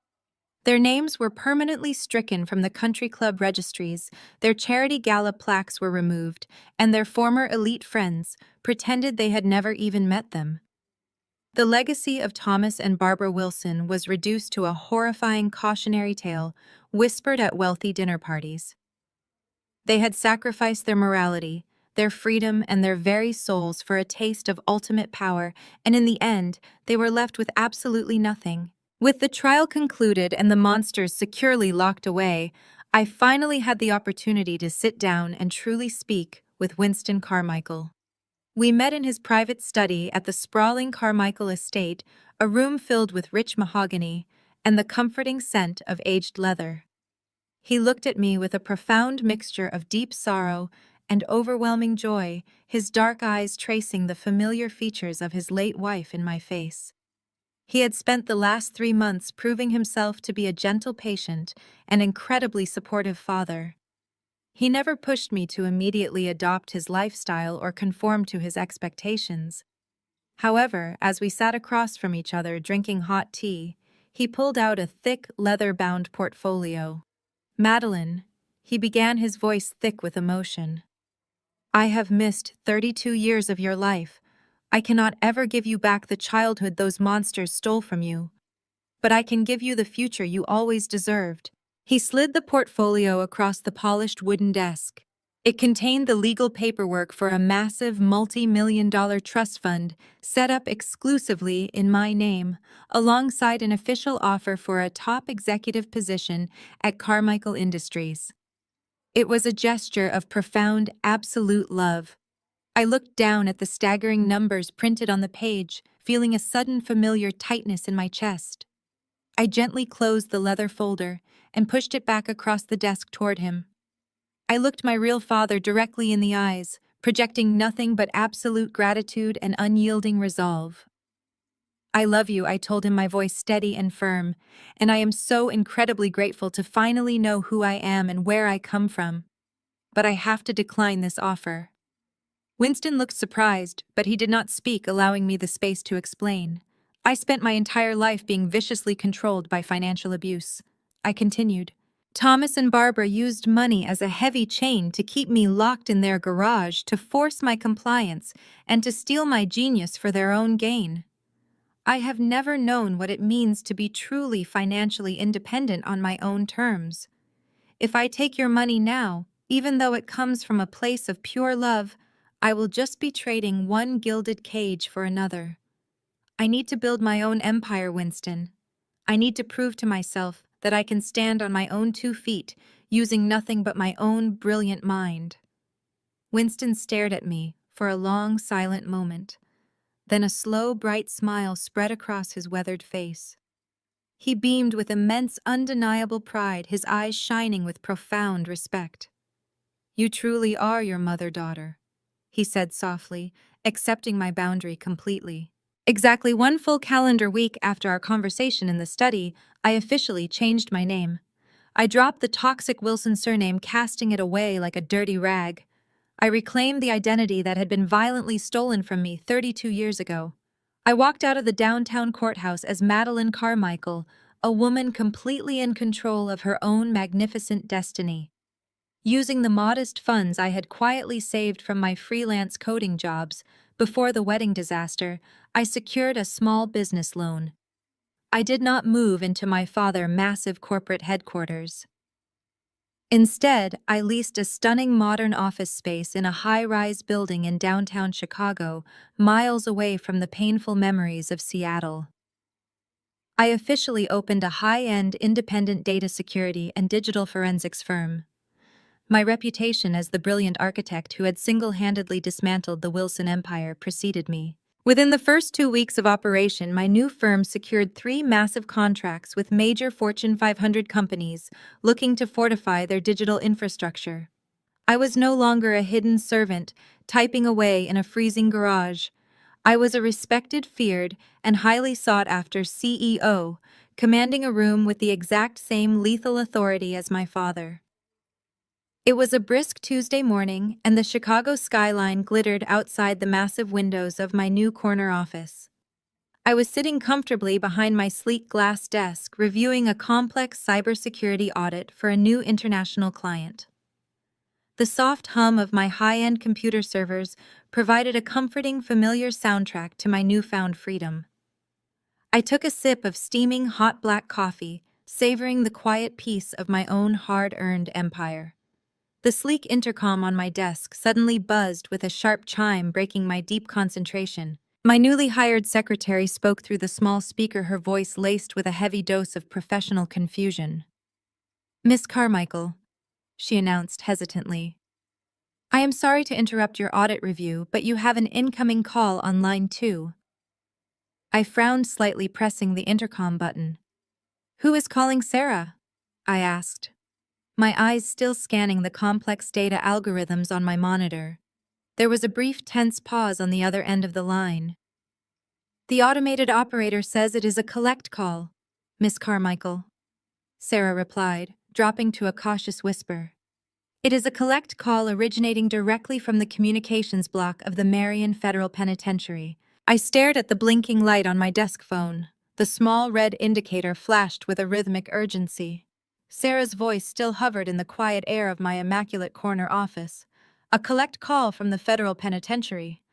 Their names were permanently stricken from the country club registries, their charity gala plaques were removed, and their former elite friends pretended they had never even met them. The legacy of Thomas and Barbara Wilson was reduced to a horrifying cautionary tale whispered at wealthy dinner parties. They had sacrificed their morality, their freedom, and their very souls for a taste of ultimate power, and in the end, they were left with absolutely nothing. With the trial concluded and the monsters securely locked away, I finally had the opportunity to sit down and truly speak with Winston Carmichael. We met in his private study at the sprawling Carmichael estate, a room filled with rich mahogany and the comforting scent of aged leather. He looked at me with a profound mixture of deep sorrow and overwhelming joy, his dark eyes tracing the familiar features of his late wife in my face. He had spent the last 3 months proving himself to be a gentle patient and incredibly supportive father. He never pushed me to immediately adopt his lifestyle or conform to his expectations. However, as we sat across from each other drinking hot tea, he pulled out a thick, leather-bound portfolio. "Madeline," he began, his voice thick with emotion. "I have missed 32 years of your life. I cannot ever give you back the childhood those monsters stole from you. But I can give you the future you always deserved." He slid the portfolio across the polished wooden desk. It contained the legal paperwork for a massive multi-million-dollar trust fund set up exclusively in my name, alongside an official offer for a top executive position at Carmichael Industries. It was a gesture of profound, absolute love. I looked down at the staggering numbers printed on the page, feeling a sudden familiar tightness in my chest. I gently closed the leather folder and pushed it back across the desk toward him. I looked my real father directly in the eyes, projecting nothing but absolute gratitude and unyielding resolve. "I love you," I told him, my voice steady and firm, "and I am so incredibly grateful to finally know who I am and where I come from. But I have to decline this offer." Winston looked surprised, but he did not speak, allowing me the space to explain. "I spent my entire life being viciously controlled by financial abuse," I continued. "Thomas and Barbara used money as a heavy chain to keep me locked in their garage, to force my compliance, and to steal my genius for their own gain. I have never known what it means to be truly financially independent on my own terms. If I take your money now, even though it comes from a place of pure love, I will just be trading one gilded cage for another. I need to build my own empire, Winston. I need to prove to myself that I can stand on my own 2 feet, using nothing but my own brilliant mind." Winston stared at me for a long, silent moment. Then a slow, bright smile spread across his weathered face. He beamed with immense, undeniable pride, his eyes shining with profound respect. "You truly are your mother-daughter," he said softly, accepting my boundary completely. Exactly 1 full calendar week after our conversation in the study, I officially changed my name. I dropped the toxic Wilson surname, casting it away like a dirty rag. I reclaimed the identity that had been violently stolen from me 32 years ago. I walked out of the downtown courthouse as Madeline Carmichael, a woman completely in control of her own magnificent destiny. Using the modest funds I had quietly saved from my freelance coding jobs before the wedding disaster, I secured a small business loan. I did not move into my father's massive corporate headquarters. Instead, I leased a stunning modern office space in a high-rise building in downtown Chicago, miles away from the painful memories of Seattle. I officially opened a high-end independent data security and digital forensics firm. My reputation as the brilliant architect who had single-handedly dismantled the Wilson Empire preceded me. Within the first 2 weeks of operation, my new firm secured 3 massive contracts with major Fortune 500 companies looking to fortify their digital infrastructure. I was no longer a hidden servant, typing away in a freezing garage. I was a respected, feared, and highly sought-after CEO, commanding a room with the exact same lethal authority as my father. It was a brisk Tuesday morning, and the Chicago skyline glittered outside the massive windows of my new corner office. I was sitting comfortably behind my sleek glass desk, reviewing a complex cybersecurity audit for a new international client. The soft hum of my high-end computer servers provided a comforting, familiar soundtrack to my newfound freedom. I took a sip of steaming hot black coffee, savoring the quiet peace of my own hard-earned empire. The sleek intercom on my desk suddenly buzzed with a sharp chime, breaking my deep concentration. My newly hired secretary spoke through the small speaker, her voice laced with a heavy dose of professional confusion. "Miss Carmichael," she announced hesitantly, "I am sorry to interrupt your audit review, but you have an incoming call on line 2. I frowned slightly, pressing the intercom button. "Who is calling Sarah?" I asked, my eyes still scanning the complex data algorithms on my monitor. There was a brief, tense pause on the other end of the line. "The automated operator says it is a collect call, Miss Carmichael," Sarah replied, dropping to a cautious whisper. "It is a collect call originating directly from the communications block of the Marion Federal Penitentiary." I stared at the blinking light on my desk phone. The small red indicator flashed with a rhythmic urgency. Sarah's voice still hovered in the quiet air of my immaculate corner office. A collect call from the federal penitentiary.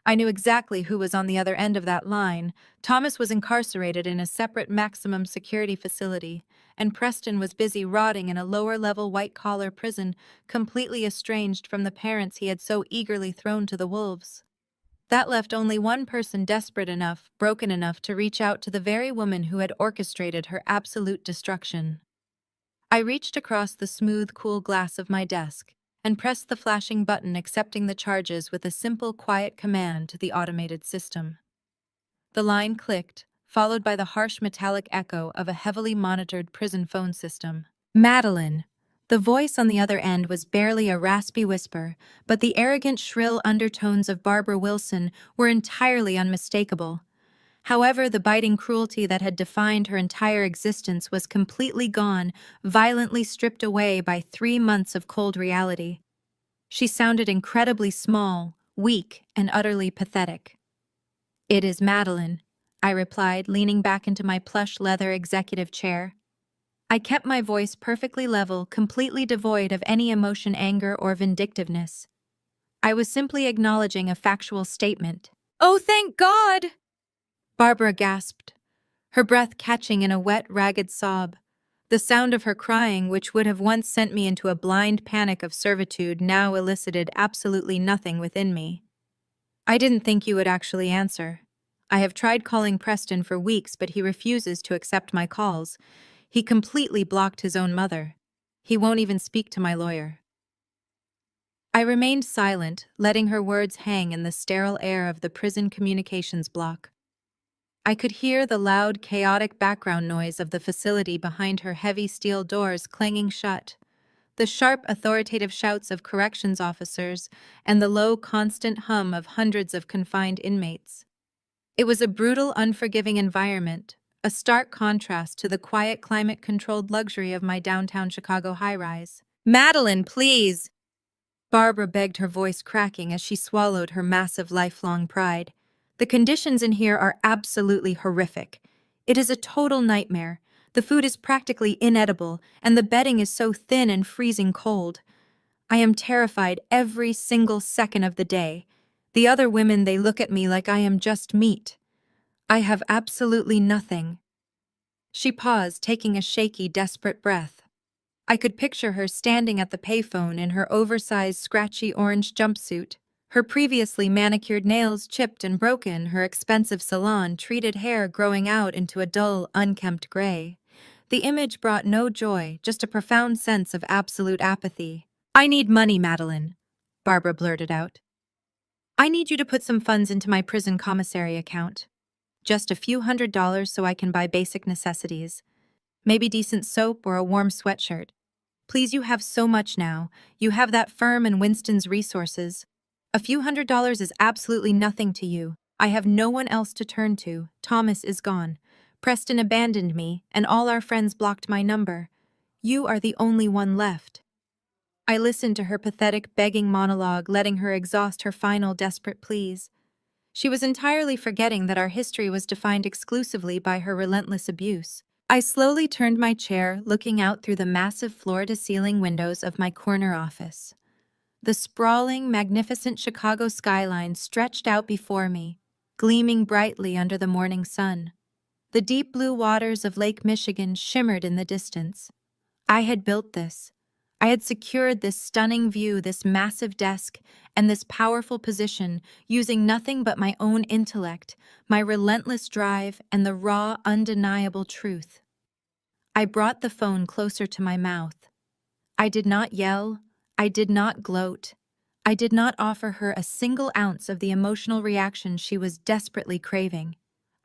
I knew exactly who was on the other end of that line. Thomas was incarcerated in a separate maximum security facility, and Preston was busy rotting in a lower-level white-collar prison, completely estranged from the parents he had so eagerly thrown to the wolves. That left only one person desperate enough, broken enough to reach out to the very woman who had orchestrated her absolute destruction. I reached across the smooth, cool glass of my desk and pressed the flashing button, accepting the charges with a simple, quiet command to the automated system. The line clicked, followed by the harsh metallic echo of a heavily monitored prison phone system. "Madeline." The voice on the other end was barely a raspy whisper, but the arrogant, shrill undertones of Barbara Wilson were entirely unmistakable. However, the biting cruelty that had defined her entire existence was completely gone, violently stripped away by 3 months of cold reality. She sounded incredibly small, weak, and utterly pathetic. "It is Madeline," I replied, leaning back into my plush leather executive chair. I kept my voice perfectly level, completely devoid of any emotion, anger, or vindictiveness. I was simply acknowledging a factual statement. "Oh, thank God!" Barbara gasped, her breath catching in a wet, ragged sob. The sound of her crying, which would have once sent me into a blind panic of servitude, now elicited absolutely nothing within me. "I didn't think you would actually answer. I have tried calling Preston for weeks, but he refuses to accept my calls. He completely blocked his own mother. He won't even speak to my lawyer." I remained silent, letting her words hang in the sterile air of the prison communications block. I could hear the loud, chaotic background noise of the facility behind her, heavy steel doors clanging shut, the sharp, authoritative shouts of corrections officers, and the low, constant hum of hundreds of confined inmates. It was a brutal, unforgiving environment, a stark contrast to the quiet, climate-controlled luxury of my downtown Chicago high-rise. "Madeline, please!" Barbara begged, her voice cracking as she swallowed her massive lifelong pride. "The conditions in here are absolutely horrific. It is a total nightmare. The food is practically inedible, and the bedding is so thin and freezing cold. I am terrified every single second of the day. The other women, they look at me like I am just meat. I have absolutely nothing." She paused, taking a shaky, desperate breath. I could picture her standing at the payphone in her oversized, scratchy orange jumpsuit, her previously manicured nails chipped and broken, her expensive salon-treated hair growing out into a dull, unkempt gray. The image brought no joy, just a profound sense of absolute apathy. "I need money, Madeline," Barbara blurted out. "I need you to put some funds into my prison commissary account. Just a few $100s so I can buy basic necessities. Maybe decent soap or a warm sweatshirt. Please, you have so much now. You have that firm and Winston's resources. A few $100s is absolutely nothing to you. I have no one else to turn to. Thomas is gone. Preston abandoned me, and all our friends blocked my number. You are the only one left." I listened to her pathetic, begging monologue, letting her exhaust her final, desperate pleas. She was entirely forgetting that our history was defined exclusively by her relentless abuse. I slowly turned my chair, looking out through the massive floor-to-ceiling windows of my corner office. The sprawling, magnificent Chicago skyline stretched out before me, gleaming brightly under the morning sun. The deep blue waters of Lake Michigan shimmered in the distance. I had built this. I had secured this stunning view, this massive desk, and this powerful position using nothing but my own intellect, my relentless drive, and the raw, undeniable truth. I brought the phone closer to my mouth. I did not yell. I did not gloat. I did not offer her a single ounce of the emotional reaction she was desperately craving.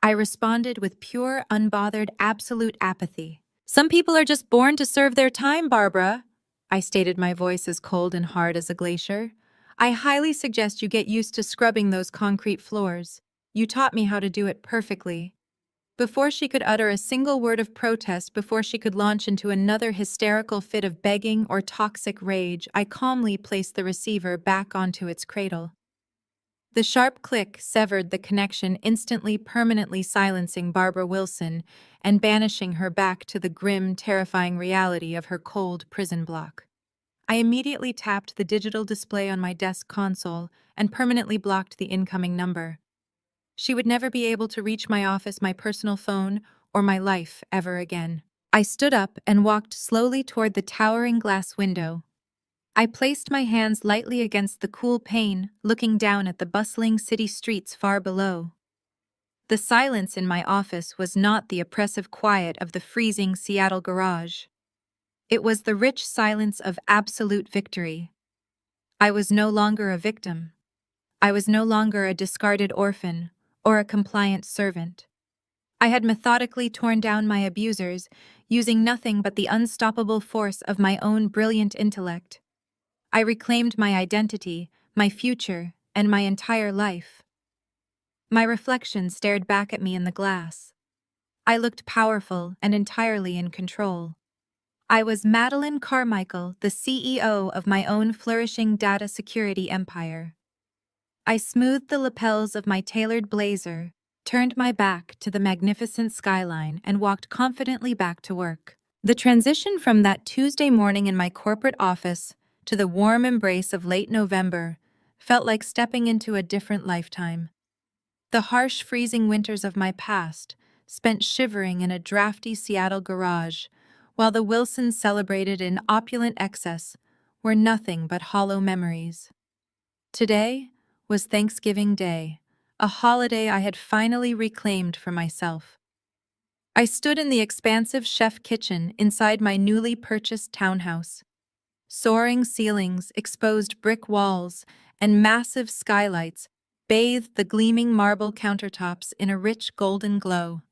I responded with pure, unbothered, absolute apathy. "Some people are just born to serve their time, Barbara," I stated, my voice as cold and hard as a glacier. "I highly suggest you get used to scrubbing those concrete floors. You taught me how to do it perfectly." Before she could utter a single word of protest, before she could launch into another hysterical fit of begging or toxic rage, I calmly placed the receiver back onto its cradle. The sharp click severed the connection, instantly, permanently silencing Barbara Wilson and banishing her back to the grim, terrifying reality of her cold prison block. I immediately tapped the digital display on my desk console and permanently blocked the incoming number. She would never be able to reach my office, my personal phone, or my life ever again. I stood up and walked slowly toward the towering glass window. I placed my hands lightly against the cool pane, looking down at the bustling city streets far below. The silence in my office was not the oppressive quiet of the freezing Seattle garage. It was the rich silence of absolute victory. I was no longer a victim. I was no longer a discarded orphan or a compliant servant. I had methodically torn down my abusers, using nothing but the unstoppable force of my own brilliant intellect. I reclaimed my identity, my future, and my entire life. My reflection stared back at me in the glass. I looked powerful and entirely in control. I was Madeline Carmichael, the CEO of my own flourishing data security empire. I smoothed the lapels of my tailored blazer, turned my back to the magnificent skyline, and walked confidently back to work. The transition from that Tuesday morning in my corporate office to the warm embrace of late November felt like stepping into a different lifetime. The harsh, freezing winters of my past, spent shivering in a drafty Seattle garage, while the Wilsons celebrated in opulent excess, were nothing but hollow memories. Today was Thanksgiving Day, a holiday I had finally reclaimed for myself. I stood in the expansive chef kitchen inside my newly purchased townhouse. Soaring ceilings, exposed brick walls, and massive skylights bathed the gleaming marble countertops in a rich golden glow.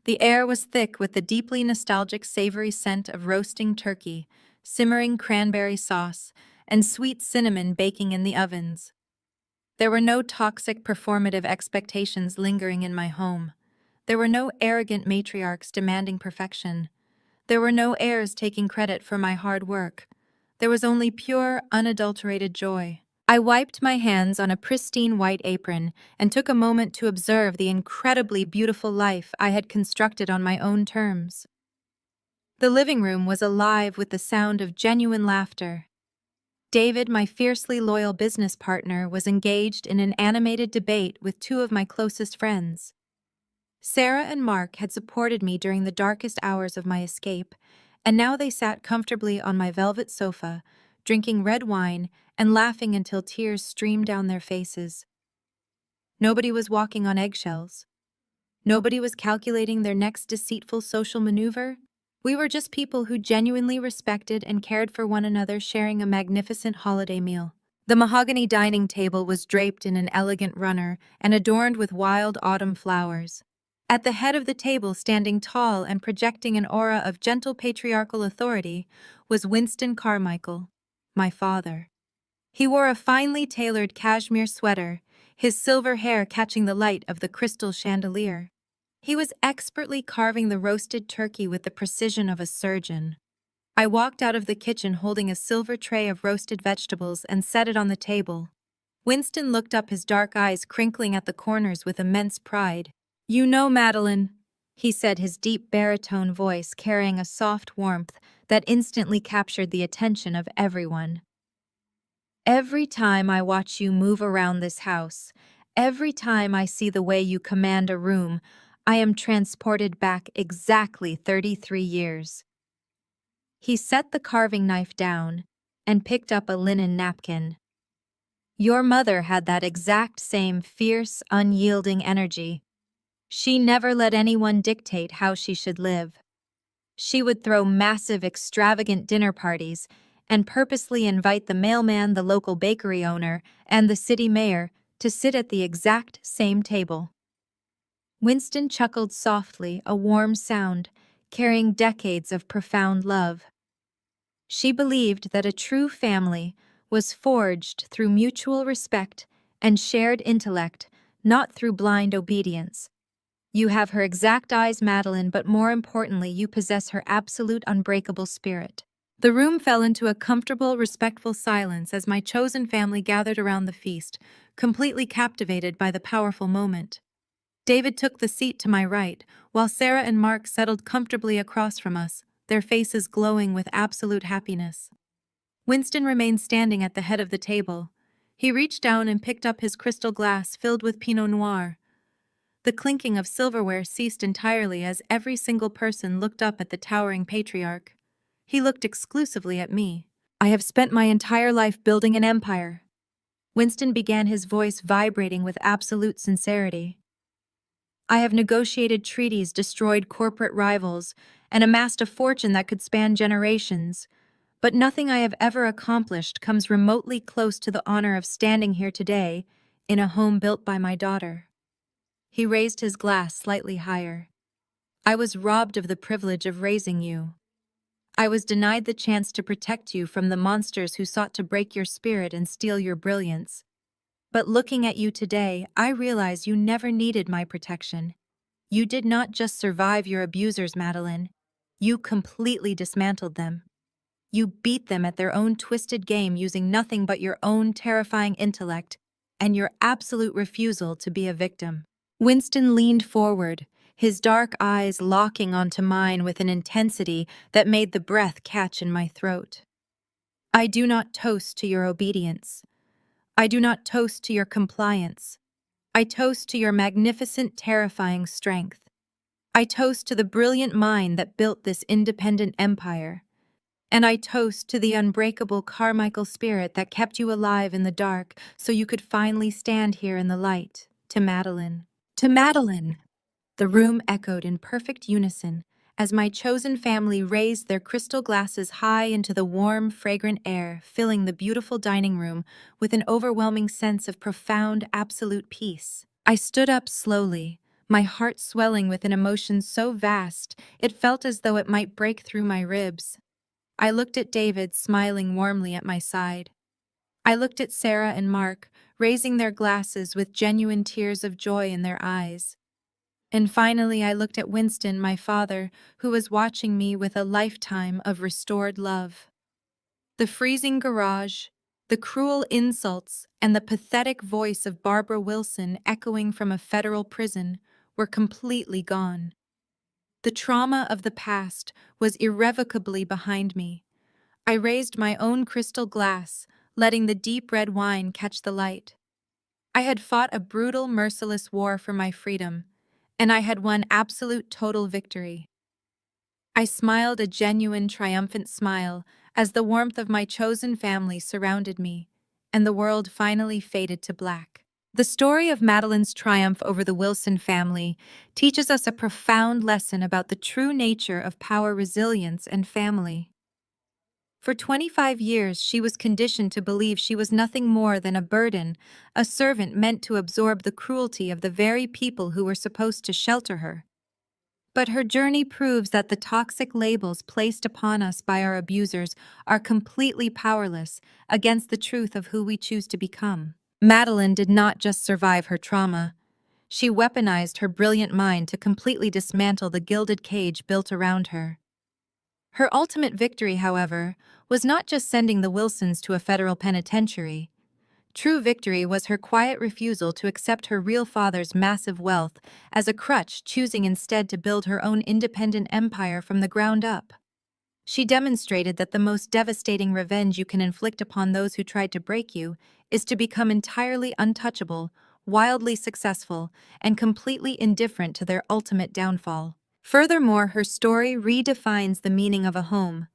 The air was thick with the deeply nostalgic savory scent of roasting turkey, simmering cranberry sauce, and sweet cinnamon baking in the ovens. There were no toxic performative expectations lingering in my home. There were no arrogant matriarchs demanding perfection. There were no heirs taking credit for my hard work. There was only pure, unadulterated joy. I wiped my hands on a pristine white apron and took a moment to observe the incredibly beautiful life I had constructed on my own terms. The living room was alive with the sound of genuine laughter. David, my fiercely loyal business partner, was engaged in an animated debate with two of my closest friends. Sarah and Mark had supported me during the darkest hours of my escape, and now they sat comfortably on my velvet sofa, drinking red wine and laughing until tears streamed down their faces. Nobody was walking on eggshells. Nobody was calculating their next deceitful social maneuver. We were just people who genuinely respected and cared for one another, sharing a magnificent holiday meal. The mahogany dining table was draped in an elegant runner and adorned with wild autumn flowers. At the head of the table, standing tall and projecting an aura of gentle patriarchal authority, was Winston Carmichael, my father. He wore a finely tailored cashmere sweater, his silver hair catching the light of the crystal chandelier. He was expertly carving the roasted turkey with the precision of a surgeon. I walked out of the kitchen holding a silver tray of roasted vegetables and set it on the table. Winston looked up, his dark eyes crinkling at the corners with immense pride. "You know, Madeline," he said, his deep baritone voice carrying a soft warmth that instantly captured the attention of everyone. "Every time I watch you move around this house, every time I see the way you command a room, I am transported back exactly 33 years. He set the carving knife down and picked up a linen napkin. Your mother had that exact same fierce, unyielding energy. She never let anyone dictate how she should live. She would throw massive, extravagant dinner parties and purposely invite the mailman, the local bakery owner, and the city mayor to sit at the exact same table. Winston chuckled softly, a warm sound, carrying decades of profound love. She believed that a true family was forged through mutual respect and shared intellect, not through blind obedience. You have her exact eyes, Madeline, but more importantly, you possess her absolute unbreakable spirit. The room fell into a comfortable, respectful silence as my chosen family gathered around the feast, completely captivated by the powerful moment. David took the seat to my right, while Sarah and Mark settled comfortably across from us, their faces glowing with absolute happiness. Winston remained standing at the head of the table. He reached down and picked up his crystal glass filled with Pinot Noir. The clinking of silverware ceased entirely as every single person looked up at the towering patriarch. He looked exclusively at me. I have spent my entire life building an empire. Winston began, his voice vibrating with absolute sincerity. I have negotiated treaties, destroyed corporate rivals, and amassed a fortune that could span generations. But nothing I have ever accomplished comes remotely close to the honor of standing here today in a home built by my daughter. He raised his glass slightly higher. I was robbed of the privilege of raising you. I was denied the chance to protect you from the monsters who sought to break your spirit and steal your brilliance. But looking at you today, I realize you never needed my protection. You did not just survive your abusers, Madeline. You completely dismantled them. You beat them at their own twisted game using nothing but your own terrifying intellect and your absolute refusal to be a victim. Winston leaned forward, his dark eyes locking onto mine with an intensity that made the breath catch in my throat. I do not toast to your obedience. I do not toast to your compliance. I toast to your magnificent, terrifying strength. I toast to the brilliant mind that built this independent empire. And I toast to the unbreakable Carmichael spirit that kept you alive in the dark so you could finally stand here in the light. To Madeline. To Madeline! The room echoed in perfect unison as my chosen family raised their crystal glasses high into the warm, fragrant air, filling the beautiful dining room with an overwhelming sense of profound, absolute peace. I stood up slowly, my heart swelling with an emotion so vast it felt as though it might break through my ribs. I looked at David, smiling warmly at my side. I looked at Sarah and Mark, raising their glasses with genuine tears of joy in their eyes. And finally, I looked at Winston, my father, who was watching me with a lifetime of restored love. The freezing garage, the cruel insults, and the pathetic voice of Barbara Wilson echoing from a federal prison were completely gone. The trauma of the past was irrevocably behind me. I raised my own crystal glass, letting the deep red wine catch the light. I had fought a brutal, merciless war for my freedom, and I had won absolute total victory. I smiled a genuine, triumphant smile as the warmth of my chosen family surrounded me, and the world finally faded to black. The story of Madeline's triumph over the Wilson family teaches us a profound lesson about the true nature of power, resilience, and family. For 25 years, she was conditioned to believe she was nothing more than a burden, a servant meant to absorb the cruelty of the very people who were supposed to shelter her. But her journey proves that the toxic labels placed upon us by our abusers are completely powerless against the truth of who we choose to become. Madeline did not just survive her trauma. She weaponized her brilliant mind to completely dismantle the gilded cage built around her. Her ultimate victory, however, was not just sending the Wilsons to a federal penitentiary. True victory was her quiet refusal to accept her real father's massive wealth as a crutch, choosing instead to build her own independent empire from the ground up. She demonstrated that the most devastating revenge you can inflict upon those who tried to break you is to become entirely untouchable wildly successful, and completely indifferent to their ultimate downfall. Furthermore, her story redefines the meaning of a home.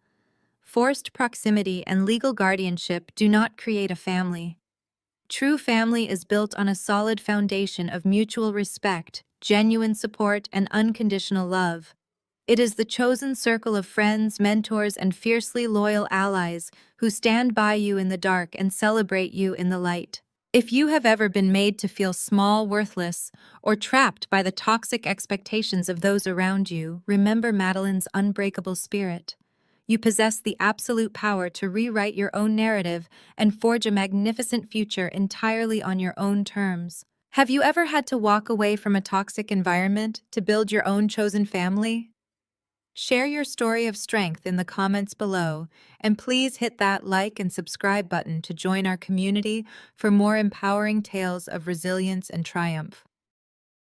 Forced proximity and legal guardianship do not create a family. True family is built on a solid foundation of mutual respect, genuine support, and unconditional love. It is the chosen circle of friends, mentors, and fiercely loyal allies who stand by you in the dark and celebrate you in the light. If you have ever been made to feel small, worthless, or trapped by the toxic expectations of those around you, remember Madeline's unbreakable spirit. You possess the absolute power to rewrite your own narrative and forge a magnificent future entirely on your own terms. Have you ever had to walk away from a toxic environment to build your own chosen family? Share your story of strength in the comments below, and please hit that like and subscribe button to join our community for more empowering tales of resilience and triumph.